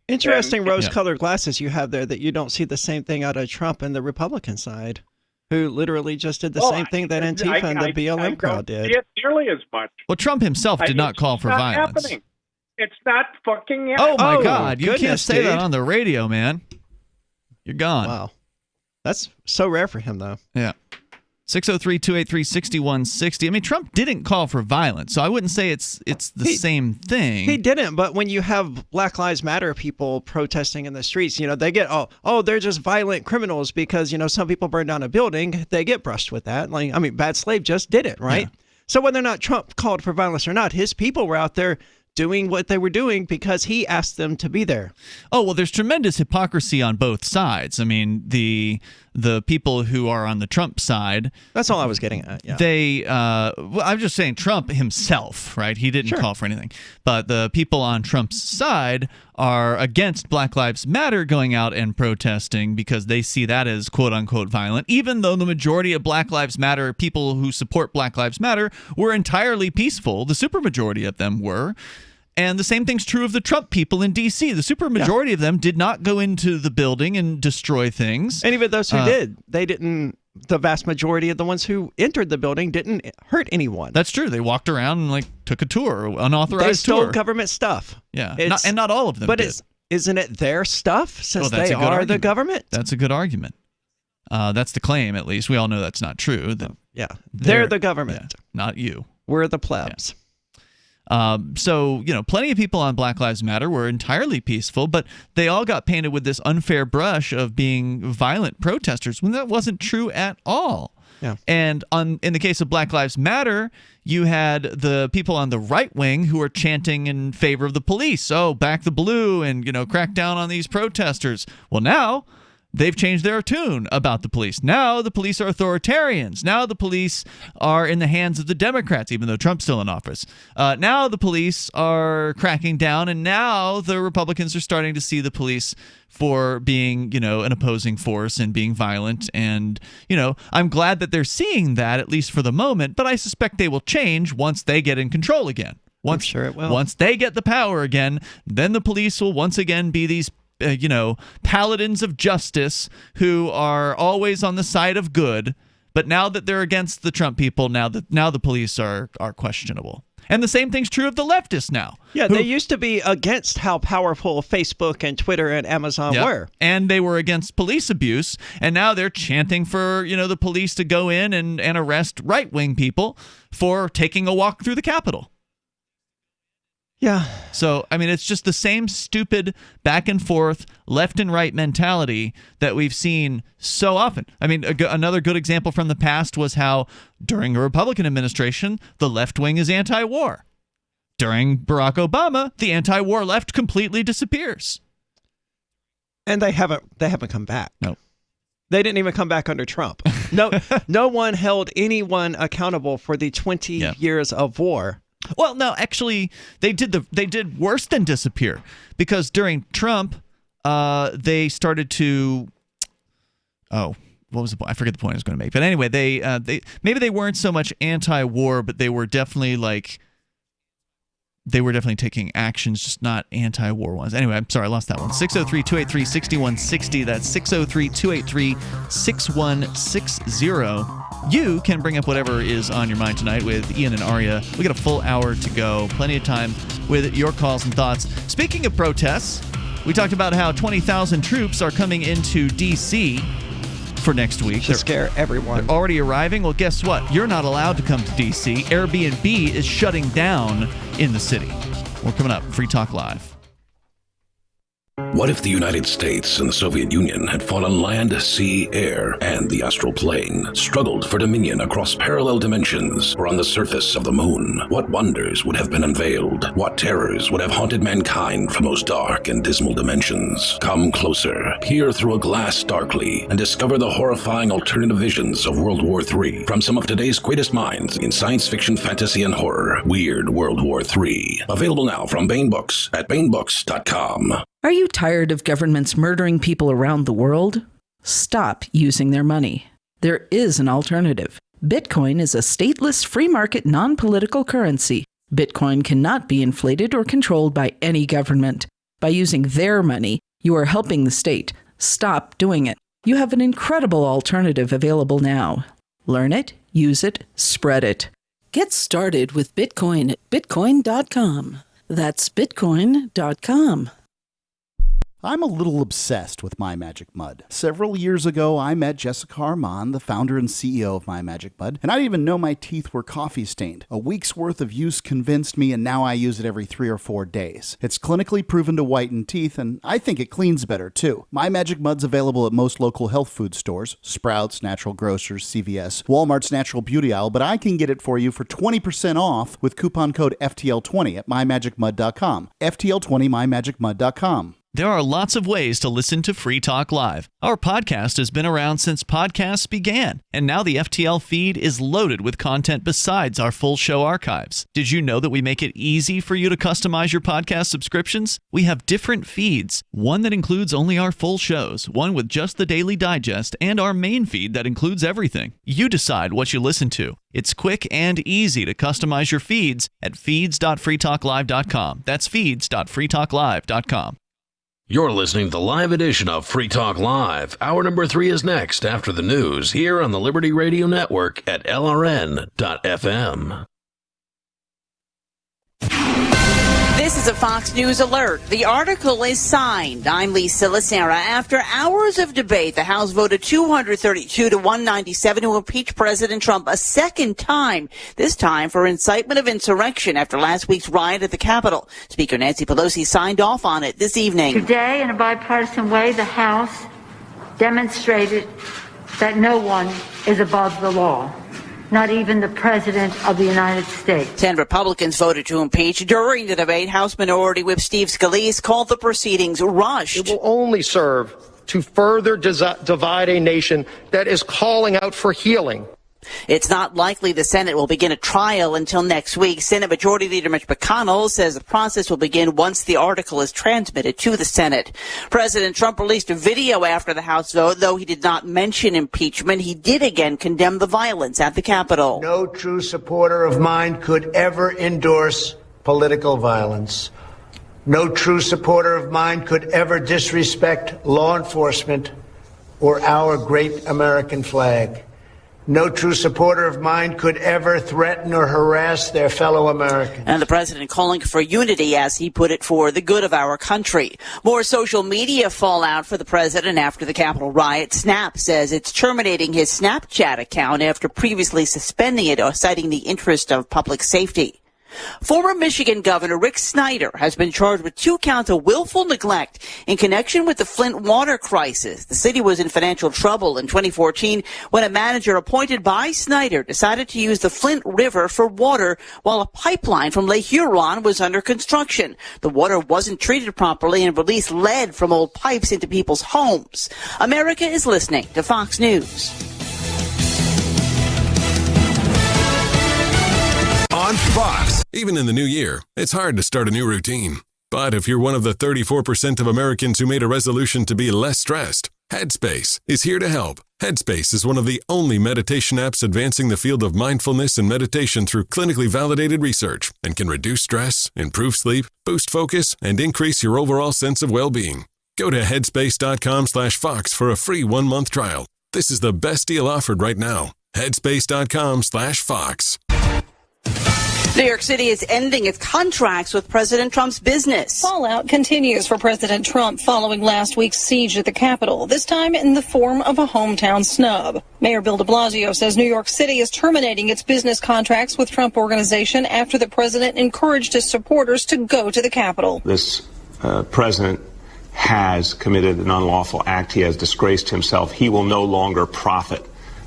Interesting rose-colored glasses you have there that you don't see the same thing out of Trump and the Republican side, who literally just did the same thing that Antifa and the BLM crowd did. It nearly as much. Well, Trump himself did not call for violence. Happening. It's not fucking happening. Oh my God! You can't say that on the radio, man. You're gone. Wow, that's so rare for him, though. Yeah. 603-283-6160. I mean, Trump didn't call for violence, so I wouldn't say it's the same thing. He didn't, but when you have Black Lives Matter people protesting in the streets, they get, they're just violent criminals because, some people burn down a building. They get brushed with that. Bad Slave just did it, right? Yeah. So whether or not Trump called for violence or not, his people were out there doing what they were doing because he asked them to be there. Oh, well, there's tremendous hypocrisy on both sides. I mean, the people who are on the Trump side. That's all I was getting at. Yeah. I'm just saying Trump himself, right? He didn't call for anything. But the people on Trump's side are against Black Lives Matter going out and protesting because they see that as quote unquote violent, even though the majority of Black Lives Matter people who support Black Lives Matter were entirely peaceful. The supermajority of them were. And the same thing's true of the Trump people in D.C. The supermajority of them did not go into the building and destroy things. And even those who did, they didn't. The vast majority of the ones who entered the building didn't hurt anyone. That's true. They walked around and took a tour, unauthorized tour. They stole government stuff. Yeah, and not all of them. But did. Isn't it their stuff since they are the government? That's a good argument. That's the claim, at least. We all know that's not true. They're the government, not you. We're the plebs. Yeah. So, plenty of people on Black Lives Matter were entirely peaceful, but they all got painted with this unfair brush of being violent protesters when that wasn't true at all. Yeah. And in the case of Black Lives Matter, you had the people on the right wing who were chanting in favor of the police. Oh, back the blue and, crack down on these protesters. Well, now they've changed their tune about the police. Now the police are authoritarians. Now the police are in the hands of the Democrats, even though Trump's still in office. Now the police are cracking down, and now the Republicans are starting to see the police for being, an opposing force and being violent. And, I'm glad that they're seeing that, at least for the moment, but I suspect they will change once they get in control again. I'm sure it will. Once they get the power again, then the police will once again be these paladins of justice who are always on the side of good. But now that they're against the Trump people, now the police are questionable. And the same thing's true of the leftists now. Yeah, they used to be against how powerful Facebook and Twitter and Amazon were. And they were against police abuse. And now they're chanting for, the police to go in and arrest right-wing people for taking a walk through the Capitol. Yeah. So, it's just the same stupid back and forth, left and right mentality that we've seen so often. Another good example from the past was how during a Republican administration, the left wing is anti-war. During Barack Obama, the anti-war left completely disappears. And they haven't come back. No. They didn't even come back under Trump. No one held anyone accountable for the 20 years of war. Well, no, actually, they did worse than disappear, because during Trump, they started to. Oh, what was the point? I forget the point I was going to make. But anyway, they maybe they weren't so much anti-war, but they were definitely taking actions, just not anti-war ones. Anyway, I'm sorry, I lost that one. 603-283-6160. That's 603-283-6160. You can bring up whatever is on your mind tonight with Ian and Aria. We got a full hour to go. Plenty of time with your calls and thoughts. Speaking of protests, We talked about how 20,000 troops are coming into D.C. for next week. To scare everyone. They're already arriving. Well, guess what? You're not allowed to come to D.C. Airbnb is shutting down in the city. We're coming up. Free Talk Live. What if the United States and the Soviet Union had fought on land, sea, air, and the astral plane, struggled for dominion across parallel dimensions, or on the surface of the moon? What wonders would have been unveiled? What terrors would have haunted mankind from those dark and dismal dimensions? Come closer, peer through a glass darkly, and discover the horrifying alternative visions of World War III from some of today's greatest minds in science fiction, fantasy, and horror. Weird World War III. Available now from Baen Books at baenbooks.com. Are you tired of governments murdering people around the world? Stop using their money. There is an alternative. Bitcoin is a stateless, free market, non-political currency. Bitcoin cannot be inflated or controlled by any government. By using their money, you are helping the state. Stop doing it. You have an incredible alternative available now. Learn it, use it, spread it. Get started with Bitcoin at bitcoin.com. That's bitcoin.com. I'm a little obsessed with My Magic Mud. Several years ago, I met Jessica Armand, the founder and CEO of My Magic Mud, and I didn't even know my teeth were coffee stained. A week's worth of use convinced me, and now I use it every 3 or 4 days. It's clinically proven to whiten teeth, and I think it cleans better, too. My Magic Mud's available at most local health food stores, Sprouts, Natural Grocers, CVS, Walmart's Natural Beauty Aisle, but I can get it for you for 20% off with coupon code FTL20 at mymagicmud.com. FTL20 mymagicmud.com. There are lots of ways to listen to Free Talk Live. Our podcast has been around since podcasts began, and now the FTL feed is loaded with content besides our full show archives. Did you know that we make it easy for you to customize your podcast subscriptions? We have different feeds, one that includes only our full shows, one with just the Daily Digest, and our main feed that includes everything. You decide what you listen to. It's quick and easy to customize your feeds at feeds.freetalklive.com. That's feeds.freetalklive.com. You're listening to the live edition of Free Talk Live. Hour number 3 is next after the news here on the Liberty Radio Network at LRN.FM. This is a Fox News alert. The article is signed. I'm Lisa Lacera. After hours of debate, the House voted 232 to 197 to impeach President Trump a second time, this time for incitement of insurrection after last week's riot at the Capitol. Speaker Nancy Pelosi signed off on it this evening. Today, in a bipartisan way, the House demonstrated that no one is above the law. Not even the President of the United States. 10 Republicans voted to impeach. During the debate, House Minority Whip Steve Scalise called the proceedings rushed. It will only serve to further divide a nation that is calling out for healing. It's not likely the Senate will begin a trial until next week. Senate Majority Leader Mitch McConnell says the process will begin once the article is transmitted to the Senate. President Trump released a video after the House vote. Though he did not mention impeachment, he did again condemn the violence at the Capitol. No true supporter of mine could ever endorse political violence. No true supporter of mine could ever disrespect law enforcement or our great American flag. No true supporter of mine could ever threaten or harass their fellow Americans. And the president calling for unity, as he put it, for the good of our country. More social media fallout for the president after the Capitol riot. Snap says it's terminating his Snapchat account after previously suspending it, citing the interest of public safety. Former Michigan Governor Rick Snyder has been charged with 2 counts of willful neglect in connection with the Flint water crisis. The city was in financial trouble in 2014 when a manager appointed by Snyder decided to use the Flint River for water while a pipeline from Lake Huron was under construction. The water wasn't treated properly and released lead from old pipes into people's homes. America is listening to Fox News. On Fox. Even in the new year, it's hard to start a new routine. But if you're one of the 34% of Americans who made a resolution to be less stressed, Headspace is here to help. Headspace is one of the only meditation apps advancing the field of mindfulness and meditation through clinically validated research and can reduce stress, improve sleep, boost focus, and increase your overall sense of well-being. Go to headspace.com/Fox for a free 1-month trial. This is the best deal offered right now. Headspace.com/Fox. New York City is ending its contracts with President Trump's business. Fallout continues for President Trump following last week's siege at the Capitol, this time in the form of a hometown snub. Mayor Bill de Blasio says New York City is terminating its business contracts with Trump Organization after the president encouraged his supporters to go to the Capitol. This president has committed an unlawful act. He has disgraced himself. He will no longer profit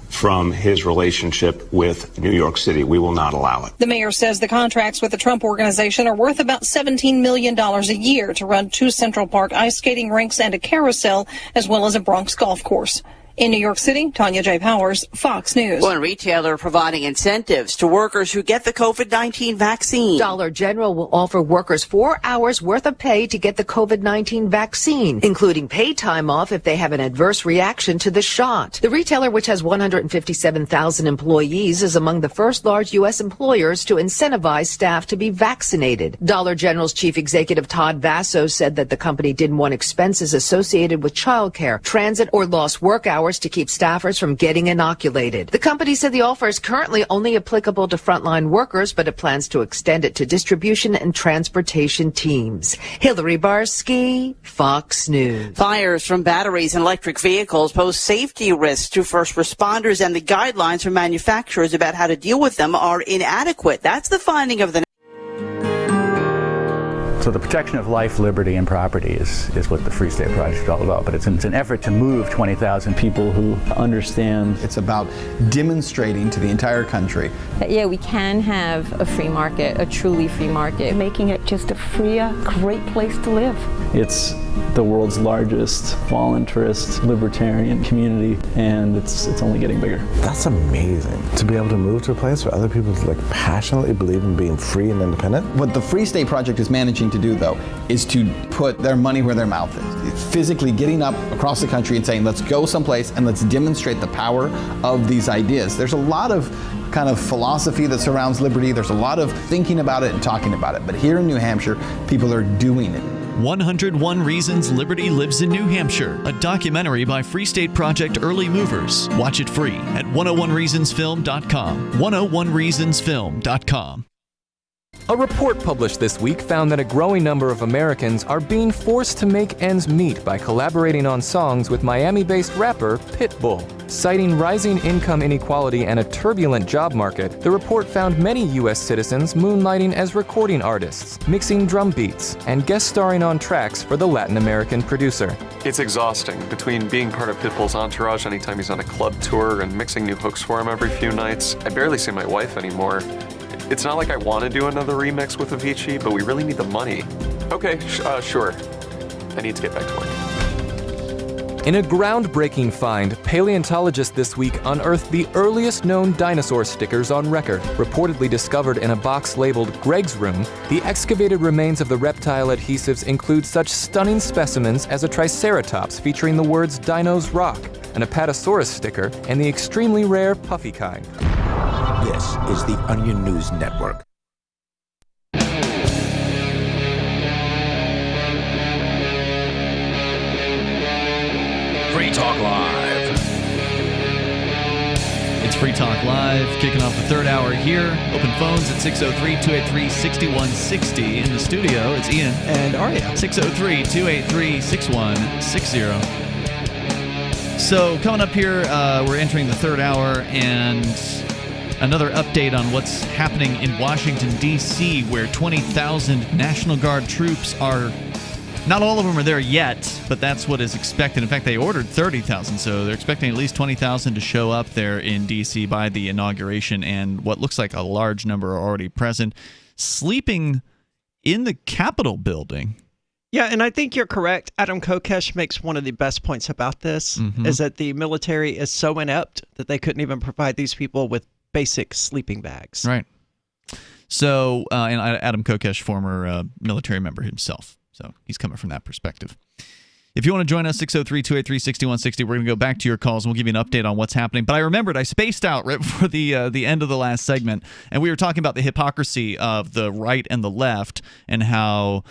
from his relationship with New York City. We will not allow it. The mayor says the contracts with the Trump Organization are worth about $17 million a year to run 2 Central Park ice skating rinks and a carousel, as well as a Bronx golf course. In New York City, Tanya J. Powers, Fox News. One retailer providing incentives to workers who get the COVID-19 vaccine. Dollar General will offer workers 4 hours worth of pay to get the COVID-19 vaccine, including paid time off if they have an adverse reaction to the shot. The retailer, which has 157,000 employees, is among the first large U.S. employers to incentivize staff to be vaccinated. Dollar General's chief executive Todd Vasso said that the company didn't want expenses associated with childcare, transit, or lost work hours to keep staffers from getting inoculated. The company said the offer is currently only applicable to frontline workers, but it plans to extend it to distribution and transportation teams. Hillary Barsky, Fox News. Fires from batteries and electric vehicles pose safety risks to first responders, and the guidelines from manufacturers about how to deal with them are inadequate. That's the finding of the So the protection of life, liberty, and property is what the Free State Project is all about. But it's an effort to move 20,000 people who understand. It's about demonstrating to the entire country that, yeah, we can have a free market, a truly free market. Making it just a freer, great place to live. It's the world's largest voluntarist libertarian community, and it's only getting bigger. That's amazing, to be able to move to a place where other people passionately believe in being free and independent. What the Free State Project is managing to do, though, is to put their money where their mouth is. It's physically getting up across the country and saying, let's go someplace and let's demonstrate the power of these ideas. There's a lot of kind of philosophy that surrounds liberty. There's a lot of thinking about it and talking about it. But here in New Hampshire, people are doing it. 101 Reasons Liberty Lives in New Hampshire, a documentary by Free State Project Early Movers. Watch it free at 101reasonsfilm.com. 101reasonsfilm.com. A report published this week found that a growing number of Americans are being forced to make ends meet by collaborating on songs with Miami-based rapper Pitbull. Citing rising income inequality and a turbulent job market, the report found many U.S. citizens moonlighting as recording artists, mixing drum beats, and guest starring on tracks for the Latin American producer. It's exhausting, between being part of Pitbull's entourage anytime he's on a club tour and mixing new hooks for him every few nights. I barely see my wife anymore. It's not like I want to do another remix with Avicii, but we really need the money. Okay, sure. I need to get back to work. In a groundbreaking find, paleontologists this week unearthed the earliest known dinosaur stickers on record. Reportedly discovered in a box labeled Greg's Room, the excavated remains of the reptile adhesives include such stunning specimens as a Triceratops featuring the words Dinos Rock, an Apatosaurus sticker, and the extremely rare puffy kind. This is the Onion News Network. Free Talk Live. It's Free Talk Live, kicking off the third hour here. Open phones at 603-283-6160. In the studio, it's Ian and Arya. 603-283-6160. So coming up here, we're entering the third hour, and another update on what's happening in Washington, D.C., where 20,000 National Guard troops are... Not all of them are there yet, but that's what is expected. In fact, they ordered 30,000, so they're expecting at least 20,000 to show up there in D.C. by the inauguration, and what looks like a large number are already present, sleeping in the Capitol building. Yeah, and I think you're correct. Adam Kokesh makes one of the best points about this, is that the military is so inept that they couldn't even provide these people with basic sleeping bags. Right. So, and Adam Kokesh, former military member himself. So he's coming from that perspective. If you want to join us, 603-283-6160, we're going to go back to your calls and we'll give you an update on what's happening. But I remembered I spaced out right before the end of the last segment, and we were talking about the hypocrisy of the right and the left and how,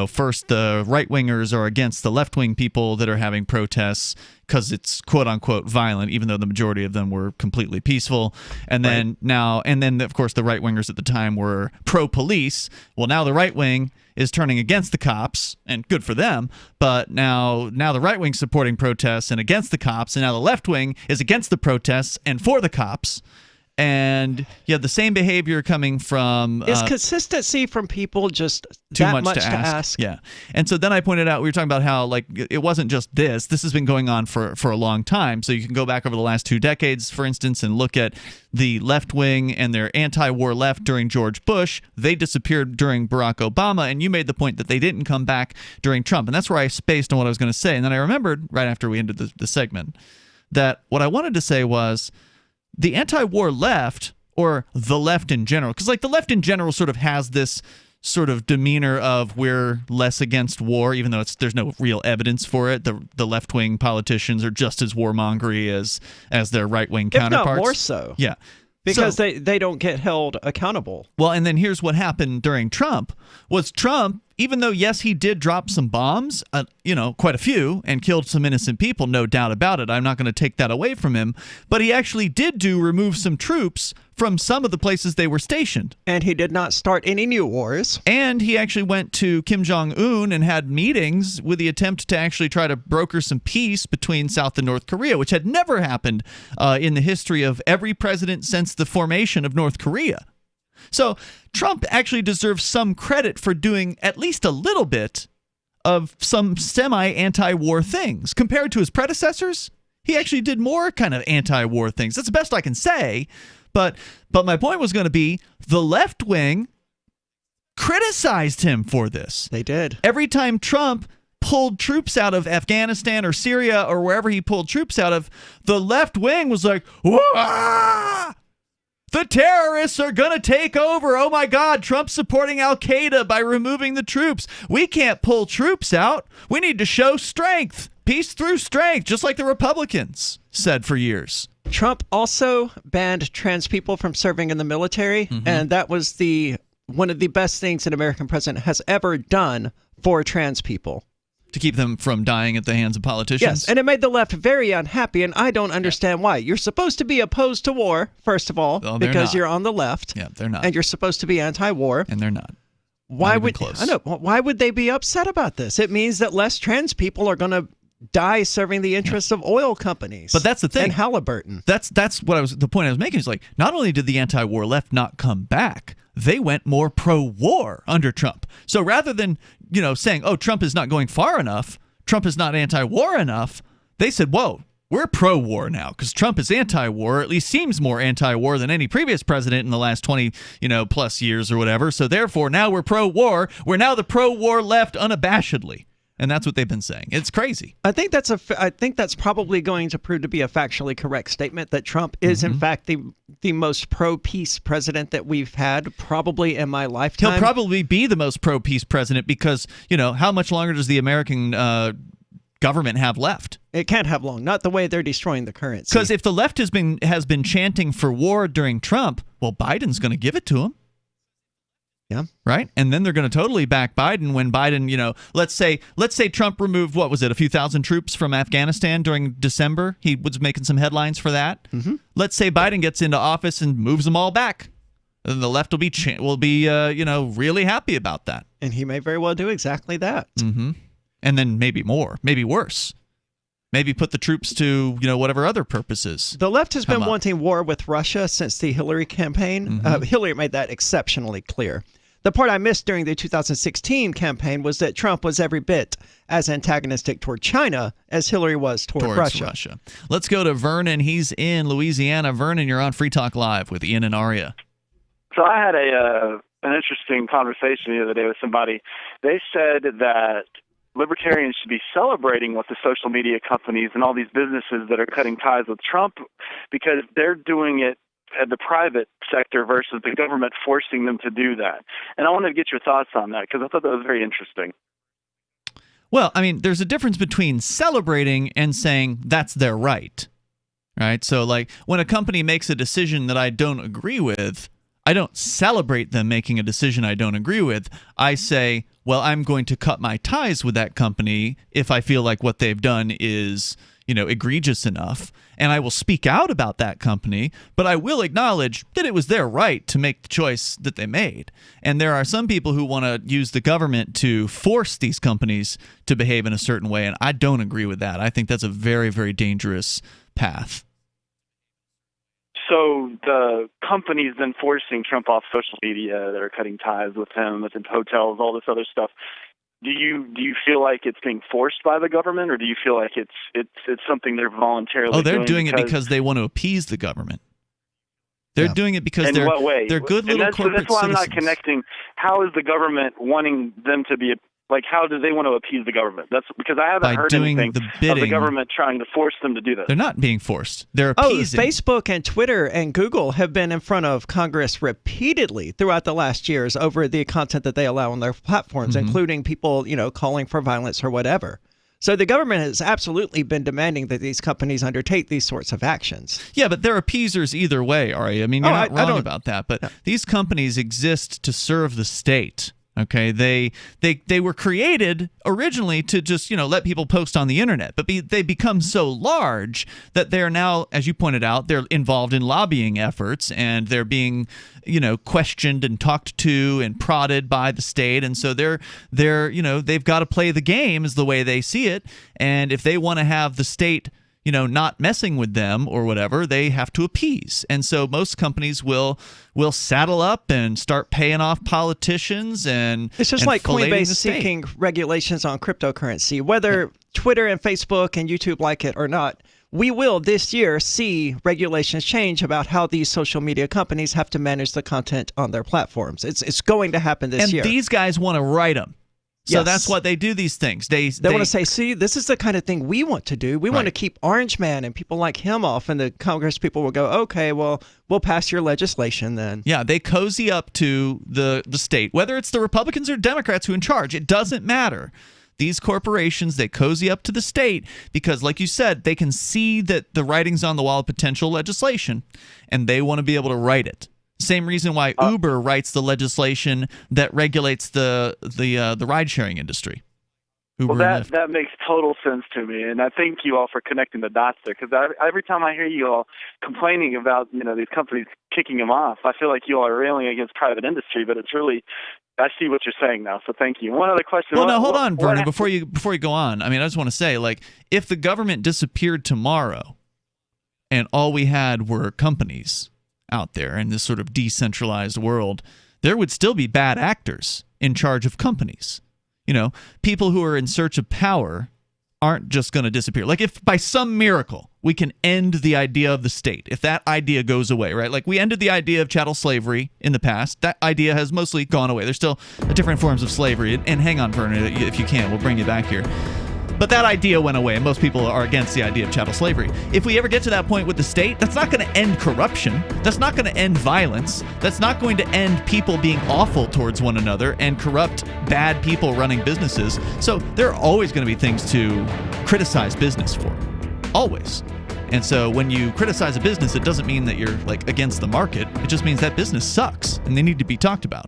first the right-wingers are against the left-wing people that are having protests because it's quote-unquote violent, even though the majority of them were completely peaceful. And then of course, the right-wingers at the time were pro-police. Well, now the right wing is turning against the cops, and good for them, but now the right wing's supporting protests and against the cops, and now the left wing is against the protests and for the cops. And you have the same behavior coming from... Is consistency from people just too that much to ask? Yeah. And so then I pointed out, we were talking about how it wasn't just this. This has been going on for a long time. So you can go back over the last 2 decades, for instance, and look at the left wing and their anti-war left during George Bush. They disappeared during Barack Obama, and you made the point that they didn't come back during Trump. And that's where I spaced on what I was going to say. And then I remembered, right after we ended the segment, that what I wanted to say was... the anti-war left, or the left in general, because the left in general sort of has this sort of demeanor of we're less against war, even though there's no real evidence for it. The left-wing politicians are just as warmongery as their right-wing counterparts. If not more so. Yeah. Because they don't get held accountable. Well, and then here's what happened during Trump. Trump, even though, yes, he did drop some bombs, quite a few, and killed some innocent people, no doubt about it. I'm not going to take that away from him. But he actually did remove some troops from some of the places they were stationed. And he did not start any new wars. And he actually went to Kim Jong-un and had meetings with the attempt to actually try to broker some peace between South and North Korea, which had never happened in the history of every president since the formation of North Korea. So Trump actually deserves some credit for doing at least a little bit of some semi-anti-war things. Compared to his predecessors, he actually did more kind of anti-war things. That's the best I can say. But my point was going to be the left wing criticized him for this. They did. Every time Trump pulled troops out of Afghanistan or Syria or wherever he pulled troops out of, the left wing was like, "Wah! The terrorists are going to take over. Oh my God, Trump's supporting Al-Qaeda by removing the troops. We can't pull troops out. We need to show strength. Peace through strength," just like the Republicans said for years. Trump also banned trans people from serving in the military, and that was one of the best things an American president has ever done for trans people. To keep them from dying at the hands of politicians? Yes, and it made the left very unhappy, and I don't understand why. You're supposed to be opposed to war, first of all, because you're on the left. Yeah, they're not. And you're supposed to be anti-war. And they're not. Why would they be upset about this? It means that less trans people are going to die serving the interests of oil companies. But that's the thing. And Halliburton. That's the point I was making. Is not only did the anti-war left not come back, they went more pro-war under Trump. So rather than, saying, "Oh, Trump is not going far enough, Trump is not anti-war enough," they said, "Whoa, we're pro-war now because Trump is anti-war, or at least seems more anti-war than any previous president in the last 20, plus years or whatever. So therefore, now we're pro-war. We're now the pro-war left unabashedly." And that's what they've been saying. It's crazy. I think that's probably going to prove to be a factually correct statement that Trump is in fact the most pro-peace president that we've had probably in my lifetime. He'll probably be the most pro-peace president because, how much longer does the American government have left? It can't have long. Not the way they're destroying the currency. Because if the left has been chanting for war during Trump, well, Biden's going to give it to him. Yeah. Right? And then they're going to totally back Biden when Biden, let's say Trump removed, a few thousand troops from Afghanistan during December. He was making some headlines for that. Mm-hmm. Let's say Biden gets into office and moves them all back. And the left will be really happy about that. And he may very well do exactly that. Mm-hmm. And then maybe more, maybe worse. Maybe put the troops to, whatever other purposes. The left has been wanting war with Russia since the Hillary campaign. Hillary made that exceptionally clear. The part I missed during the 2016 campaign was that Trump was every bit as antagonistic toward China as Hillary was towards Russia. Let's go to Vernon. He's in Louisiana. Vernon, you're on Free Talk Live with Ian and Aria. So I had an interesting conversation the other day with somebody. They said that libertarians should be celebrating with the social media companies and all these businesses that are cutting ties with Trump because they're doing it at the private sector versus the government forcing them to do that. And I wanted to get your thoughts on that because I thought that was very interesting. Well, I mean, there's a difference between celebrating and saying that's their right. Right? So, like, when a company makes a decision that I don't agree with, I don't celebrate them making a decision I don't agree with. I say, well, I'm going to cut my ties with that company if I feel like what they've done is, egregious enough. And I will speak out about that company, but I will acknowledge that it was their right to make the choice that they made. And there are some people who want to use the government to force these companies to behave in a certain way, and I don't agree with that. I think that's a very, very dangerous path. So the companies then forcing Trump off social media that are cutting ties with him, within hotels, all this other stuff. Do you feel like it's being forced by the government, or do you feel like it's something they're voluntarily doing? Oh, they're doing it because they want to appease the government. They're doing it because in what way? They're good little corporate that's why I'm citizens. not connecting. How is the government wanting them to be? Like, how do they want to appease the government? That's because I haven't heard anything of the government trying to force them to do this. They're not being forced. They're appeasing. Facebook and Twitter and Google have been in front of Congress repeatedly throughout the last years over the content that they allow on their platforms, including people, calling for violence or whatever. So the government has absolutely been demanding that these companies undertake these sorts of actions. Yeah, but they're appeasers either way, Ari. I mean, you're not wrong about that. But these companies exist to serve the state. Okay, they were created originally to just let people post on the internet, but they become so large that they're now, as you pointed out, they're involved in lobbying efforts, and they're being questioned and talked to and prodded by the state, and so they've got to play the game is the way they see it, and if they want to have the state not messing with them or whatever, they have to appease. And so most companies will saddle up and start paying off politicians and it's just like Coinbase seeking regulations on cryptocurrency. Whether Twitter and Facebook and YouTube like it or not, we will this year see regulations change about how these social media companies have to manage the content on their platforms. It's going to happen this year. And these guys want to write them. So that's why they do these things. They want to say, see, this is the kind of thing we want to do. We want to keep Orange Man and people like him off. And the Congress people will go, okay, well, we'll pass your legislation then. Yeah, they cozy up to the state. Whether it's the Republicans or Democrats who are in charge, it doesn't matter. These corporations, they cozy up to the state because, like you said, they can see that the writing's on the wall of potential legislation, and they want to be able to write it. Same reason why Uber writes the legislation that regulates the ride-sharing industry. Well, that makes total sense to me, and I thank you all for connecting the dots there. Because every time I hear you all complaining about these companies kicking them off, I feel like you all are railing against private industry. But it's really, I see what you're saying now. So thank you. One other question. Well, now hold on, Vernon. Before you go on, I mean, I just want to say, like, if the government disappeared tomorrow, and all we had were companies out there in this sort of decentralized world, there would still be bad actors in charge of companies. People who are in search of power aren't just going to disappear. Like, if by some miracle we can end the idea of the state, if that idea goes away, right? Like, we ended the idea of chattel slavery in the past. That idea has mostly gone away. There's still different forms of slavery. And hang on, Vernon, if you can, we'll bring you back here. But that idea went away, and most people are against the idea of chattel slavery. If we ever get to that point with the state, that's not going to end corruption. That's not going to end violence. That's not going to end people being awful towards one another and corrupt, bad people running businesses. So there are always going to be things to criticize business for. Always. And so when you criticize a business, it doesn't mean that you're against the market. It just means that business sucks, and they need to be talked about.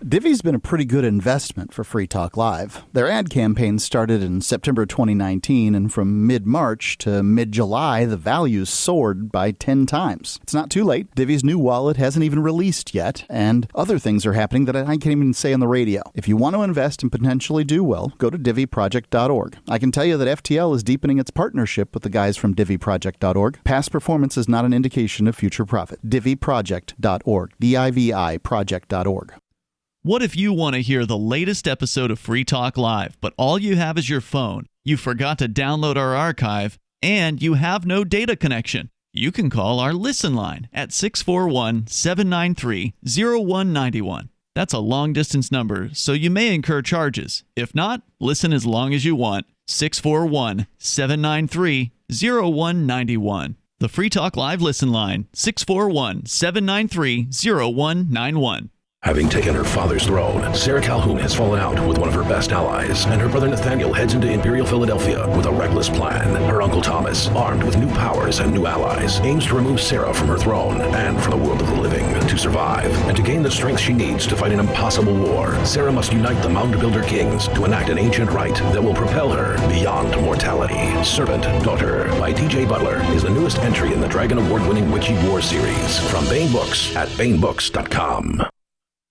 Divvy's been a pretty good investment for Free Talk Live. Their ad campaign started in September 2019, and from mid-March to mid-July, the values soared by 10 times. It's not too late. Divvy's new wallet hasn't even released yet, and other things are happening that I can't even say on the radio. If you want to invest and potentially do well, go to divvyproject.org. I can tell you that FTL is deepening its partnership with the guys from divvyproject.org. Past performance is not an indication of future profit. divvyproject.org. DIVI project.org. What if you want to hear the latest episode of Free Talk Live, but all you have is your phone, you forgot to download our archive, and you have no data connection? You can call our Listen line at 641-793-0191. That's a long-distance number, so you may incur charges. If not, listen as long as you want. 641-793-0191. The Free Talk Live Listen line, 641-793-0191. Having taken her father's throne, Sarah Calhoun has fallen out with one of her best allies, and her brother Nathaniel heads into Imperial Philadelphia with a reckless plan. Her uncle Thomas, armed with new powers and new allies, aims to remove Sarah from her throne and from the world of the living. To survive, and to gain the strength she needs to fight an impossible war, Sarah must unite the Mound Builder Kings to enact an ancient rite that will propel her beyond mortality. Servant Daughter by D.J. Butler is the newest entry in the Dragon Award-winning Witchy War series from Baen Books at BaenBooks.com.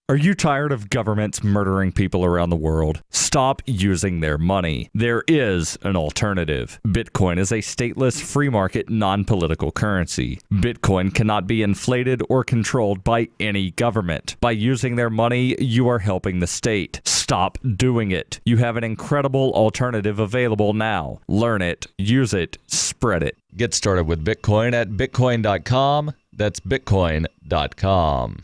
Are you tired of governments murdering people around the world? Stop using their money. There is an alternative. Bitcoin is a stateless, free market, non-political currency. Bitcoin cannot be inflated or controlled by any government. By using their money, you are helping the state. Stop doing it. You have an incredible alternative available now. Learn it, use it, spread it. Get started with Bitcoin at Bitcoin.com. That's Bitcoin.com.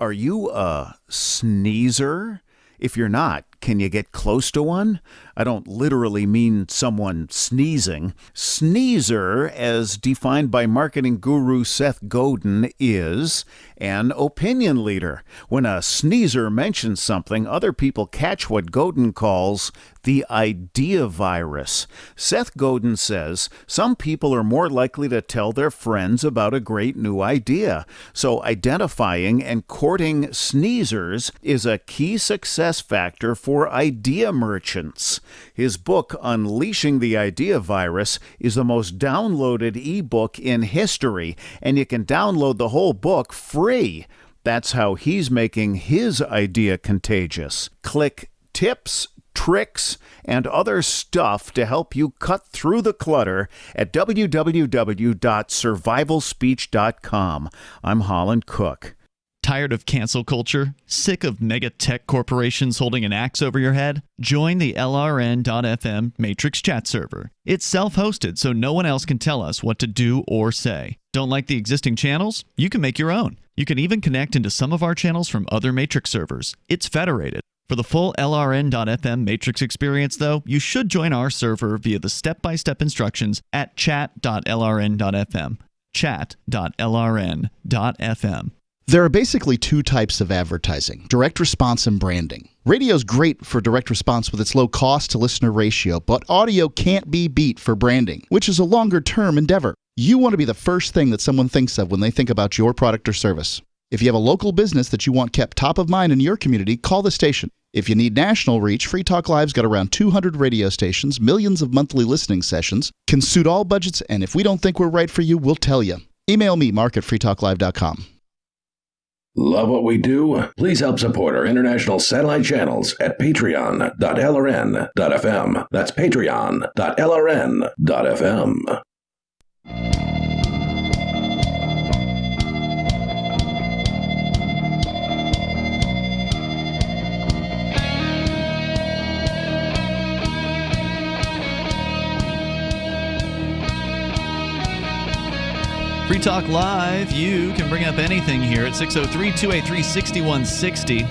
Are you a sneezer? If you're not, can you get close to one? I don't literally mean someone sneezing. Sneezer, as defined by marketing guru Seth Godin, is an opinion leader. When a sneezer mentions something, other people catch what Godin calls the idea virus. Seth Godin says some people are more likely to tell their friends about a great new idea. So identifying and courting sneezers is a key success factor for idea merchants. His book, Unleashing the Idea Virus, is the most downloaded ebook in history, and you can download the whole book free. That's how he's making his idea contagious. Click tips, tricks, and other stuff to help you cut through the clutter at www.survivalspeech.com. I'm Holland Cook. Tired of cancel culture? Sick of mega tech corporations holding an axe over your head? Join the LRN.FM Matrix chat server. It's self-hosted, so no one else can tell us what to do or say. Don't like the existing channels? You can make your own. You can even connect into some of our channels from other Matrix servers. It's federated. For the full LRN.FM Matrix experience, though, you should join our server via the step-by-step instructions at chat.lrn.fm. Chat.lrn.fm. There are basically two types of advertising, direct response and branding. Radio's great for direct response with its low cost to listener ratio, but audio can't be beat for branding, which is a longer-term endeavor. You want to be the first thing that someone thinks of when they think about your product or service. If you have a local business that you want kept top of mind in your community, call the station. If you need national reach, Free Talk Live's got around 200 radio stations, millions of monthly listening sessions, can suit all budgets, and if we don't think we're right for you, we'll tell you. Email me, mark@freetalklive.com. Love what we do? Please help support our international satellite channels at patreon.lrn.fm. That's patreon.lrn.fm. Free Talk Live, you can bring up anything here at 603-283-6160.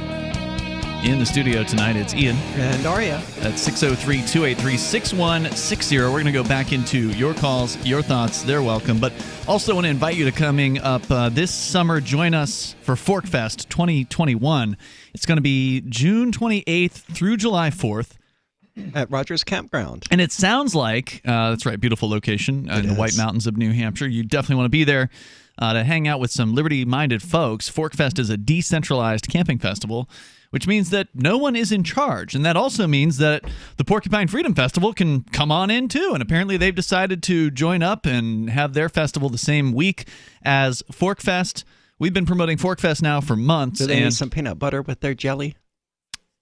In the studio tonight, it's Ian. And Aria. At 603-283-6160. We're going to go back into your calls, your thoughts. They're welcome. But also want to invite you to coming up this summer, join us for Forkfest 2021. It's going to be June 28th through July 4th. At Rogers Campground. And it sounds like, that's right, beautiful location in the White Mountains of New Hampshire. You definitely want to be there to hang out with some liberty-minded folks. Forkfest is a decentralized camping festival, which means that no one is in charge. And that also means that the Porcupine Freedom Festival can come on in too. And apparently they've decided to join up and have their festival the same week as Forkfest. We've been promoting Forkfest now for months. Do they need some peanut butter with their jelly?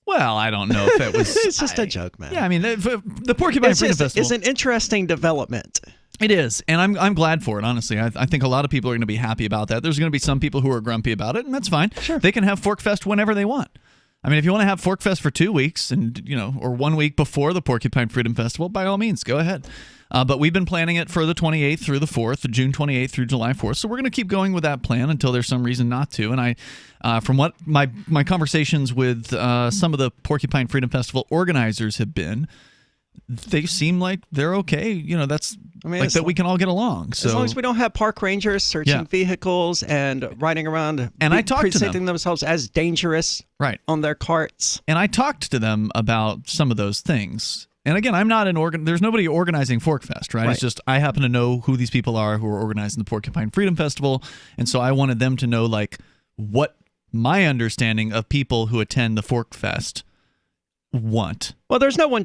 Well, I don't know if it was... It's just a joke, man. Yeah, I mean, the Porcupine Freedom Festival... It's an interesting development. It is, and I'm glad for it, honestly. I think a lot of people are going to be happy about that. There's going to be some people who are grumpy about it, and that's fine. Sure. They can have Forkfest whenever they want. I mean, if you want to have Forkfest for 2 weeks and, or 1 week before the Porcupine Freedom Festival, by all means, go ahead. But we've been planning it for the 28th through the 4th, June 28th through July 4th. So we're going to keep going with that plan until there's some reason not to. And from what my conversations with some of the Porcupine Freedom Festival organizers have been, they seem like they're okay. You know, that's like that we can all get along. So as long as we don't have park rangers searching vehicles and riding around and I talked to them. presenting themselves as dangerous on their carts. And I talked to them about some of those things. And again, I'm not there's nobody organizing Forkfest, right? It's just I happen to know who these people are who are organizing the Porcupine Freedom Festival. And so I wanted them to know like what my understanding of people who attend the Forkfest want. Well, there's no one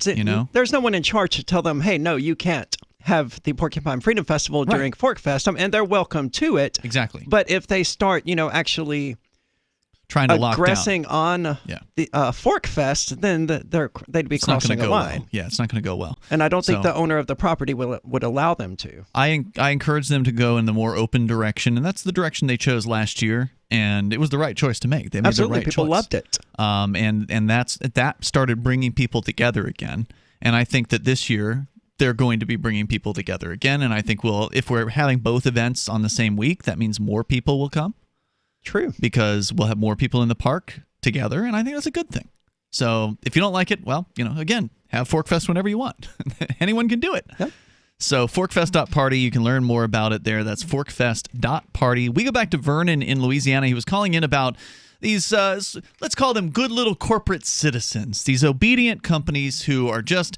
there's no one in charge to tell them, hey, no, you can't have the Porcupine Freedom Festival during Forkfest, and they're welcome to it. Exactly. But if they start, actually trying to lock down, aggressing on the Forkfest, then they'd be crossing a line. Well. Yeah, it's not going to go well. And I don't think the owner of the property would allow them to. I encourage them to go in the more open direction, and that's the direction they chose last year. And it was the right choice to make. They made Absolutely, the right people choice. loved it. And that started bringing people together again. And I think that this year they're going to be bringing people together again. And I think if we're having both events on the same week, that means more people will come. True. Because we'll have more people in the park together, and I think that's a good thing. So if you don't like it, well, again, have Forkfest whenever you want. Anyone can do it. Yep. So forkfest.party, you can learn more about it there. That's forkfest.party. We go back to Vernon in Louisiana. He was calling in about these, let's call them good little corporate citizens, these obedient companies who are just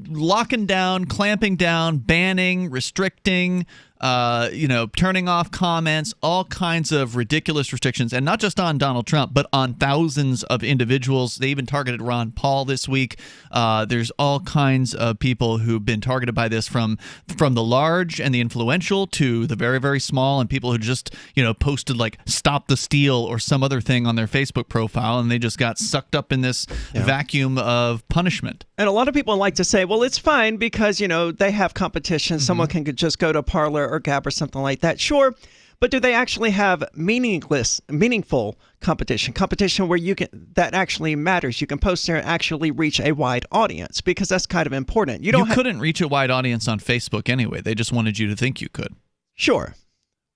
locking down, clamping down, banning, restricting, turning off comments, all kinds of ridiculous restrictions, and not just on Donald Trump, but on thousands of individuals. They even targeted Ron Paul this week. There's all kinds of people who've been targeted by this, from the large and the influential to the very, very small, and people who just, posted like "Stop the Steal" or some other thing on their Facebook profile, and they just got sucked up in this vacuum of punishment. And a lot of people like to say, well, it's fine because, they have competition. Someone can just go to Parler or Gab or something like that. Sure. But do they actually have meaningful competition where that actually matters? You can post there and actually reach a wide audience, because that's kind of important. You couldn't reach a wide audience on Facebook anyway. They just wanted you to think you could. Sure.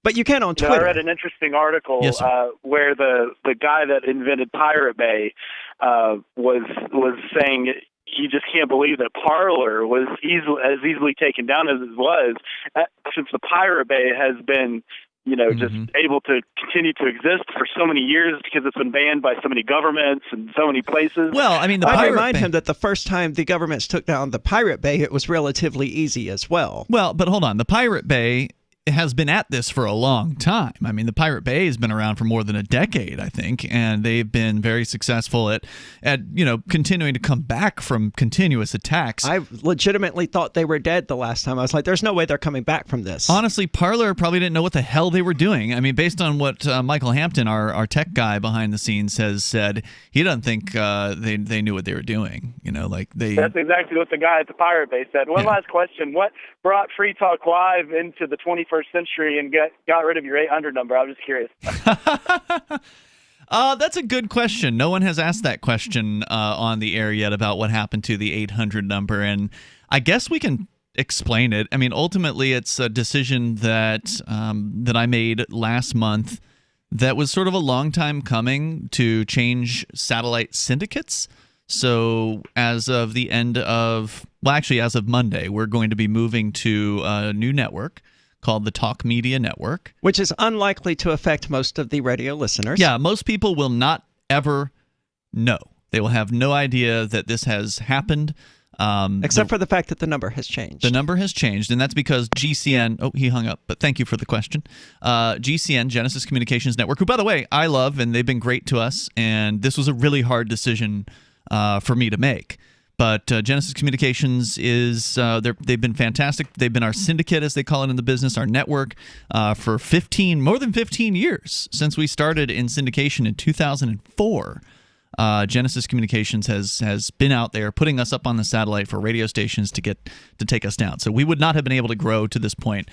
But you can on Twitter. I read an interesting article where the guy that invented Pirate Bay was saying he just can't believe that Parler was as easily taken down as it was, since the Pirate Bay has been, just able to continue to exist for so many years because it's been banned by so many governments and so many places. Well, I mean, I remind him that the first time the governments took down the Pirate Bay, it was relatively easy as well. Well, but hold on. The Pirate Bay has been at this for a long time. I mean, the Pirate Bay has been around for more than a decade, I think, and they've been very successful at continuing to come back from continuous attacks. I legitimately thought they were dead the last time. I was like, there's no way they're coming back from this. Honestly, Parler probably didn't know what the hell they were doing. I mean, based on what Michael Hampton, our tech guy behind the scenes, has said, he doesn't think they knew what they were doing. That's exactly what the guy at the Pirate Bay said. One last question. What brought Free Talk Live into the 21st century and got rid of your 800 number? I was just curious. That's a good question. No one has asked that question on the air yet about what happened to the 800 number, and I guess we can explain it. I mean, ultimately, it's a decision that I made last month that was sort of a long time coming to change satellite syndicates. So as of as of Monday, we're going to be moving to a new network called the Talk Media Network. Which is unlikely to affect most of the radio listeners. Yeah, most people will not ever know. They will have no idea that this has happened. Except for the fact that the number has changed. The number has changed, and that's because GCN... Oh, he hung up, but thank you for the question. GCN, Genesis Communications Network, who, by the way, I love, and they've been great to us, and this was a really hard decision for me to make. But Genesis Communications they've been fantastic. They've been our syndicate, as they call it in the business, our network, for more than 15 years, since we started in syndication in 2004. Genesis Communications has been out there putting us up on the satellite for radio stations to take us down. So we would not have been able to grow to this point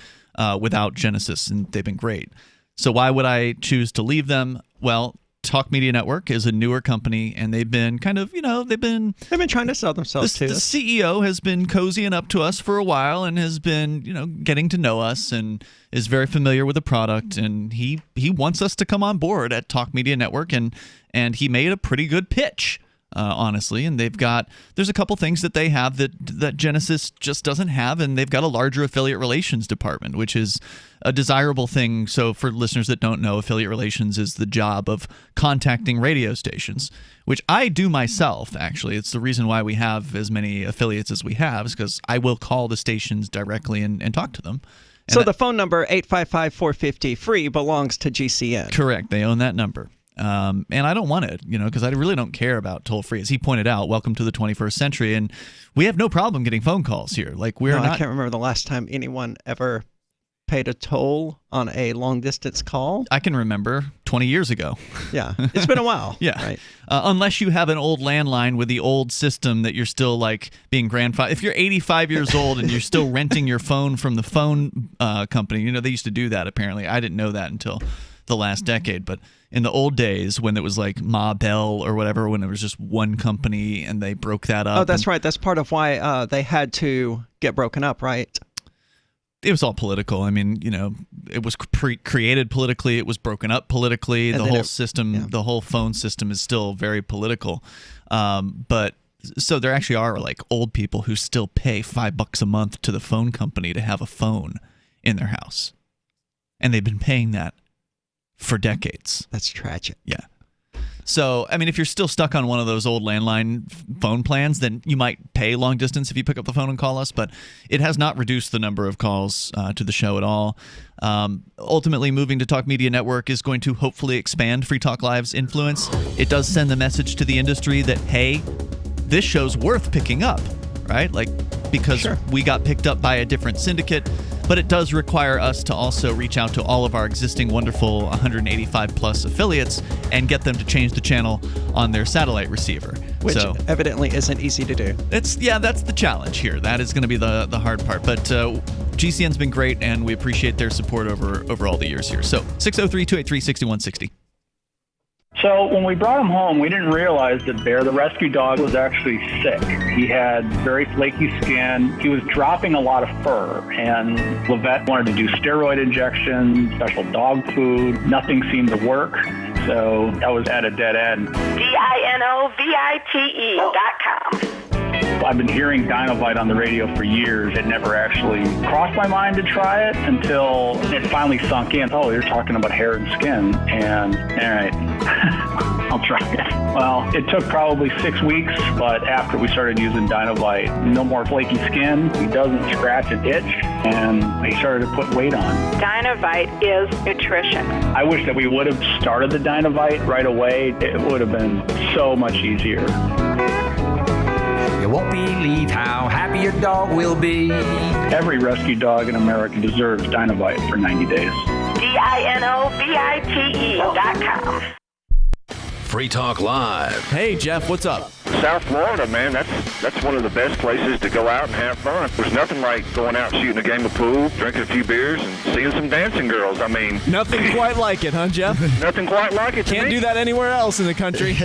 without Genesis, and they've been great. So why would I choose to leave them? Well, Talk Media Network is a newer company, and they've been kind of, they've been trying to sell themselves to us. The CEO has been cozying up to us for a while and has been, getting to know us and is very familiar with the product, and he wants us to come on board at Talk Media Network, and he made a pretty good pitch honestly. And there's a couple things that they have that Genesis just doesn't have, and they've got a larger affiliate relations department, which is a desirable thing. So for listeners that don't know, affiliate relations is the job of contacting radio stations, which I do myself, actually. It's the reason why we have as many affiliates as we have, is because I will call the stations directly and talk to them. So the phone number 855-450-FREE belongs to GCN. Correct. They own that number. And I don't want it, because I really don't care about toll-free. As he pointed out, welcome to the 21st century, and we have no problem getting phone calls here. Like I can't remember the last time anyone ever paid a toll on a long-distance call. I can remember 20 years ago. Yeah, it's been a while. Yeah, right. Unless you have an old landline with the old system that you're still like being grandfathered. If you're 85 years old and you're still renting your phone from the phone company, they used to do that apparently. I didn't know that until the last decade, but in the old days when it was like Ma Bell or whatever, when it was just one company and they broke that up. Oh, that's right. That's part of why they had to get broken up, right? It was all political. I mean, it was created politically. It was broken up politically. The whole system, the whole phone system is still very political. But so there actually are like old people who still pay $5 a month to the phone company to have a phone in their house. And they've been paying that for decades. That's tragic. Yeah. So, I mean, if you're still stuck on one of those old landline phone plans, then you might pay long distance if you pick up the phone and call us, but it has not reduced the number of calls to the show at all. Ultimately, moving to Talk Media Network is going to hopefully expand Free Talk Live's influence. It does send the message to the industry that, hey, this show's worth picking up, right? Like, because we got picked up by a different syndicate. But it does require us to also reach out to all of our existing wonderful 185-plus affiliates and get them to change the channel on their satellite receiver. Which evidently isn't easy to do. That's the challenge here. That is going to be the hard part. But GCN's been great, and we appreciate their support over all the years here. So 603-283-6160. So when we brought him home, we didn't realize that Bear, the rescue dog, was actually sick. He had very flaky skin. He was dropping a lot of fur, and Levette wanted to do steroid injections, special dog food. Nothing seemed to work, so I was at a dead end. DINOVITE.com. I've been hearing Dinovite on the radio for years. It never actually crossed my mind to try it until it finally sunk in. Oh, you're talking about hair and skin. And, all right, I'll try it. Well, it took probably 6 weeks, but after we started using Dinovite, no more flaky skin. He doesn't scratch and itch, and he started to put weight on. Dinovite is nutrition. I wish that we would have started the Dinovite right away. It would have been so much easier. You won't believe how happy your dog will be. Every rescue dog in America deserves Dinovite for 90 days. DINOVITE.com. Free Talk Live. Hey, Jeff, what's up? South Florida, man, that's one of the best places to go out and have fun. There's nothing like going out shooting a game of pool, drinking a few beers, and seeing some dancing girls. I mean... Nothing quite like it, huh, Jeff? Nothing quite like it to Can't me. do that anywhere else in the country.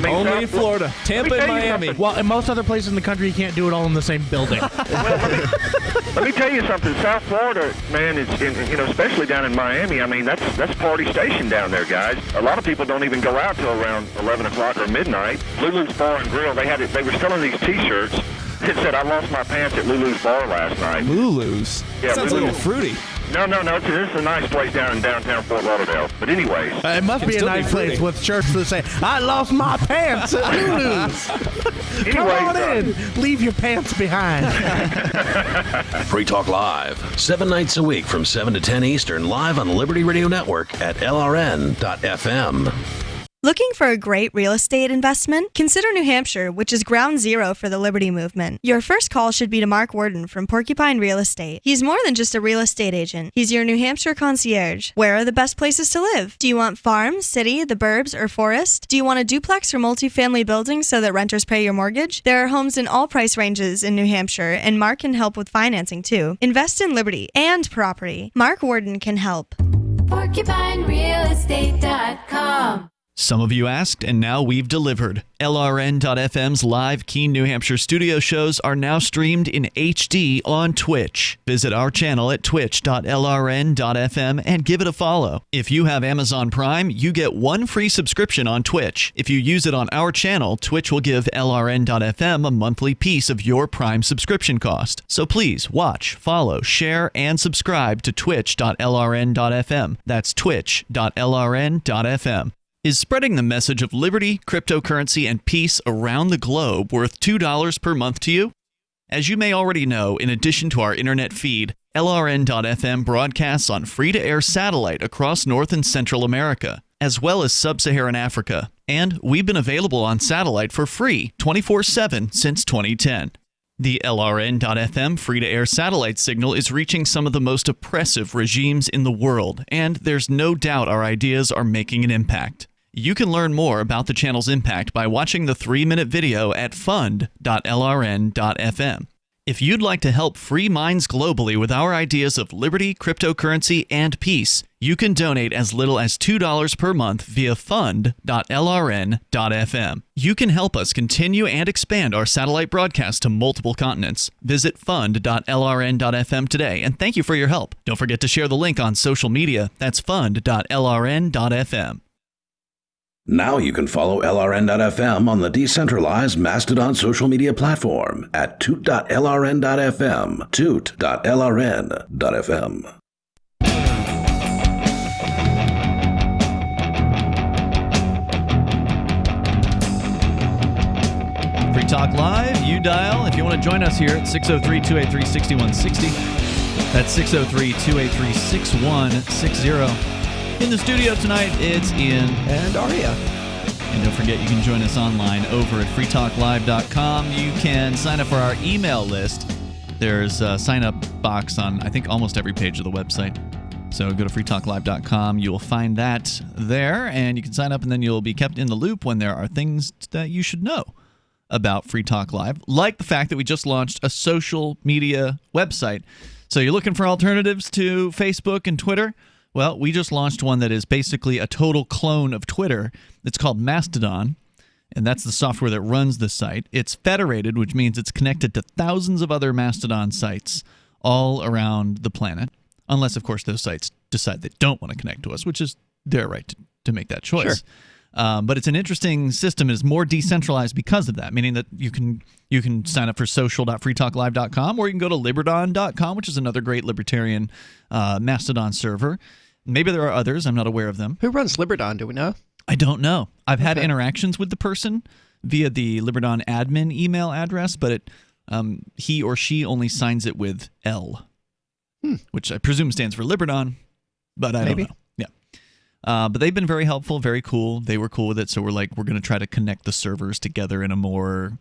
Only in Florida. Tampa and Miami. Well, in most other places in the country, you can't do it all in the same building. Let me tell you something. South Florida, man, especially down in Miami, I mean, that's party station down there, guys. A lot of people don't even go out till around 11 o'clock or midnight. Lulu's Bar and Grill, they were selling these T-shirts. It said, I lost my pants at Lulu's Bar last night. Lulu's? Yeah, sounds Lulu's. a little fruity. No. This is a nice place down in downtown Fort Lauderdale. But anyways. It must be a nice place with shirts that say, I lost my pants at Lulu's. Come on in. Leave your pants behind. Free Talk Live, 7 nights a week from 7 to 10 Eastern, live on the Liberty Radio Network at LRN.FM. Looking for a great real estate investment? Consider New Hampshire, which is ground zero for the Liberty Movement. Your first call should be to Mark Worden from Porcupine Real Estate. He's more than just a real estate agent. He's your New Hampshire concierge. Where are the best places to live? Do you want farm, city, the burbs, or forest? Do you want a duplex or multifamily building so that renters pay your mortgage? There are homes in all price ranges in New Hampshire, and Mark can help with financing too. Invest in Liberty and property. Mark Worden can help. PorcupineRealestate.com. Some of you asked, and now we've delivered. LRN.FM's live Keene, New Hampshire studio shows are now streamed in HD on Twitch. Visit our channel at twitch.lrn.fm and give it a follow. If you have Amazon Prime, you get one free subscription on Twitch. If you use it on our channel, Twitch will give LRN.FM a monthly piece of your Prime subscription cost. So please watch, follow, share, and subscribe to twitch.lrn.fm. That's twitch.lrn.fm. Is spreading the message of liberty, cryptocurrency, and peace around the globe worth $2 per month to you? As you may already know, in addition to our internet feed, LRN.FM broadcasts on free-to-air satellite across North and Central America, as well as Sub-Saharan Africa. And we've been available on satellite for free 24/7 since 2010. The LRN.FM free-to-air satellite signal is reaching some of the most oppressive regimes in the world, and there's no doubt our ideas are making an impact. You can learn more about the channel's impact by watching the 3-minute video at fund.lrn.fm. If you'd like to help free minds globally with our ideas of liberty, cryptocurrency, and peace, you can donate as little as $2 per month via fund.lrn.fm. You can help us continue and expand our satellite broadcast to multiple continents. Visit fund.lrn.fm today, and thank you for your help. Don't forget to share the link on social media. That's fund.lrn.fm. Now you can follow LRN.FM on the decentralized Mastodon social media platform at toot.lrn.fm, toot.lrn.fm. Free Talk Live, you dial if you want to join us here at 603-283-6160. That's 603-283-6160. In the studio tonight, it's Ian and Aria. And don't forget, you can join us online over at freetalklive.com. You can sign up for our email list. There's a sign-up box on, I think, almost every page of the website. So go to freetalklive.com. You will find that there, and you can sign up, and then you'll be kept in the loop when there are things that you should know about Free Talk Live, like the fact that we just launched a social media website. So you're looking for alternatives to Facebook and Twitter? Well, we just launched one that is basically a total clone of Twitter. It's called Mastodon, and that's the software that runs the site. It's federated, which means it's connected to thousands of other Mastodon sites all around the planet, unless, of course, those sites decide they don't want to connect to us, which is their right to make that choice. Sure. But it's an interesting system. It's more decentralized because of that, meaning that you can sign up for social.freetalklive.com, or you can go to liberdon.com, which is another great libertarian Mastodon server. Maybe there are others. I'm not aware of them. Who runs Liberdon? Do we know? I don't know. I've had interactions with the person via the Liberdon admin email address, but he or she only signs it with L, which I presume stands for Liberdon, but I don't know. Yeah. But they've been very helpful, very cool. They were cool with it, so we're going to try to connect the servers together in a more...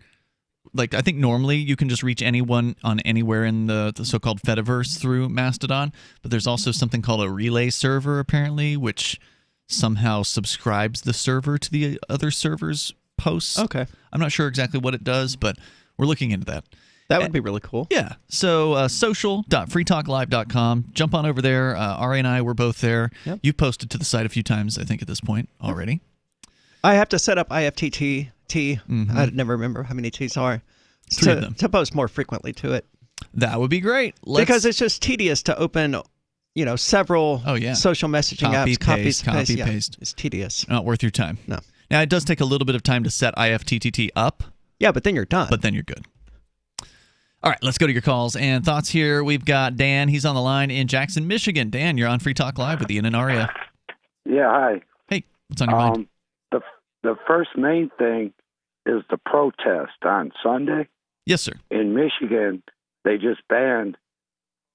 Like, I think normally you can just reach anyone on anywhere in the so-called Fediverse through Mastodon, but there's also something called a relay server, apparently, which somehow subscribes the server to the other server's posts. Okay. I'm not sure exactly what it does, but we're looking into that. That would be really cool. Yeah. So social.freetalklive.com. Jump on over there. Ari and I were both there. Yep. You've posted to the site a few times, I think, at this point already. I have to set up IFTTT. I never remember how many T's are. Three of them. To post more frequently to it. That would be great. Because it's just tedious to open, several social messaging apps. Copy, paste. It's tedious. Not worth your time. No. Now, it does take a little bit of time to set IFTTT up. Yeah, but then you're done. But then you're good. All right, let's go to your calls and thoughts here. We've got Dan. He's on the line in Jackson, Michigan. Dan, you're on Free Talk Live with Ian and Aria. Yeah, hi. Hey, what's on your mind? The first main thing is the protest on Sunday. Yes, sir. In Michigan, they just banned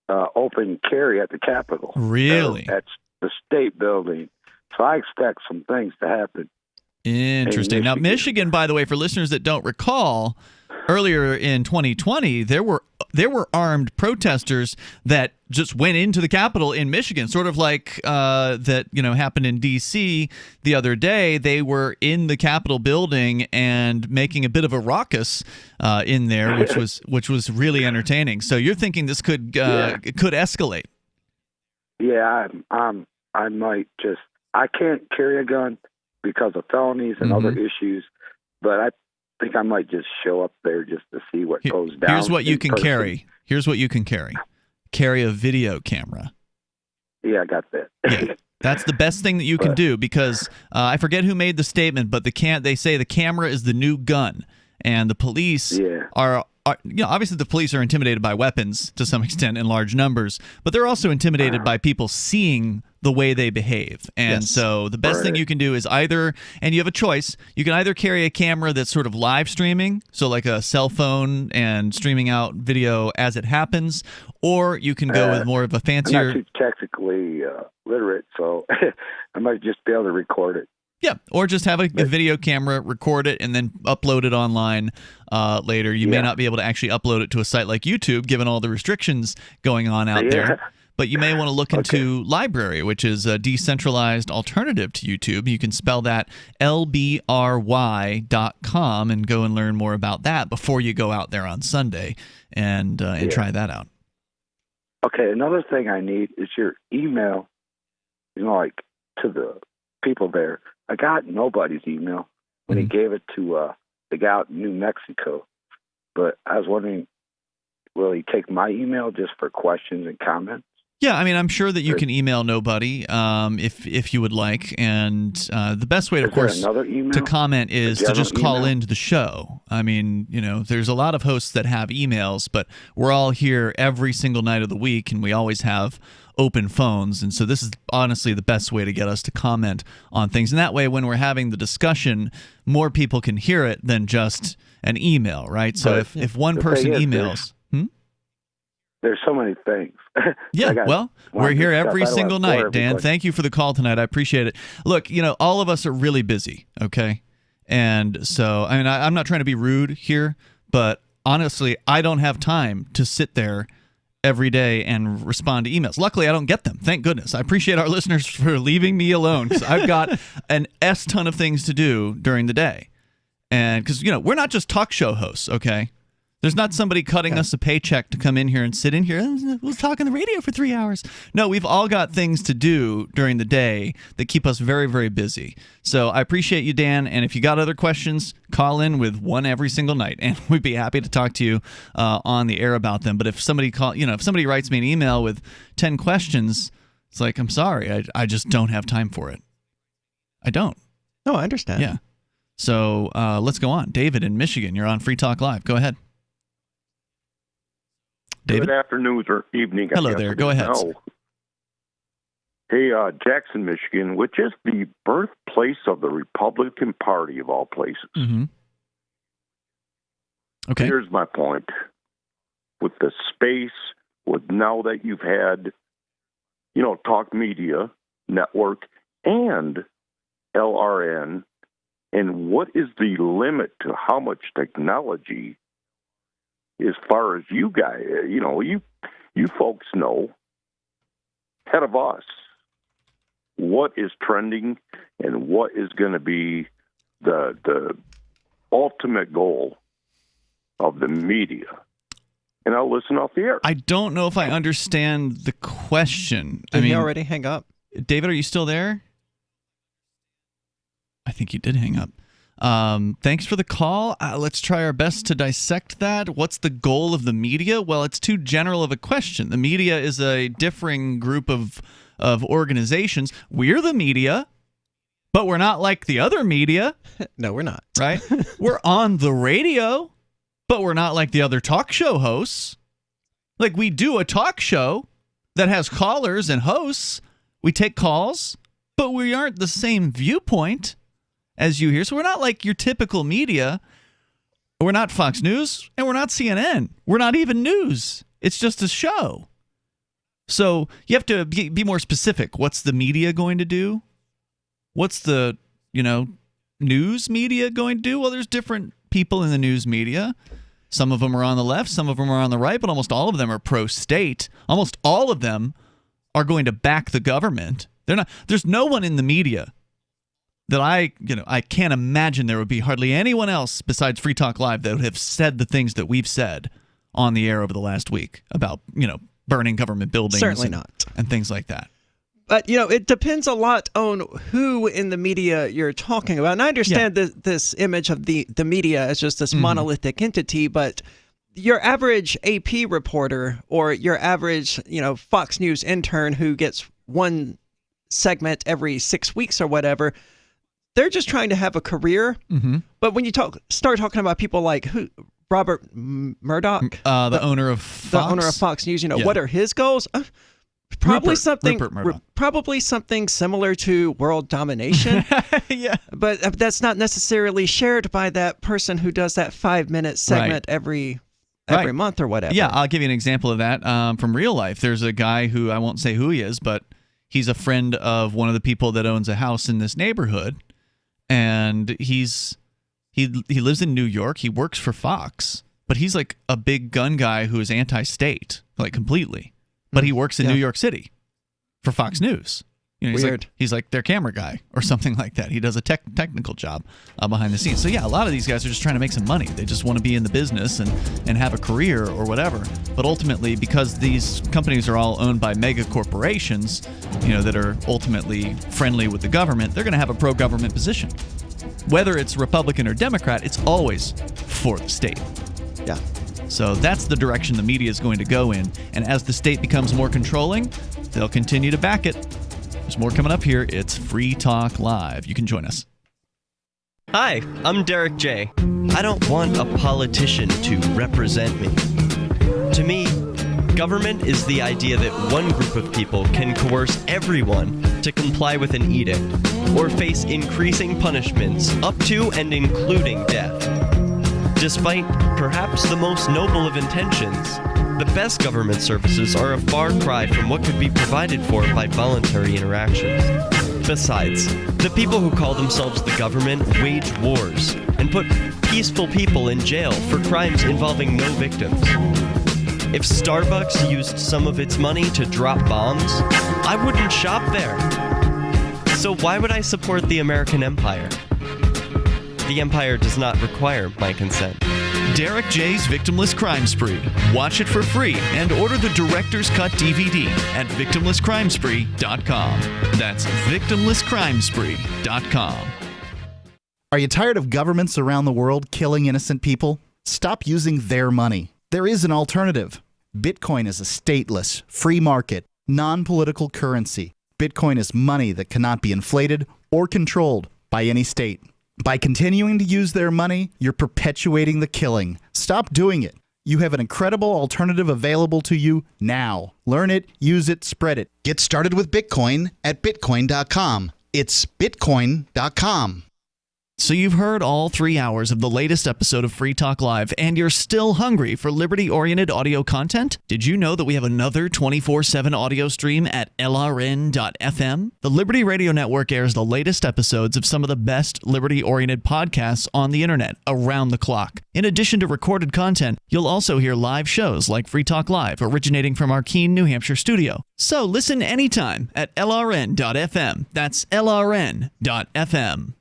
open carry at the Capitol. Really? At the state building. So I expect some things to happen. Interesting. Now, Michigan, by the way, for listeners that don't recall, earlier in 2020, there were armed protesters that just went into the Capitol in Michigan, sort of like that happened in D.C. the other day. They were in the Capitol building and making a bit of a ruckus in there, which was really entertaining. So you're thinking this could escalate? Yeah, I might just. I can't carry a gun, because of felonies and other issues. But I think I might just show up there just to see what goes down. Here's what you can person. carry. Here's what you can carry. Carry a video camera. Yeah, I got that. Yeah. That's the best thing that you can do, because I forget who made the statement, but they say the camera is the new gun, and the police are obviously the police are intimidated by weapons to some extent in large numbers, but they're also intimidated by people seeing the way they behave. And so the best thing you can do is either, and you have a choice, you can either carry a camera that's sort of live streaming, so like a cell phone and streaming out video as it happens, or you can go with more of a fancier... I'm not too technically literate, so I might just be able to record it. Yeah, or just have a video camera, record it, and then upload it online later. You may not be able to actually upload it to a site like YouTube, given all the restrictions going on out there. But you may want to look into Library, which is a decentralized alternative to YouTube. You can spell that LBRY.com and go and learn more about that before you go out there on Sunday and try that out. Okay, another thing I need is your email, like to the people there. I got nobody's email when he gave it to the guy out in New Mexico. But I was wondering, will he take my email just for questions and comments? Yeah, I mean, I'm sure that you can email nobody if you would like. And the best way, of course, to comment is to just call into the show. I mean, there's a lot of hosts that have emails, but we're all here every single night of the week, and we always have open phones. And so this is honestly the best way to get us to comment on things. And that way, when we're having the discussion, more people can hear it than just an email, right? So if one person emails... There's so many things. Yeah, well, we're here every single night, Dan. Thank you for the call tonight. I appreciate it. Look, all of us are really busy, okay? And so, I mean, I'm not trying to be rude here, but honestly, I don't have time to sit there every day and respond to emails. Luckily, I don't get them. Thank goodness. I appreciate our listeners for leaving me alone, because I've got an ton of things to do during the day. And because, we're not just talk show hosts, okay? There's not somebody cutting us a paycheck to come in here and sit in here. We'll talk on the radio for 3 hours. No, we've all got things to do during the day that keep us very, very busy. So I appreciate you, Dan. And if you got other questions, call in with one every single night, and we'd be happy to talk to you on the air about them. But if somebody if somebody writes me an email with 10 questions, it's like, I'm sorry, I just don't have time for it. I don't. No, I understand. Yeah. So let's go on. David in Michigan, you're on Free Talk Live. Go ahead. David? Good afternoon or evening. Hello there. Go ahead. Hey, Jackson, Michigan, which is the birthplace of the Republican Party of all places. Mm-hmm. Okay. Here's my point. With the space, with now that you've had, Talk Media Network and LRN, and what is the limit to how much technology, as far as you guys, you folks know, ahead of us, what is trending and what is going to be the ultimate goal of the media. And I'll listen off the air. I don't know if I understand the question. Did he already hang up? David, are you still there? I think he did hang up. Thanks for the call. Let's try our best to dissect that. What's the goal of the media? Well, it's too general of a question. The media is a differing group of organizations. We're the media, but we're not like the other media. No, we're not. Right? We're on the radio, but we're not like the other talk show hosts. Like, we do a talk show that has callers and hosts. We take calls, but we aren't the same viewpoint as you hear. So we're not like your typical media. We're not Fox News, and we're not CNN. We're not even news. It's just a show. So you have to be more specific. What's the media going to do? What's the, news media going to do? Well, there's different people in the news media. Some of them are on the left, some of them are on the right, but almost all of them are pro-state. Almost all of them are going to back the government. There's no one in the media that I can't imagine there would be hardly anyone else besides Free Talk Live that would have said the things that we've said on the air over the last week about, burning government buildings. Certainly not. And things like that. But, it depends a lot on who in the media you're talking about. And I understand this image of the media as just this monolithic entity, but your average AP reporter or your average, Fox News intern who gets one segment every 6 weeks or whatever, they're just trying to have a career. But when you start talking about people like Robert Murdoch, the owner of Fox. The owner of Fox News, what are his goals? Probably Rupert something similar to world domination. Yeah. But that's not necessarily shared by that person who does that 5-minute segment every month or whatever. Yeah, I'll give you an example of that from real life. There's a guy who, I won't say who he is, but he's a friend of one of the people that owns a house in this neighborhood, and he lives in New York. He works for Fox, but he's like a big gun guy who is anti-state, like completely. But he works in New York City for Fox News. He's like their camera guy or something like that. He does a technical job behind the scenes. So yeah, a lot of these guys are just trying to make some money. They just want to be in the business and have a career or whatever. But ultimately, because these companies are all owned by mega corporations, that are ultimately friendly with the government, they're going to have a pro-government position. Whether it's Republican or Democrat, it's always for the state. Yeah. So that's the direction the media is going to go in. And as the state becomes more controlling, they'll continue to back it. There's more coming up here. It's Free Talk Live. You can join us. Hi, I'm Derek J. I don't want a politician to represent me. To me, government is the idea that one group of people can coerce everyone to comply with an edict or face increasing punishments up to and including death. Despite perhaps the most noble of intentions, the best government services are a far cry from what could be provided for by voluntary interactions. Besides, the people who call themselves the government wage wars and put peaceful people in jail for crimes involving no victims. If Starbucks used some of its money to drop bombs, I wouldn't shop there. So why would I support the American empire? The empire does not require my consent. Derek J's Victimless Crime Spree. Watch it for free and order the Director's Cut DVD at victimlesscrimespree.com. That's victimlesscrimespree.com. Are you tired of governments around the world killing innocent people? Stop using their money. There is an alternative. Bitcoin is a stateless, free market, non-political currency. Bitcoin is money that cannot be inflated or controlled by any state. By continuing to use their money, you're perpetuating the killing. Stop doing it. You have an incredible alternative available to you now. Learn it, use it, spread it. Get started with Bitcoin at Bitcoin.com. It's Bitcoin.com. So you've heard all 3 hours of the latest episode of Free Talk Live, and you're still hungry for liberty-oriented audio content? Did you know that we have another 24/7 audio stream at LRN.FM? The Liberty Radio Network airs the latest episodes of some of the best liberty-oriented podcasts on the internet around the clock. In addition to recorded content, you'll also hear live shows like Free Talk Live, originating from our Keene, New Hampshire studio. So listen anytime at LRN.FM. That's LRN.FM.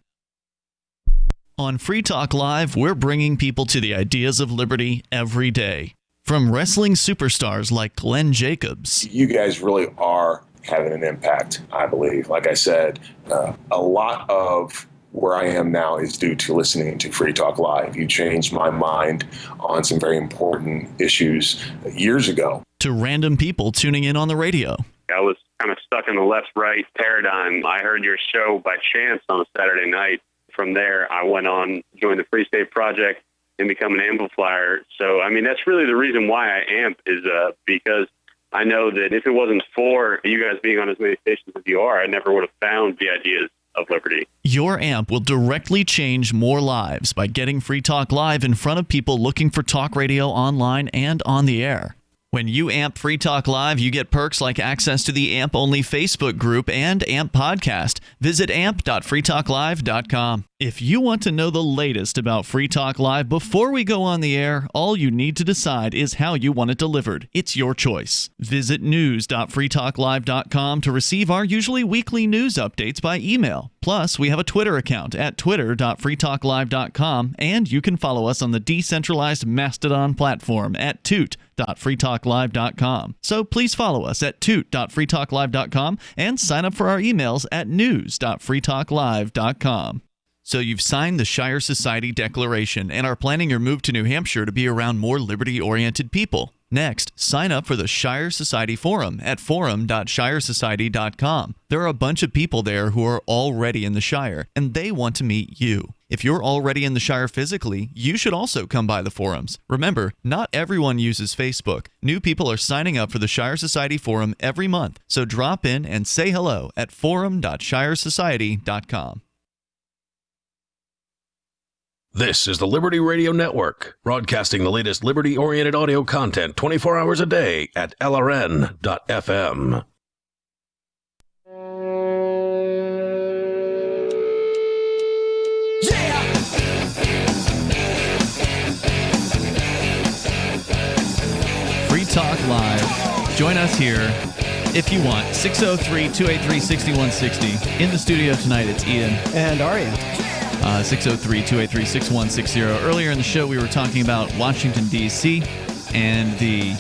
On Free Talk Live, we're bringing people to the ideas of liberty every day. From wrestling superstars like Glenn Jacobs. You guys really are having an impact, I believe. Like I said, a lot of where I am now is due to listening to Free Talk Live. You changed my mind on some very important issues years ago. To random people tuning in on the radio. I was kind of stuck in the left-right paradigm. I heard your show by chance on a Saturday night. From there, I went on, joined the Free State Project, and become an amplifier. So, I mean, that's really the reason why I amp is because I know that if it wasn't for you guys being on as many stations as you are, I never would have found the ideas of liberty. Your amp will directly change more lives by getting Free Talk Live in front of people looking for talk radio online and on the air. When you amp Free Talk Live, you get perks like access to the AMP-only Facebook group and AMP podcast. Visit amp.freetalklive.com. If you want to know the latest about Free Talk Live before we go on the air, all you need to decide is how you want it delivered. It's your choice. Visit news.freetalklive.com to receive our usually weekly news updates by email. Plus, we have a Twitter account at twitter.freetalklive.com, and you can follow us on the decentralized Mastodon platform at toot.freetalklive.com. So please follow us at toot.freetalklive.com and sign up for our emails at news.freetalklive.com. So you've signed the Shire Society Declaration and are planning your move to New Hampshire to be around more liberty-oriented people. Next, sign up for the Shire Society Forum at forum.shiresociety.com. There are a bunch of people there who are already in the Shire, and they want to meet you. If you're already in the Shire physically, you should also come by the forums. Remember, not everyone uses Facebook. New people are signing up for the Shire Society Forum every month, so drop in and say hello at forum.shiresociety.com. This is the Liberty Radio Network, broadcasting the latest liberty-oriented audio content 24 hours a day at LRN.FM. Free Talk Live. Join us here if you want. 603-283-6160. In the studio tonight, it's Ian. And Aria. 603-283-6160. Earlier in the show, we were talking about Washington, D.C. and the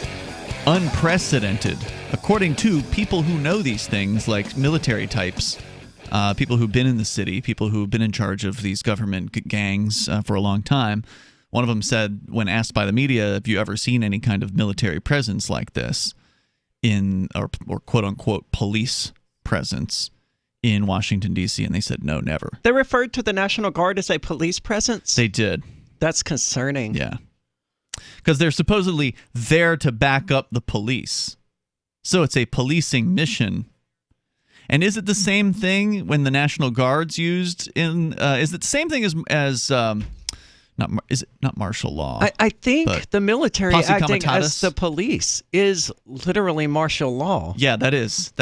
unprecedented, according to people who know these things, like military types, people who've been in the city, people who've been in charge of these government gangs for a long time. One of them said, when asked by the media, have you ever seen any kind of military presence like this in, or quote-unquote police presence in Washington, D.C., and they said, no, never. They referred to the National Guard as a police presence? They did. That's concerning. Yeah. Because they're supposedly there to back up the police. So it's a policing mission. And is it the same thing when the National Guard's used in, is it the same thing as is it not martial law? I think the military acting comitatus? as the police is literally martial law. Yeah, that is.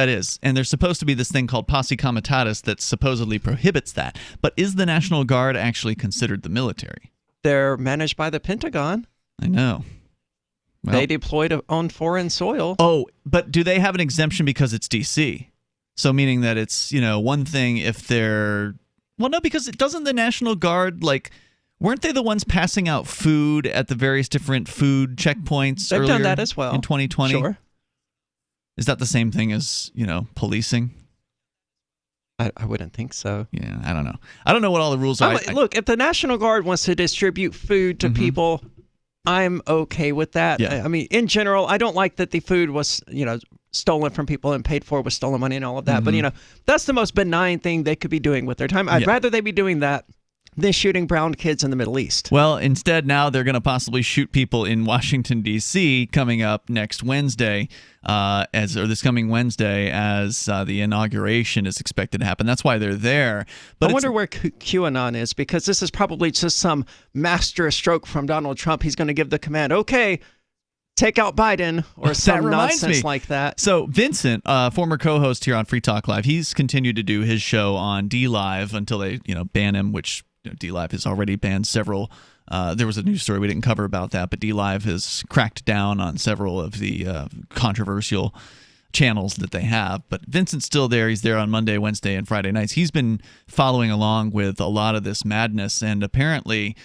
And there's supposed to be this thing called posse comitatus that supposedly prohibits that. But is the National Guard actually considered the military? They're managed by the Pentagon. I know. Well, they deployed on foreign soil. Oh, but do they have an exemption because it's D.C.? So meaning that it's, one thing if they're... Well, no, because doesn't the National Guard, weren't they the ones passing out food at the various different food checkpoints They've earlier done that as well. In 2020? Sure. Is that the same thing as, policing? I wouldn't think so. Yeah, I don't know. I don't know what all the rules are. Look, if the National Guard wants to distribute food to people, I'm okay with that. Yeah. I mean, in general, I don't like that the food was, stolen from people and paid for with stolen money and all of that. But, that's the most benign thing they could be doing with their time. I'd rather they be doing that than shooting brown kids in the Middle East. Well, instead, now they're going to possibly shoot people in Washington, D.C. coming up next Wednesday, this coming Wednesday, as the inauguration is expected to happen. That's why they're there. But I wonder where QAnon is, because this is probably just some master stroke from Donald Trump. He's going to give the command, okay, take out Biden, or some nonsense like that. So Vincent, former co-host here on Free Talk Live, he's continued to do his show on D-Live until they ban him, which D-Live has already banned several. There was a news story we didn't cover about that, but D-Live has cracked down on several of the controversial channels that they have. But Vincent's still there. He's there on Monday, Wednesday, and Friday nights. He's been following along with a lot of this madness, and apparently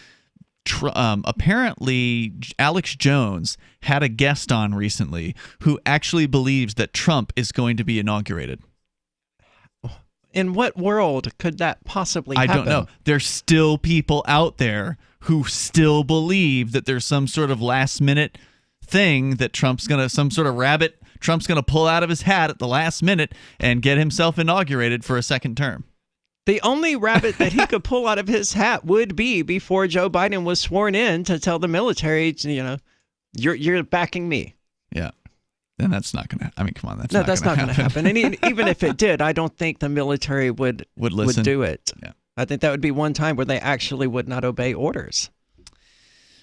Alex Jones had a guest on recently who actually believes that Trump is going to be inaugurated. In what world could that possibly happen? I don't know. There's still people out there who still believe that there's some sort of last minute thing that some sort of rabbit Trump's going to pull out of his hat at the last minute and get himself inaugurated for a second term. The only rabbit that he could pull out of his hat would be before Joe Biden was sworn in to tell the military, you're backing me. Yeah. Then that's not going to. I mean, come on, that's not going to happen. And even if it did, I don't think the military would do it. Yeah. I think that would be one time where they actually would not obey orders.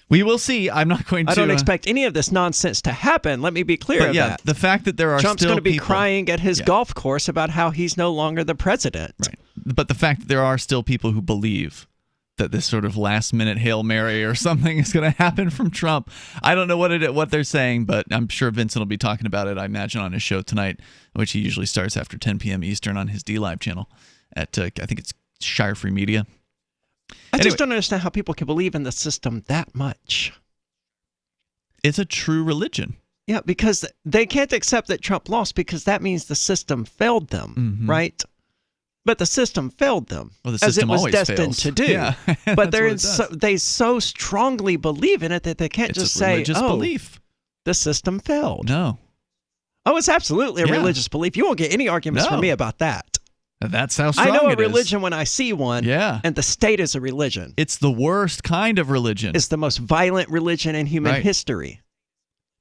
We will see. I'm not going to. I don't expect any of this nonsense to happen. Let me be clear of that. The fact that there are Trump's still going to be people, crying at his golf course about how he's no longer the president. Right. But the fact that there are still people who believe that this sort of last-minute Hail Mary or something is going to happen from Trump. I don't know what they're saying, but I'm sure Vincent will be talking about it, I imagine, on his show tonight, which he usually starts after 10 p.m. Eastern on his D-Live channel at, I think it's Shire Free Media. I just don't understand how people can believe in the system that much. It's a true religion. Yeah, because they can't accept that Trump lost because that means the system failed them, right? But the system failed them, well, the as it system was always destined fails. to do. Yeah, but that's they so strongly believe in it that they can't It's just a say, religious belief. The system failed. No. Oh, it's absolutely a Yeah. religious belief. You won't get any arguments from me about that. That's how strong I know a it is. religion when I see one, and the state is a religion. It's the worst kind of religion. It's the most violent religion in human history.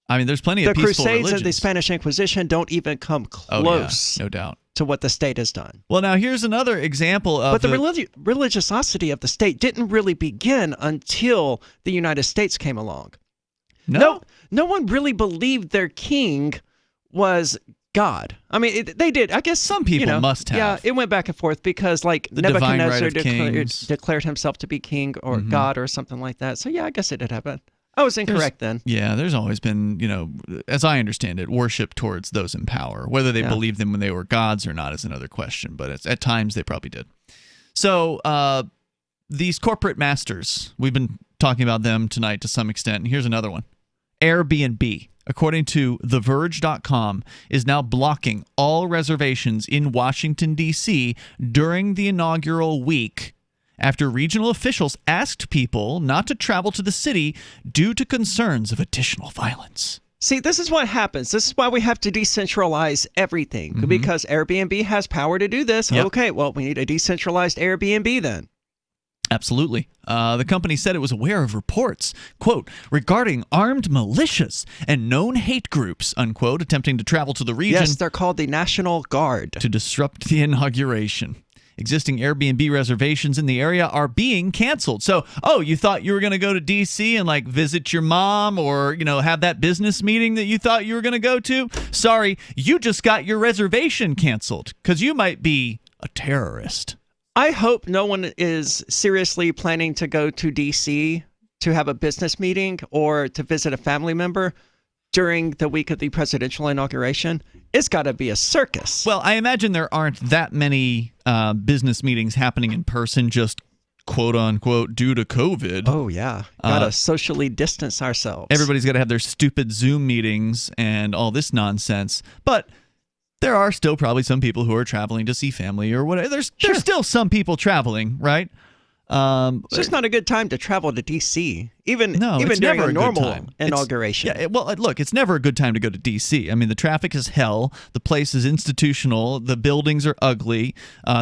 I mean, there's plenty of The peaceful Crusades religions. and the Spanish Inquisition don't even come close no doubt. to what the state has done. Well, now here's another example of But the religiosity of the state didn't really begin until the United States came along. No one really believed their king was God. I mean, they did. I guess some people must have. Yeah, it went back and forth because, like, The divine right Nebuchadnezzar of kings. declared himself to be king or God or something like that. So yeah, I guess it did happen. I was incorrect then. Yeah, there's always been, as I understand it, worship towards those in power. Whether they believed them when they were gods or not is another question, but at times they probably did. So these corporate masters, we've been talking about them tonight to some extent, and here's another one. Airbnb, according to TheVerge.com, is now blocking all reservations in Washington, D.C. during the inaugural week after regional officials asked people not to travel to the city due to concerns of additional violence. See, this is what happens. This is why we have to decentralize everything, because Airbnb has power to do this. Yep. Okay, well, we need a decentralized Airbnb then. Absolutely. The company said it was aware of reports, quote, regarding armed militias and known hate groups, unquote, attempting to travel to the region. Yes, they're called the National Guard. To disrupt the inauguration. Existing Airbnb reservations in the area are being canceled. So, you thought you were going to go to D.C. and visit your mom or, have that business meeting that you thought you were going to go to? Sorry, you just got your reservation canceled because you might be a terrorist. I hope no one is seriously planning to go to D.C. to have a business meeting or to visit a family member during the week of the presidential inauguration. It's got to be a circus. Well, I imagine there aren't that many business meetings happening in person, just quote unquote due to COVID. Oh, yeah. Got to socially distance ourselves. Everybody's got to have their stupid Zoom meetings and all this nonsense. But there are still probably some people who are traveling to see family or whatever. There's still some people traveling, right? It's just not a good time to travel to D.C. Even during a normal inauguration. Look, it's never a good time to go to D.C. I mean, the traffic is hell. The place is institutional. The buildings are ugly.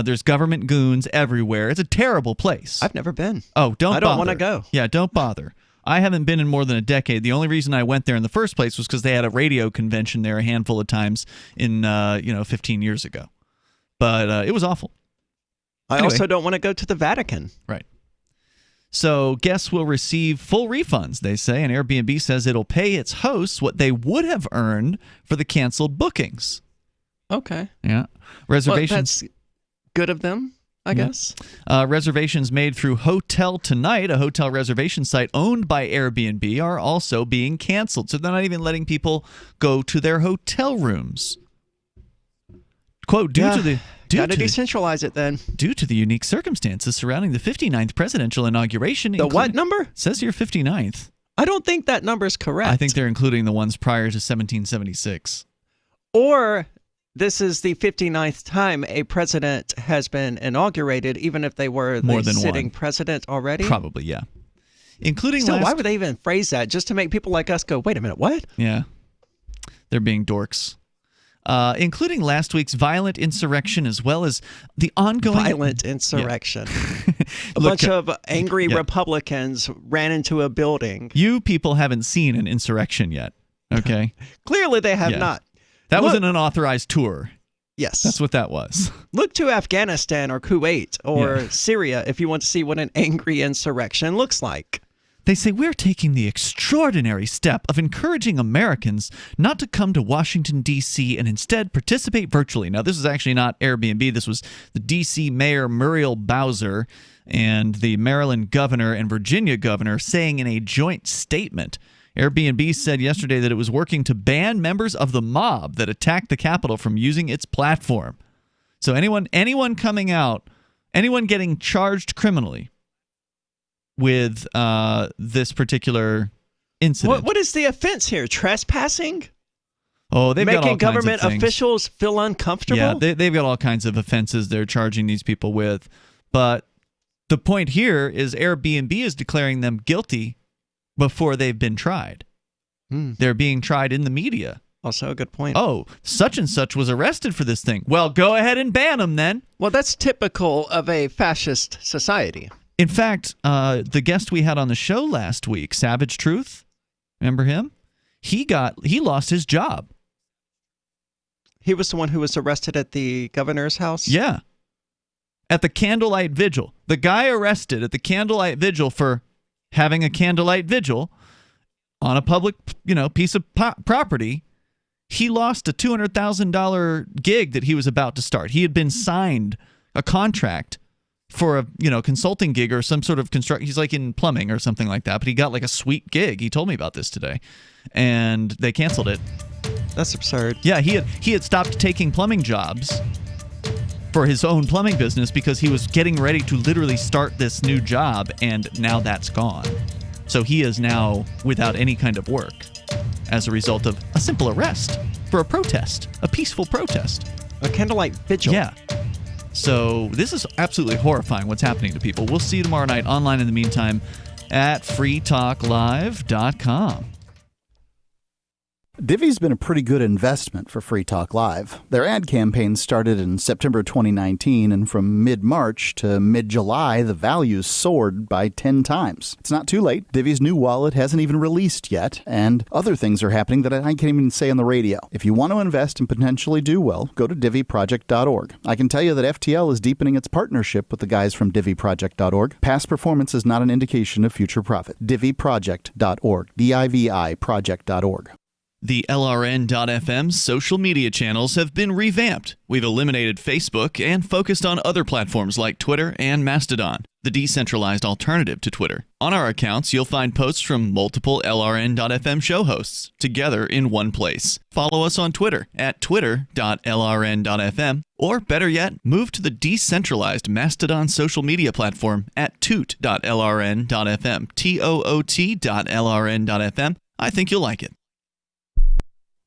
There's government goons everywhere. It's a terrible place. I've never been. Oh, I don't want to go. Yeah, don't bother. I haven't been in more than a decade. The only reason I went there in the first place was because they had a radio convention there a handful of times in 15 years ago. But it was awful. I also don't want to go to the Vatican. Right. So guests will receive full refunds, they say, and Airbnb says it'll pay its hosts what they would have earned for the canceled bookings. Okay. Yeah. Reservations. Well, that's good of them, I guess. Reservations made through Hotel Tonight, a hotel reservation site owned by Airbnb, are also being canceled. So they're not even letting people go to their hotel rooms. Quote, Gotta decentralize it then. Due to the unique circumstances surrounding the 59th presidential inauguration. The what number? Says here 59th. I don't think that number is correct. I think they're including the ones prior to 1776. Or this is the 59th time a president has been inaugurated, even if they were More the than sitting one. president already? Probably, yeah. Including So why would they even phrase that? Just to make people like us go, wait a minute, what? Yeah. They're being dorks. Including last week's violent insurrection as well as the ongoing... Violent insurrection. A bunch of angry Republicans ran into a building. You people haven't seen an insurrection yet, okay? Clearly they have not. That was an unauthorized tour. Yes. That's what that was. Look to Afghanistan or Kuwait or Syria if you want to see what an angry insurrection looks like. They say we're taking the extraordinary step of encouraging Americans not to come to Washington, D.C. and instead participate virtually. Now, this is actually not Airbnb. This was the D.C. Mayor Muriel Bowser and the Maryland governor and Virginia governor saying in a joint statement. Airbnb said yesterday that it was working to ban members of the mob that attacked the Capitol from using its platform. So anyone coming out Anyone getting charged criminally with this particular incident. What is the offense here? Trespassing? Oh, they've got all making kinds of government things. officials feel uncomfortable? Yeah, they've got all kinds of offenses they're charging these people with. But the point here is Airbnb is declaring them guilty before they've been tried. They're being tried in the media. Also a good point. Oh, such and such was arrested for this thing. Well, go ahead and ban them then. Well, that's typical of a fascist society. In fact, the guest we had on the show last week, Savage Truth, remember him? He lost his job. He was the one who was arrested at the governor's house? Yeah. At the candlelight vigil. The guy arrested at the candlelight vigil for having a candlelight vigil on a public, piece of property. He lost a $200,000 gig that he was about to start. He had been signed a contract for a consulting gig or some sort of construct. He's like in plumbing or something like that, but he got like a sweet gig. He told me about this today, and they canceled it. That's absurd. Yeah, he had stopped taking plumbing jobs for his own plumbing business because he was getting ready to literally start this new job, and now that's gone. So he is now without any kind of work as a result of a simple arrest for a protest, a peaceful protest. A candlelight vigil. Yeah. So this is absolutely horrifying what's happening to people. We'll see you tomorrow night online in the meantime at freetalklive.com. Divvy's been a pretty good investment for Free Talk Live. Their ad campaign started in September 2019, and from mid-March to mid-July, the values soared by 10 times. It's not too late. Divvy's new wallet hasn't even released yet, and other things are happening that I can't even say on the radio. If you want to invest and potentially do well, go to divvyproject.org. I can tell you that FTL is deepening its partnership with the guys from divvyproject.org. Past performance is not an indication of future profit. divvyproject.org. DIVI project.org. The LRN.FM social media channels have been revamped. We've eliminated Facebook and focused on other platforms like Twitter and Mastodon, the decentralized alternative to Twitter. On our accounts, you'll find posts from multiple LRN.FM show hosts together in one place. Follow us on Twitter at twitter.lrn.fm, or better yet, move to the decentralized Mastodon social media platform at toot.lrn.fm, toot.lrn.fm. I think you'll like it.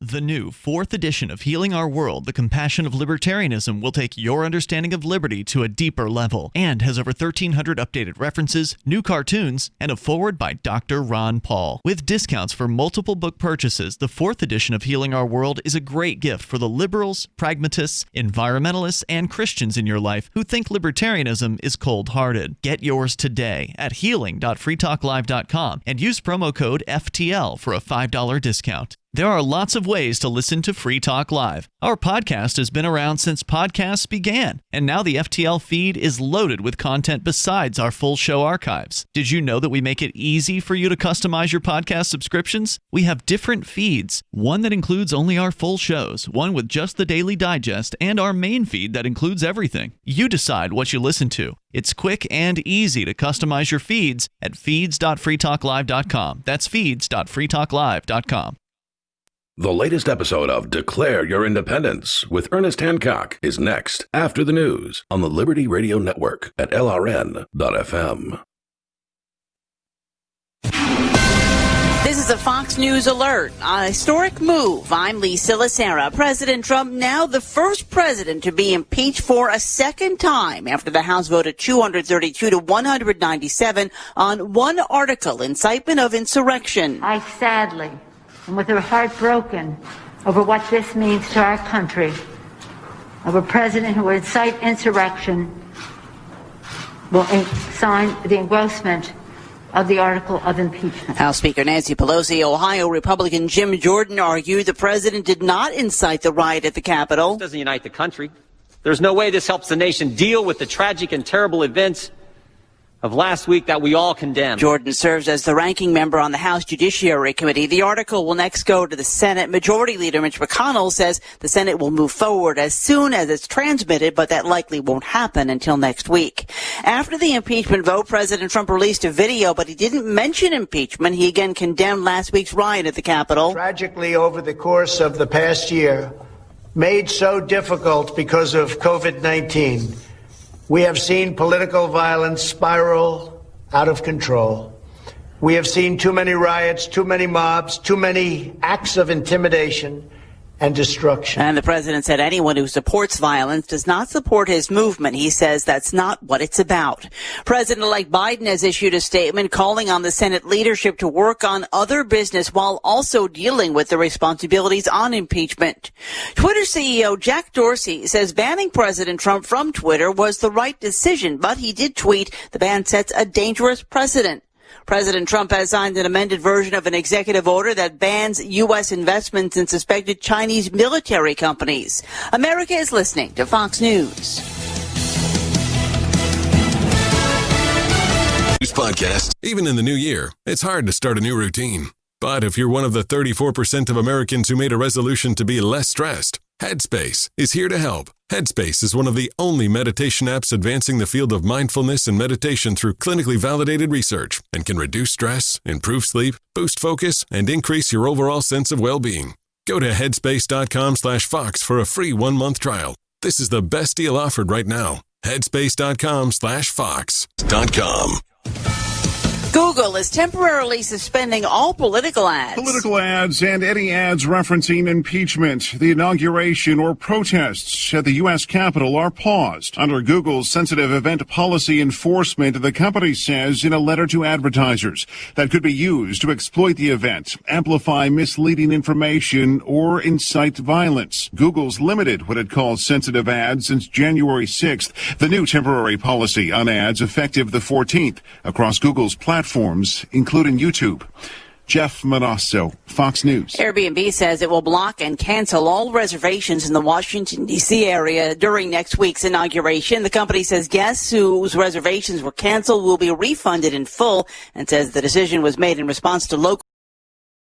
The new 4th edition of Healing Our World, The Compassion of Libertarianism, will take your understanding of liberty to a deeper level and has over 1,300 updated references, new cartoons, and a foreword by Dr. Ron Paul. With discounts for multiple book purchases, the 4th edition of Healing Our World is a great gift for the liberals, pragmatists, environmentalists, and Christians in your life who think libertarianism is cold-hearted. Get yours today at healing.freetalklive.com and use promo code FTL for a $5 discount. There are lots of ways to listen to Free Talk Live. Our podcast has been around since podcasts began, and now the FTL feed is loaded with content besides our full show archives. Did you know that we make it easy for you to customize your podcast subscriptions? We have different feeds, one that includes only our full shows, one with just the Daily Digest, and our main feed that includes everything. You decide what you listen to. It's quick and easy to customize your feeds at feeds.freetalklive.com. That's feeds.freetalklive.com. The latest episode of Declare Your Independence with Ernest Hancock is next after the news on the Liberty Radio Network at LRN.FM. This is a Fox News alert. A historic move. I'm Lisa Lacera. President Trump now the first president to be impeached for a second time after the House voted 232 to 197 on one article, incitement of insurrection. I sadly and with her heart broken over what this means to our country, of a president who will incite insurrection, will sign the engrossment of the article of impeachment. House Speaker Nancy Pelosi, Ohio Republican Jim Jordan argued the president did not incite the riot at the Capitol. This doesn't unite the country. There's no way this helps the nation deal with the tragic and terrible events of last week that we all condemn. Jordan serves as the ranking member on the House Judiciary Committee. The article will next go to the Senate. Majority Leader Mitch McConnell says the Senate will move forward as soon as it's transmitted, but that likely won't happen until next week. After the impeachment vote, President Trump released a video, but he didn't mention impeachment. He again condemned last week's riot at the Capitol. Tragically, over the course of the past year, made so difficult because of COVID-19, We have seen political violence spiral out of control. We have seen too many riots, too many mobs, too many acts of intimidation and destruction. And the president said anyone who supports violence does not support his movement. He says that's not what it's about. President-elect Biden has issued a statement calling on the Senate leadership to work on other business while also dealing with the responsibilities on impeachment. Twitter CEO Jack Dorsey says banning President Trump from Twitter was the right decision, but he did tweet the ban sets a dangerous precedent. President Trump has signed an amended version of an executive order that bans U.S. investments in suspected Chinese military companies. America is listening to Fox News. Podcast. Even in the new year, it's hard to start a new routine. But if you're one of the 34% of Americans who made a resolution to be less stressed, Headspace is here to help. Headspace is one of the only meditation apps advancing the field of mindfulness and meditation through clinically validated research and can reduce stress, improve sleep, boost focus, and increase your overall sense of well-being. Go to headspace.com/Fox for a free 1-month trial. This is the best deal offered right now. Headspace.com/Fox.com. Google is temporarily suspending all political ads. Political ads and any ads referencing impeachment, the inauguration, or protests at the U.S. Capitol are paused. Under Google's sensitive event policy enforcement, the company says in a letter to advertisers that could be used to exploit the event, amplify misleading information, or incite violence. Google's limited what it calls sensitive ads since January 6th. The new temporary policy on ads effective the 14th across Google's platforms, including YouTube. Jeff Manasso, Fox News. Airbnb says it will block and cancel all reservations in the Washington, D.C. area during next week's inauguration. The company says guests whose reservations were canceled will be refunded in full and says the decision was made in response to local